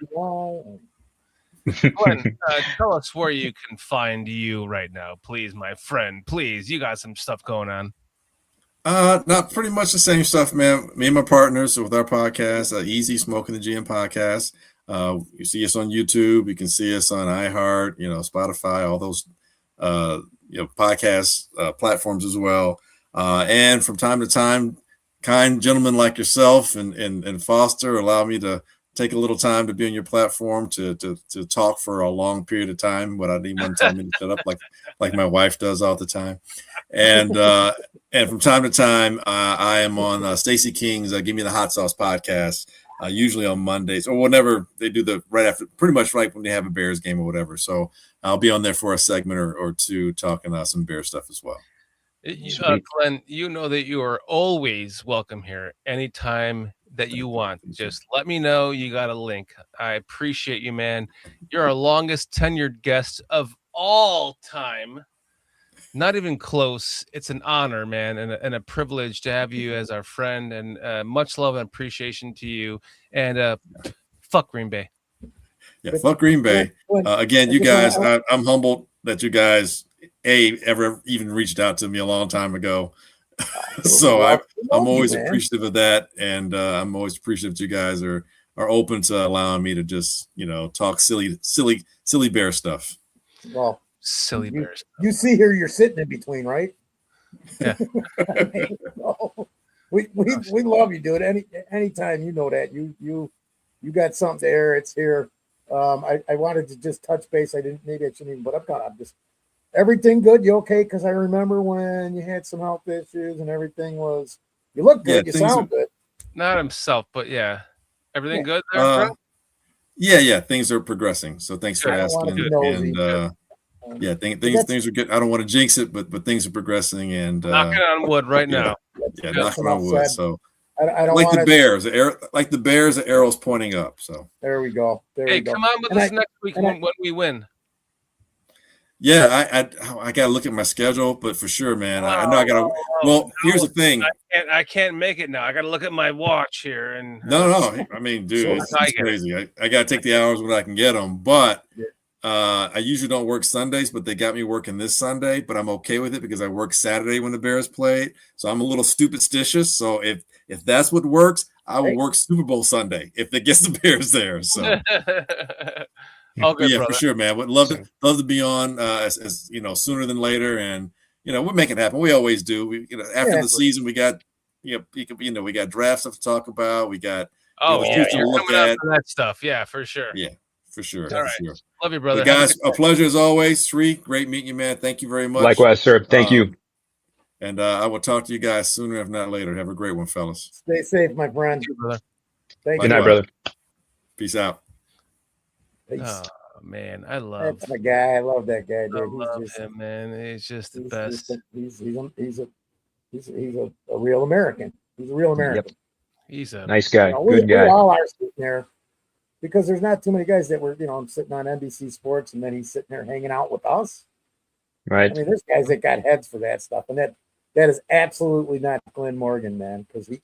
Glenn, tell us where you can find you right now, please, my friend. Please, you got some stuff going on. Not pretty much the same stuff, man. Me and my partners with our podcast, Easy Smoking the GM podcast. You see us on YouTube. You can see us on iHeart, Spotify, all those, podcast platforms as well. And from time to time, kind gentlemen like yourself and Foster allow me to take a little time to be on your platform to talk for a long period of time without anyone telling me to shut up, like my wife does all the time. And from time to time, I am on Stacey King's Give Me the Hot Sauce podcast, usually on Mondays or whenever they do pretty much right when they have a Bears game or whatever. So I'll be on there for a segment or two talking some Bear stuff as well. Glenn, you know that you are always welcome here anytime that you want. Just let me know. You got a link. I appreciate you, man. You're our longest tenured guest of all time. Not even close. It's an honor, man, and a privilege to have you as our friend, and much love and appreciation to you. And fuck Green Bay. Yeah, fuck Green Bay. Again, you guys, I'm humbled that you guys ever even reached out to me a long time ago. So I'm always appreciative of that, and I'm always appreciative that you guys are open to allowing me to just talk silly Bear stuff. Well, silly Bears. You see here, you're sitting in between, right? Yeah. we love you, dude. Anytime, you know that you got something to air. It's here. I wanted to just touch base. Maybe I shouldn't even, but I'm just. Everything good? You okay? Because I remember when you had some health issues and everything was. You look good. You sound good. Not himself, but yeah. Everything good there, bro? Yeah. Things are progressing. So thanks for asking. And things are good. I don't want to jinx it, but things are progressing. And knocking on wood right now. Yeah, knocking on wood. So I don't like the Bears. The Bears, the arrow's pointing up. So there we go. Hey, come on with us next week when we win. Yeah, I gotta look at my schedule, but for sure, man, I know I gotta. Well, here's the thing. I can't make it now. I gotta look at my watch here. And no. I mean, dude, it's crazy. I gotta take the hours when I can get them. But I usually don't work Sundays, but they got me working this Sunday. But I'm okay with it because I work Saturday when the Bears played. So I'm a little superstitious. So if that's what works, I will work Super Bowl Sunday if it gets the Bears there. So. Okay, yeah, brother. for sure, man. Would love to be on as sooner than later, and we'll make it happen. We always do. We after the season, we got we got draft stuff to talk about. We got you're coming out for that stuff. Yeah, for sure. Yeah, for sure. All right. Sure. Love you, brother. But guys, a pleasure as always. Sri, great meeting you, man. Thank you very much. Likewise, sir. Thank you. And I will talk to you guys sooner, if not later. Have a great one, fellas. Stay safe, my friend. Thank you. Good night, brother. Peace out. Peace. Oh man, I love that's my guy. I love that guy, dude. I love him, man. He's just the best. He's a real American. He's a real American. Yep. He's a nice guy. Good guy. We all are sitting there because there's not too many guys that were, I'm sitting on NBC Sports and then he's sitting there hanging out with us. Right. I mean, there's guys that got heads for that stuff, and that is absolutely not Glenn Morgan, man, because he's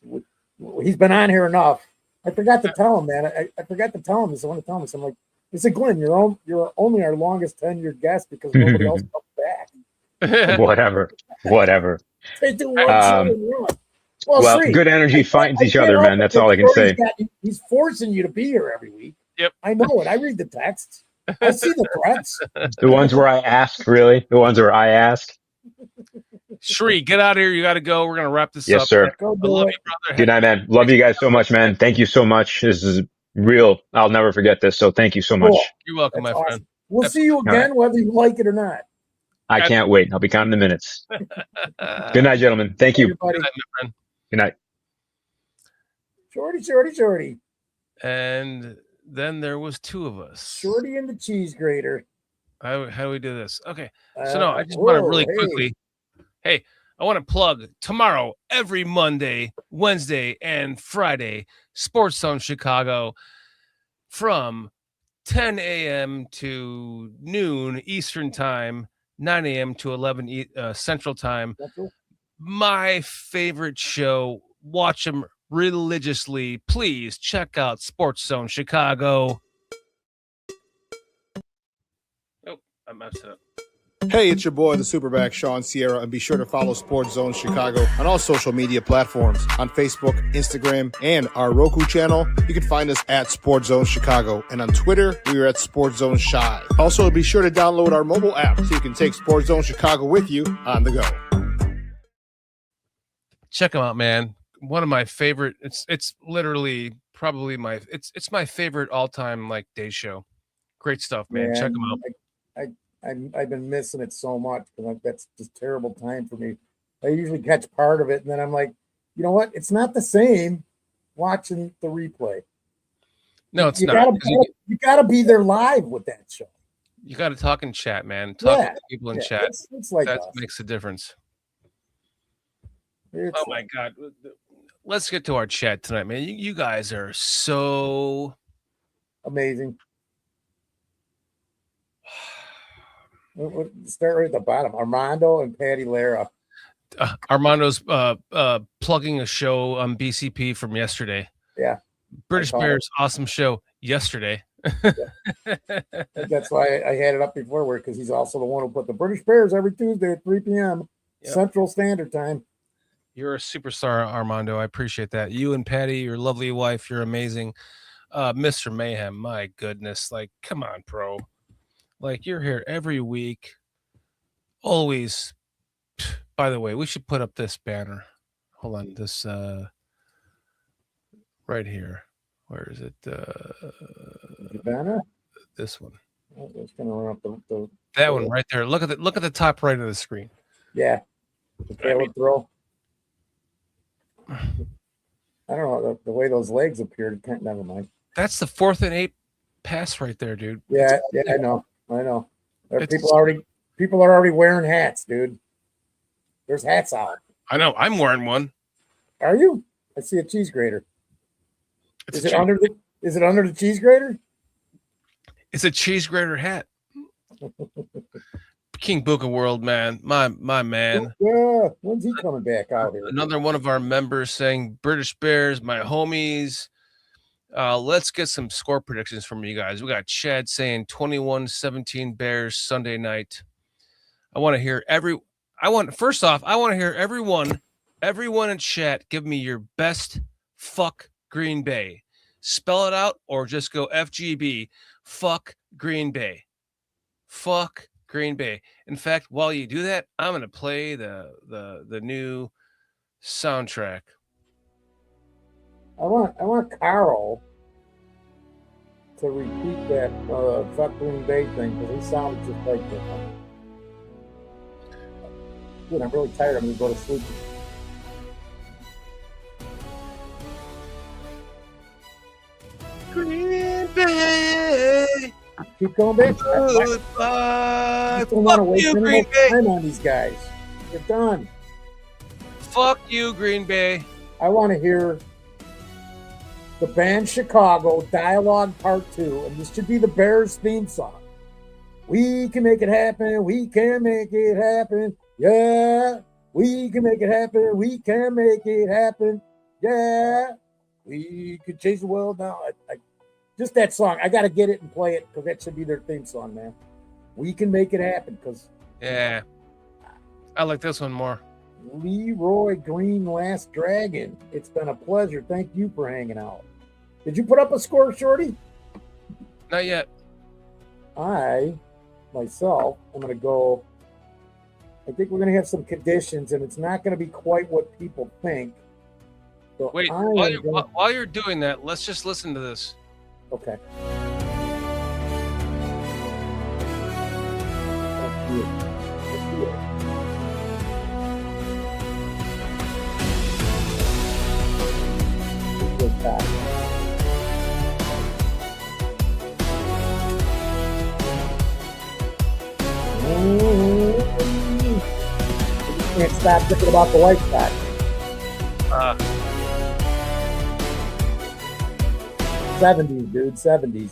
been on here enough. I forgot to tell him, man. I forgot to tell him this. I want to tell him this. I'm like, I said, Glenn, you're only our longest tenured guest because nobody else comes back. Whatever. They do one show and run. Well, good energy finds each other, man. That's all I can say. He's forcing you to be here every week. Yep. I know it. I read the texts. I see the threats. The ones where I ask, really? The ones where I ask? Sri, get out of here. You got to go. We're going to wrap this up. Yes, sir. I love you, brother. Good night, man. Love you guys so much, man. Thank you so much. This is real. I'll never forget this. So thank you so much. Cool. You're welcome, That's my awesome. friend. We'll see you again, whether you like it or not. I can't wait. I'll be counting the minutes. Good night, gentlemen. Thank you. Good night, my friend. Good night. Shorty. And then there was two of us. Shorty and the cheese grater. How do we do this? Okay. So no, I just want to really quickly. Hey, I want to plug tomorrow, every Monday, Wednesday, and Friday, Sports Zone Chicago from 10 a.m. to noon Eastern Time, 9 a.m. to 11 Central Time. My favorite show. Watch them religiously. Please check out Sports Zone Chicago. Oh, I messed it up. Hey, it's your boy, the Superback, Sean Sierra, and be sure to follow Sports Zone Chicago on all social media platforms, on Facebook, Instagram, and our Roku channel. You can find us at Sports Zone Chicago, and on Twitter, we are at Sports Zone Shy. Also, be sure to download our mobile app so you can take Sports Zone Chicago with you on the go. Check them out, man. one of my favorite. It's literally probably it's my favorite all time like day show. Great stuff, man. Check them out. I've been missing it so much because that's just terrible time for me. I usually catch part of it, and then I'm like, you know what? It's not the same watching the replay. No, it's not. You gotta be there live with that show. You got to talk in chat, man. Talk to people in chat. It's like that makes a difference. Oh my God. Let's get to our chat tonight, man. You guys are so amazing. We'll start right at the bottom. Armando and Patty Lara. Armando's plugging a show on BCP from yesterday. Yeah. British Bears, awesome show yesterday. That's why I had it up before, because he's also the one who put the British Bears every Tuesday at 3 p.m. Central Standard Time. You're a superstar, Armando. I appreciate that. You and Patty, your lovely wife, you're amazing. Mr. Mayhem, my goodness. Like, come on, bro. Like, you're here every week. Always. By the way, we should put up this banner. Hold on. This right here. Where is it? The banner? This one. Oh, it's gonna run up the that one right there. Look at the top right of the screen. Yeah. The Caleb throw. I don't know the way those legs appeared. Never mind. That's the 4th and 8 pass right there, dude. Yeah, I know. People are already wearing hats, dude. There's hats out. I know. I'm wearing one. Are you? I see a cheese grater. Is it under the cheese grater? It's a cheese grater hat. King Booker World, man. My man. Yeah. When's he coming back out here? Another one of our members saying British Bears, my homies. Let's get some score predictions from you guys. We got Chad saying 21-17 Bears Sunday night. I want to hear everyone in chat give me your best fuck Green Bay. Spell it out or just go FGB. Fuck Green Bay. Fuck Green Bay. In fact, while you do that, I'm going to play the new soundtrack. I want Carl to repeat that fuck Green Bay thing because he sounded just like that. Dude, I'm really tired. I'm going to go to sleep. Green Bay. Keep going back. Goodbye. Don't want to waste any more time on these guys. They're done. Fuck you, Green Bay. I want to hear the band Chicago Dialogue Part 2, and this should be the Bears theme song. We can make it happen. We can make it happen. Yeah. We can make it happen. We can make it happen. Yeah. We could change the world now. Just that song. I got to get it and play it because that should be their theme song, man. We can make it happen because. Yeah. I like this one more. Leroy Green Last Dragon. It's been a pleasure. Thank you for hanging out. Did you put up a score, Shorty? Not yet. Myself, I'm going to go. I think we're going to have some conditions, and it's not going to be quite what people think. So wait, while you're doing that, let's just listen to this. Okay. Can't stop thinking about the White Sox. 70s, dude. 70s.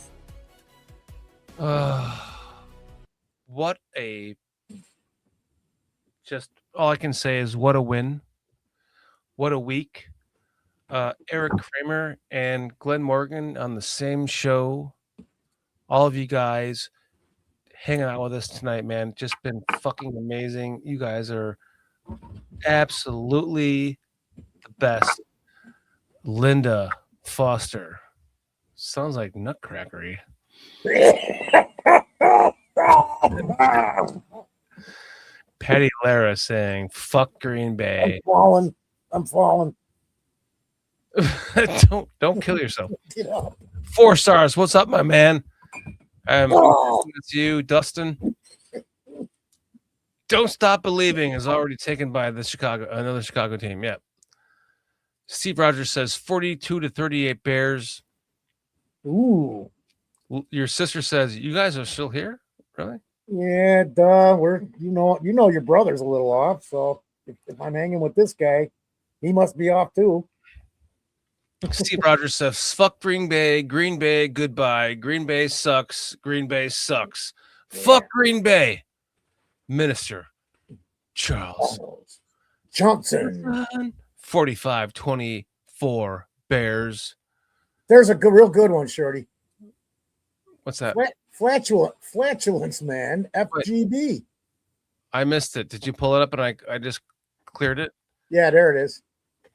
What a... Just all I can say is what a win. What a week. Erik Kramer and Glenn Morgan on the same show. All of you guys hanging out with us tonight, man. Just been fucking amazing. You guys are absolutely the best. Linda Foster. Sounds like nutcrackery. Patty Lara saying, fuck Green Bay. I'm falling. Don't kill yourself. Get up. 4 stars. What's up, my man? It's you, Dustin. Don't Stop Believing is already taken by another Chicago team. Yep. Steve Rogers says 42-38 Bears. Ooh. Your sister says you guys are still here? Really? Yeah, duh. You know your brother's a little off. So if I'm hanging with this guy, he must be off too. Steve Rogers says, fuck Green Bay. Green Bay, goodbye. Green Bay sucks. Green Bay sucks. Yeah. Fuck Green Bay. Minister Charles Johnson. 45-24 Bears. There's a real good one, Shorty. What's that? Flatulence, man. FGB. I missed it. Did you pull it up and I just cleared it? Yeah, there it is.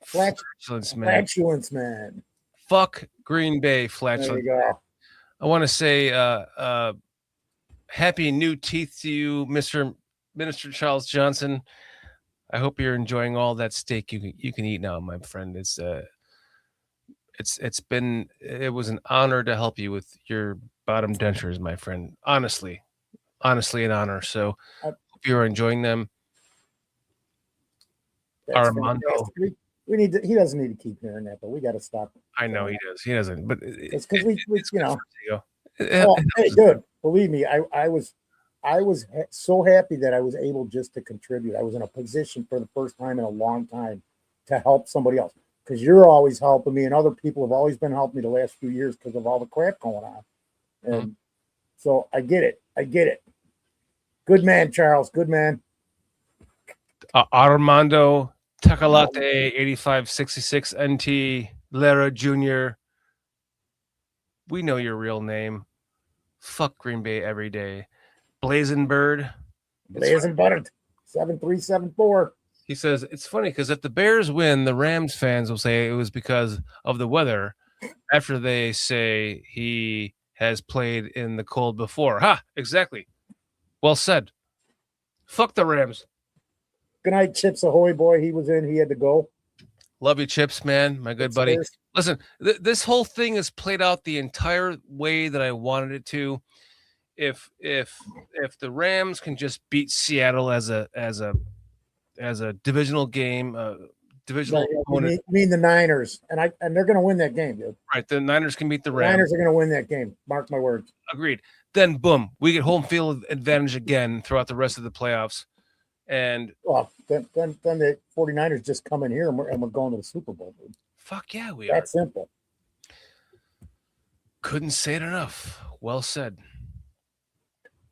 Flatulence, man. Flatulence, man. Fuck Green Bay, flatulence. There you go. I want to say happy new teeth to you, Minister Charles Johnson. I hope you're enjoying all that steak you can eat now, my friend. It was an honor to help you with your bottom dentures, my friend. Honestly an honor. So hope you're enjoying them. Armando. He doesn't need to keep hearing that, but we got to stop. I know he does. He doesn't, but it's because we hey, good. Believe me, I was so happy that I was able just to contribute. I was in a position for the first time in a long time to help somebody else, because you're always helping me and other people have always been helping me the last few years because of all the crap going on. And so I get it. Good man, Charles. Good man. Armando Tacalate 8566 NT Lara Jr. We know your real name. Fuck Green Bay every day. Blazing Bird. 7374. He says it's funny because if the Bears win, the Rams fans will say it was because of the weather after they say he has played in the cold before. Ha! Exactly. Well said. Fuck the Rams. Good night, Chips Ahoy, boy. He was in. He had to go. Love you, Chips, man. My good buddy. Listen, this whole thing has played out the entire way that I wanted it to. If the Rams can just beat Seattle as a divisional game, opponent. You mean the Niners, and they're going to win that game, dude. Right, the Niners can beat the Rams. The Niners are going to win that game. Mark my words. Agreed. Then boom, we get home field advantage again throughout the rest of the playoffs. And then the 49ers just come in here and we're going to the Super Bowl, dude. Fuck yeah, we are. That's simple. Couldn't say it enough. Well said.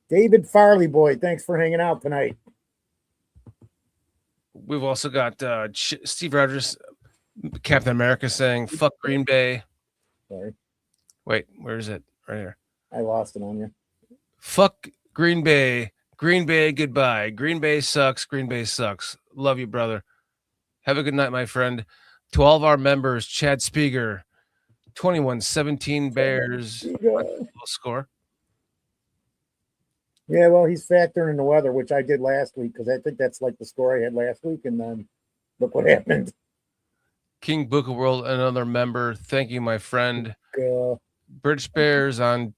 David Farley, boy, thanks for hanging out tonight. We've also got Steve Rogers, Captain America, saying "fuck Green Bay." Sorry. Wait, where is it? Right here. I lost it on you. Fuck Green Bay. Green Bay, goodbye. Green Bay sucks. Green Bay sucks. Love you, brother. Have a good night, my friend. To all of our members, Chad Spieger, 21-17 Bears. Score. Yeah, well, he's factoring in the weather, which I did last week because I think that's like the score I had last week, and then look what happened. King Booker World, another member. Thank you, my friend. British Bears on.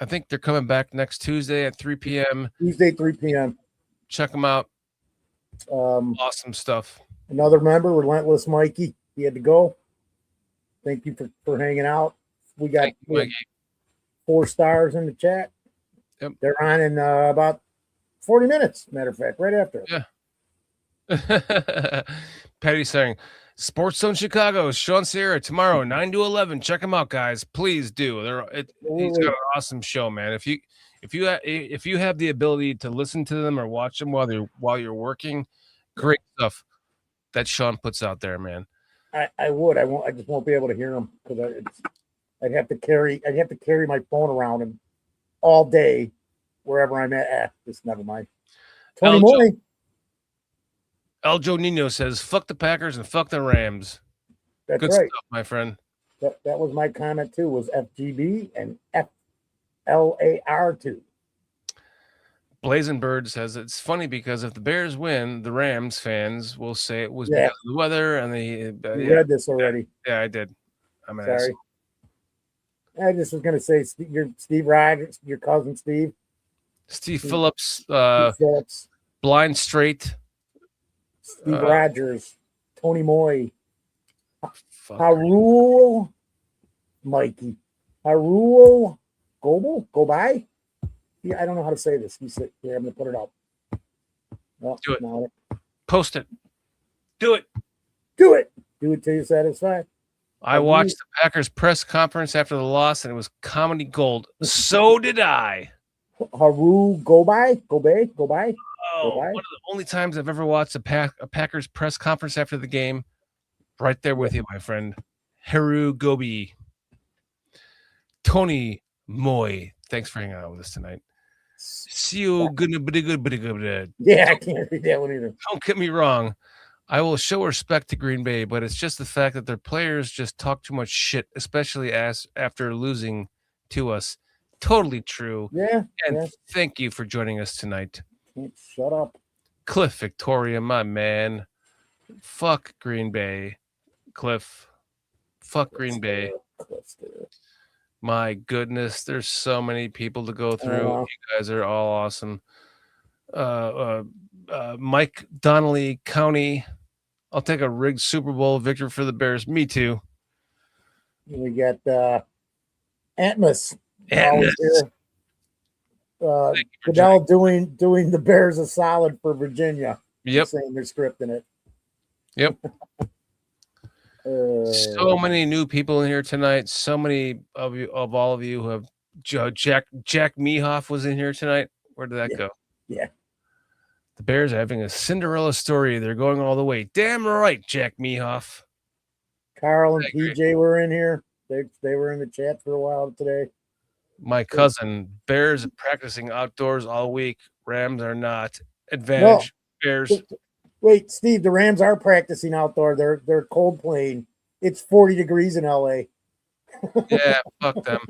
I think they're coming back next Tuesday at 3 p.m. Tuesday, 3 p.m. Check them out. Awesome stuff. Another member, Relentless Mikey. He had to go. Thank you for hanging out. We got 4 stars in the chat. Yep. They're on in about 40 minutes, matter of fact, right after. Yeah. Patty saying, Sports Zone Chicago, Sean Sierra tomorrow, 9 to 11. Check them out, guys. Please do. He's got an awesome show, man. If you have the ability to listen to them or watch them while you're working, great stuff that Sean puts out there, man. I would. I won't. I just won't be able to hear them because I'd have to carry my phone around and all day wherever I'm at. Just never mind. Tony morning. El Joe Nino says, fuck the Packers and fuck the Rams. That's good right. Stuff, my friend. That was my comment too, was FGB and FLAR2. Blazing Bird says it's funny because if the Bears win, the Rams fans will say it was because of the weather and the. You read this already. Yeah, I did. I'm an Sorry. asshole. I just was going to say your Steve Rogers, your cousin Steve. Steve Phillips. Steve Phillips. Blind Straight. Steve Rogers. Tony Moy. Harul. Mikey. Harul. Go by. Yeah, I don't know how to say this. He said, "Here, I'm going to put it up." No, Do it. No. Post it. Do it. Do it. Do it till you're satisfied. I watched the Packers press conference after the loss, and it was comedy gold. So did I. Haru Go-By? Go-By? Oh, one of the only times I've ever watched a Packers press conference after the game. Right there with you, my friend. Haru Gobi. Tony Moy. Thanks for hanging out with us tonight. See you. Good. Yeah, I can't read that one either. Don't get me wrong. I will show respect to Green Bay, but it's just the fact that their players just talk too much shit, especially after losing to us. Totally true. Yeah. And thank you for joining us tonight. Shut up. Cliff Victoria, my man. Fuck Green Bay. Cliff. Fuck Green Bay. My goodness, there's so many people to go through. You guys are all awesome. Mike Donnelly County. I'll take a rigged Super Bowl victory for the Bears. Me too. We got Atmos. Goodell doing the Bears a solid for Virginia. Yep. Saying they're scripting it. Yep. So many new people in here tonight. So many of all of you who have Jack Mehoff was in here tonight. Where did that go? Yeah. The Bears are having a Cinderella story. They're going all the way. Damn right, Jack Mehoff. Carl and PJ were in here. They were in the chat for a while today. My cousin, Bears are practicing outdoors all week. Rams are not. Advantage, Bears. Wait, Steve, the Rams are practicing outdoor. They're cold playing. It's 40 degrees in LA. Yeah, fuck them.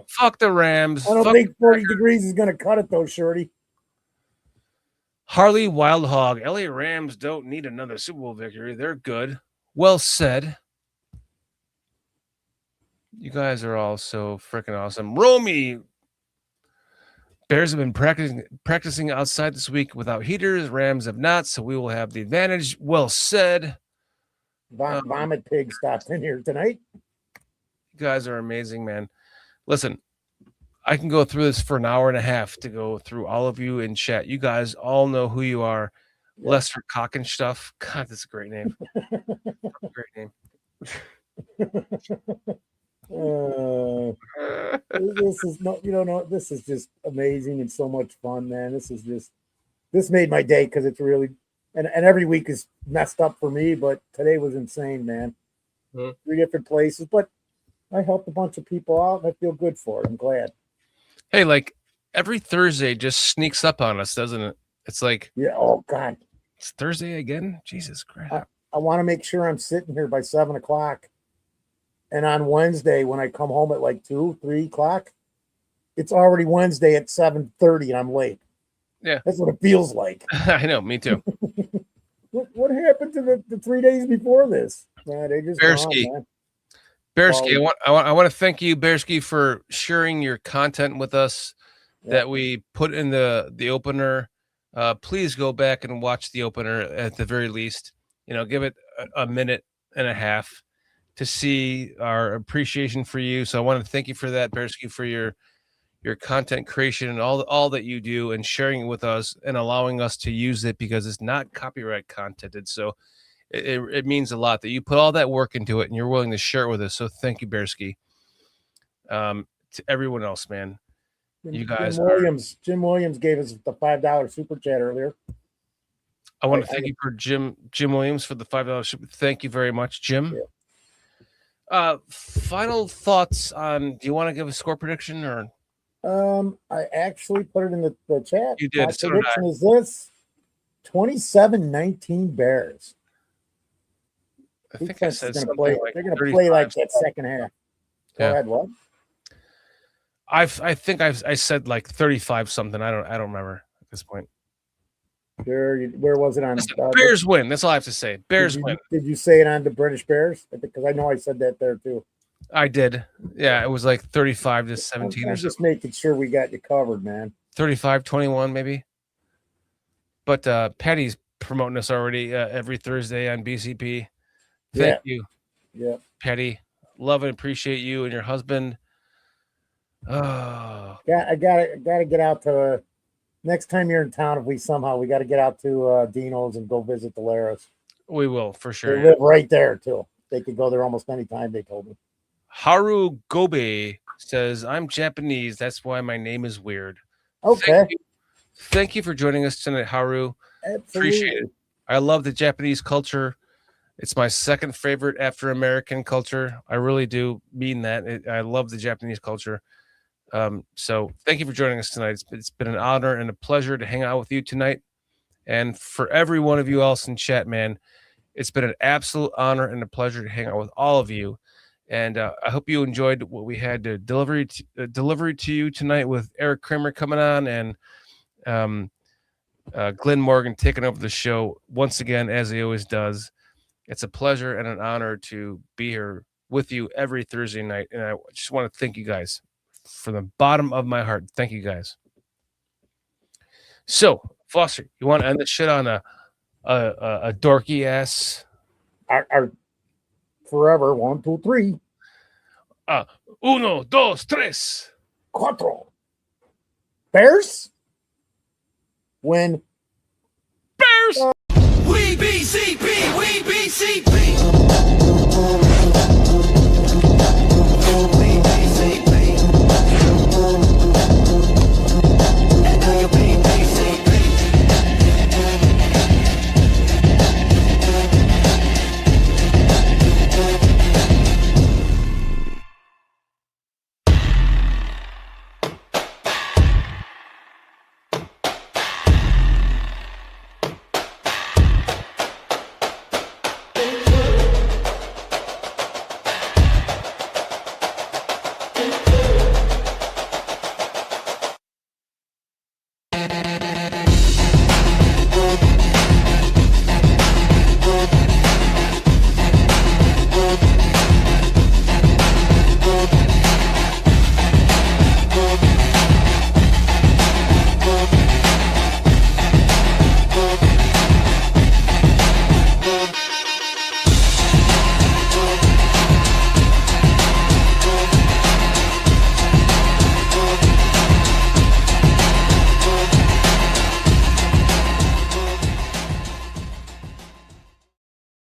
Fuck the Rams. I don't think 40 degrees is going to cut it, though, Shorty. Harley Wildhog. LA Rams don't need another Super Bowl victory. They're good. Well said. You guys are all so freaking awesome. Rome. Bears have been practicing outside this week without heaters. Rams have not, so we will have the advantage. Well said. Vomit Pig stopped in here tonight. You guys are amazing, man. Listen, I can go through this for an hour and a half to go through all of you in chat. You guys all know who you are. Yep. Lester Cock and Stuff. God, that's a great name. Great name. This is this is just amazing and so much fun, man. This made my day because it's really and every week is messed up for me, but today was insane, man. 3 different places, but I helped a bunch of people out and I feel good for it. I'm glad. Hey, like every Thursday just sneaks up on us, doesn't it? It's like, yeah, oh God. It's Thursday again? Jesus Christ. I want to make sure I'm sitting here by 7 o'clock. And on Wednesday, when I come home at like 2, 3 o'clock, it's already Wednesday at 7:30 and I'm late. Yeah. That's what it feels like. I know, me too. What happened to the 3 days before this? They just Bearski. Gone, Bearski, I want to thank you, Bearski, for sharing your content with us that we put in the opener. Please go back and watch the opener at the very least. Give it a minute and a half to see our appreciation for you. So I want to thank you for that, Bearski, for your content creation and all that you do and sharing it with us and allowing us to use it because it's not copyright content. And so it means a lot that you put all that work into it and you're willing to share it with us. So thank you, Bearski. To everyone else, man. You guys Jim Williams gave us the $5 super chat earlier. I want to thank you for Jim Williams for the $5 super. Thank you very much, Jim. Yeah. Final thoughts on, do you want to give a score prediction or? I actually put it in the chat. You did. My prediction is this 27-19 Bears. I think I said something like they're going to play like that second half. Go ahead, what? I think I said like 35 something. I don't remember. this point. Where was it on? Listen, Bears win. That's all I have to say. Bears win. Did you say it on the British Bears? Because I know I said that there too. I did. Yeah, it was like 35-17 or something. Just making sure we got you covered, man. 35-21 maybe. But Patty's promoting us already every Thursday on BCP. Thank you. Yeah. Patty, love and appreciate you and your husband. Oh. Yeah, I gotta get out to next time you're in town. If we got to get out to Dino's and go visit the Laras. We will for sure. They live right there too. They could go there almost any time. They told me. Haru Gobe says, "I'm Japanese. That's why my name is weird." Okay. Thank you for joining us tonight, Haru. Absolutely. Appreciate it. I love the Japanese culture. It's my second favorite after American culture. I really do mean that. I love the Japanese culture. So thank you for joining us tonight. It's been an honor and a pleasure to hang out with you tonight. And for every one of you else in chat, man, it's been an absolute honor and a pleasure to hang out with all of you. And I hope you enjoyed what we had to deliver to you tonight with Erik Kramer coming on and Glenn Morgan taking over the show once again, as he always does. It's a pleasure and an honor to be here with you every Thursday night. And I just want to thank you guys from the bottom of my heart. Thank you guys. So, Foster, you want to end this shit on a dorky ass? Our forever 1, 2, 3. 1, 2, 3. 4. Bears win. Bears. We BCP. We BCP.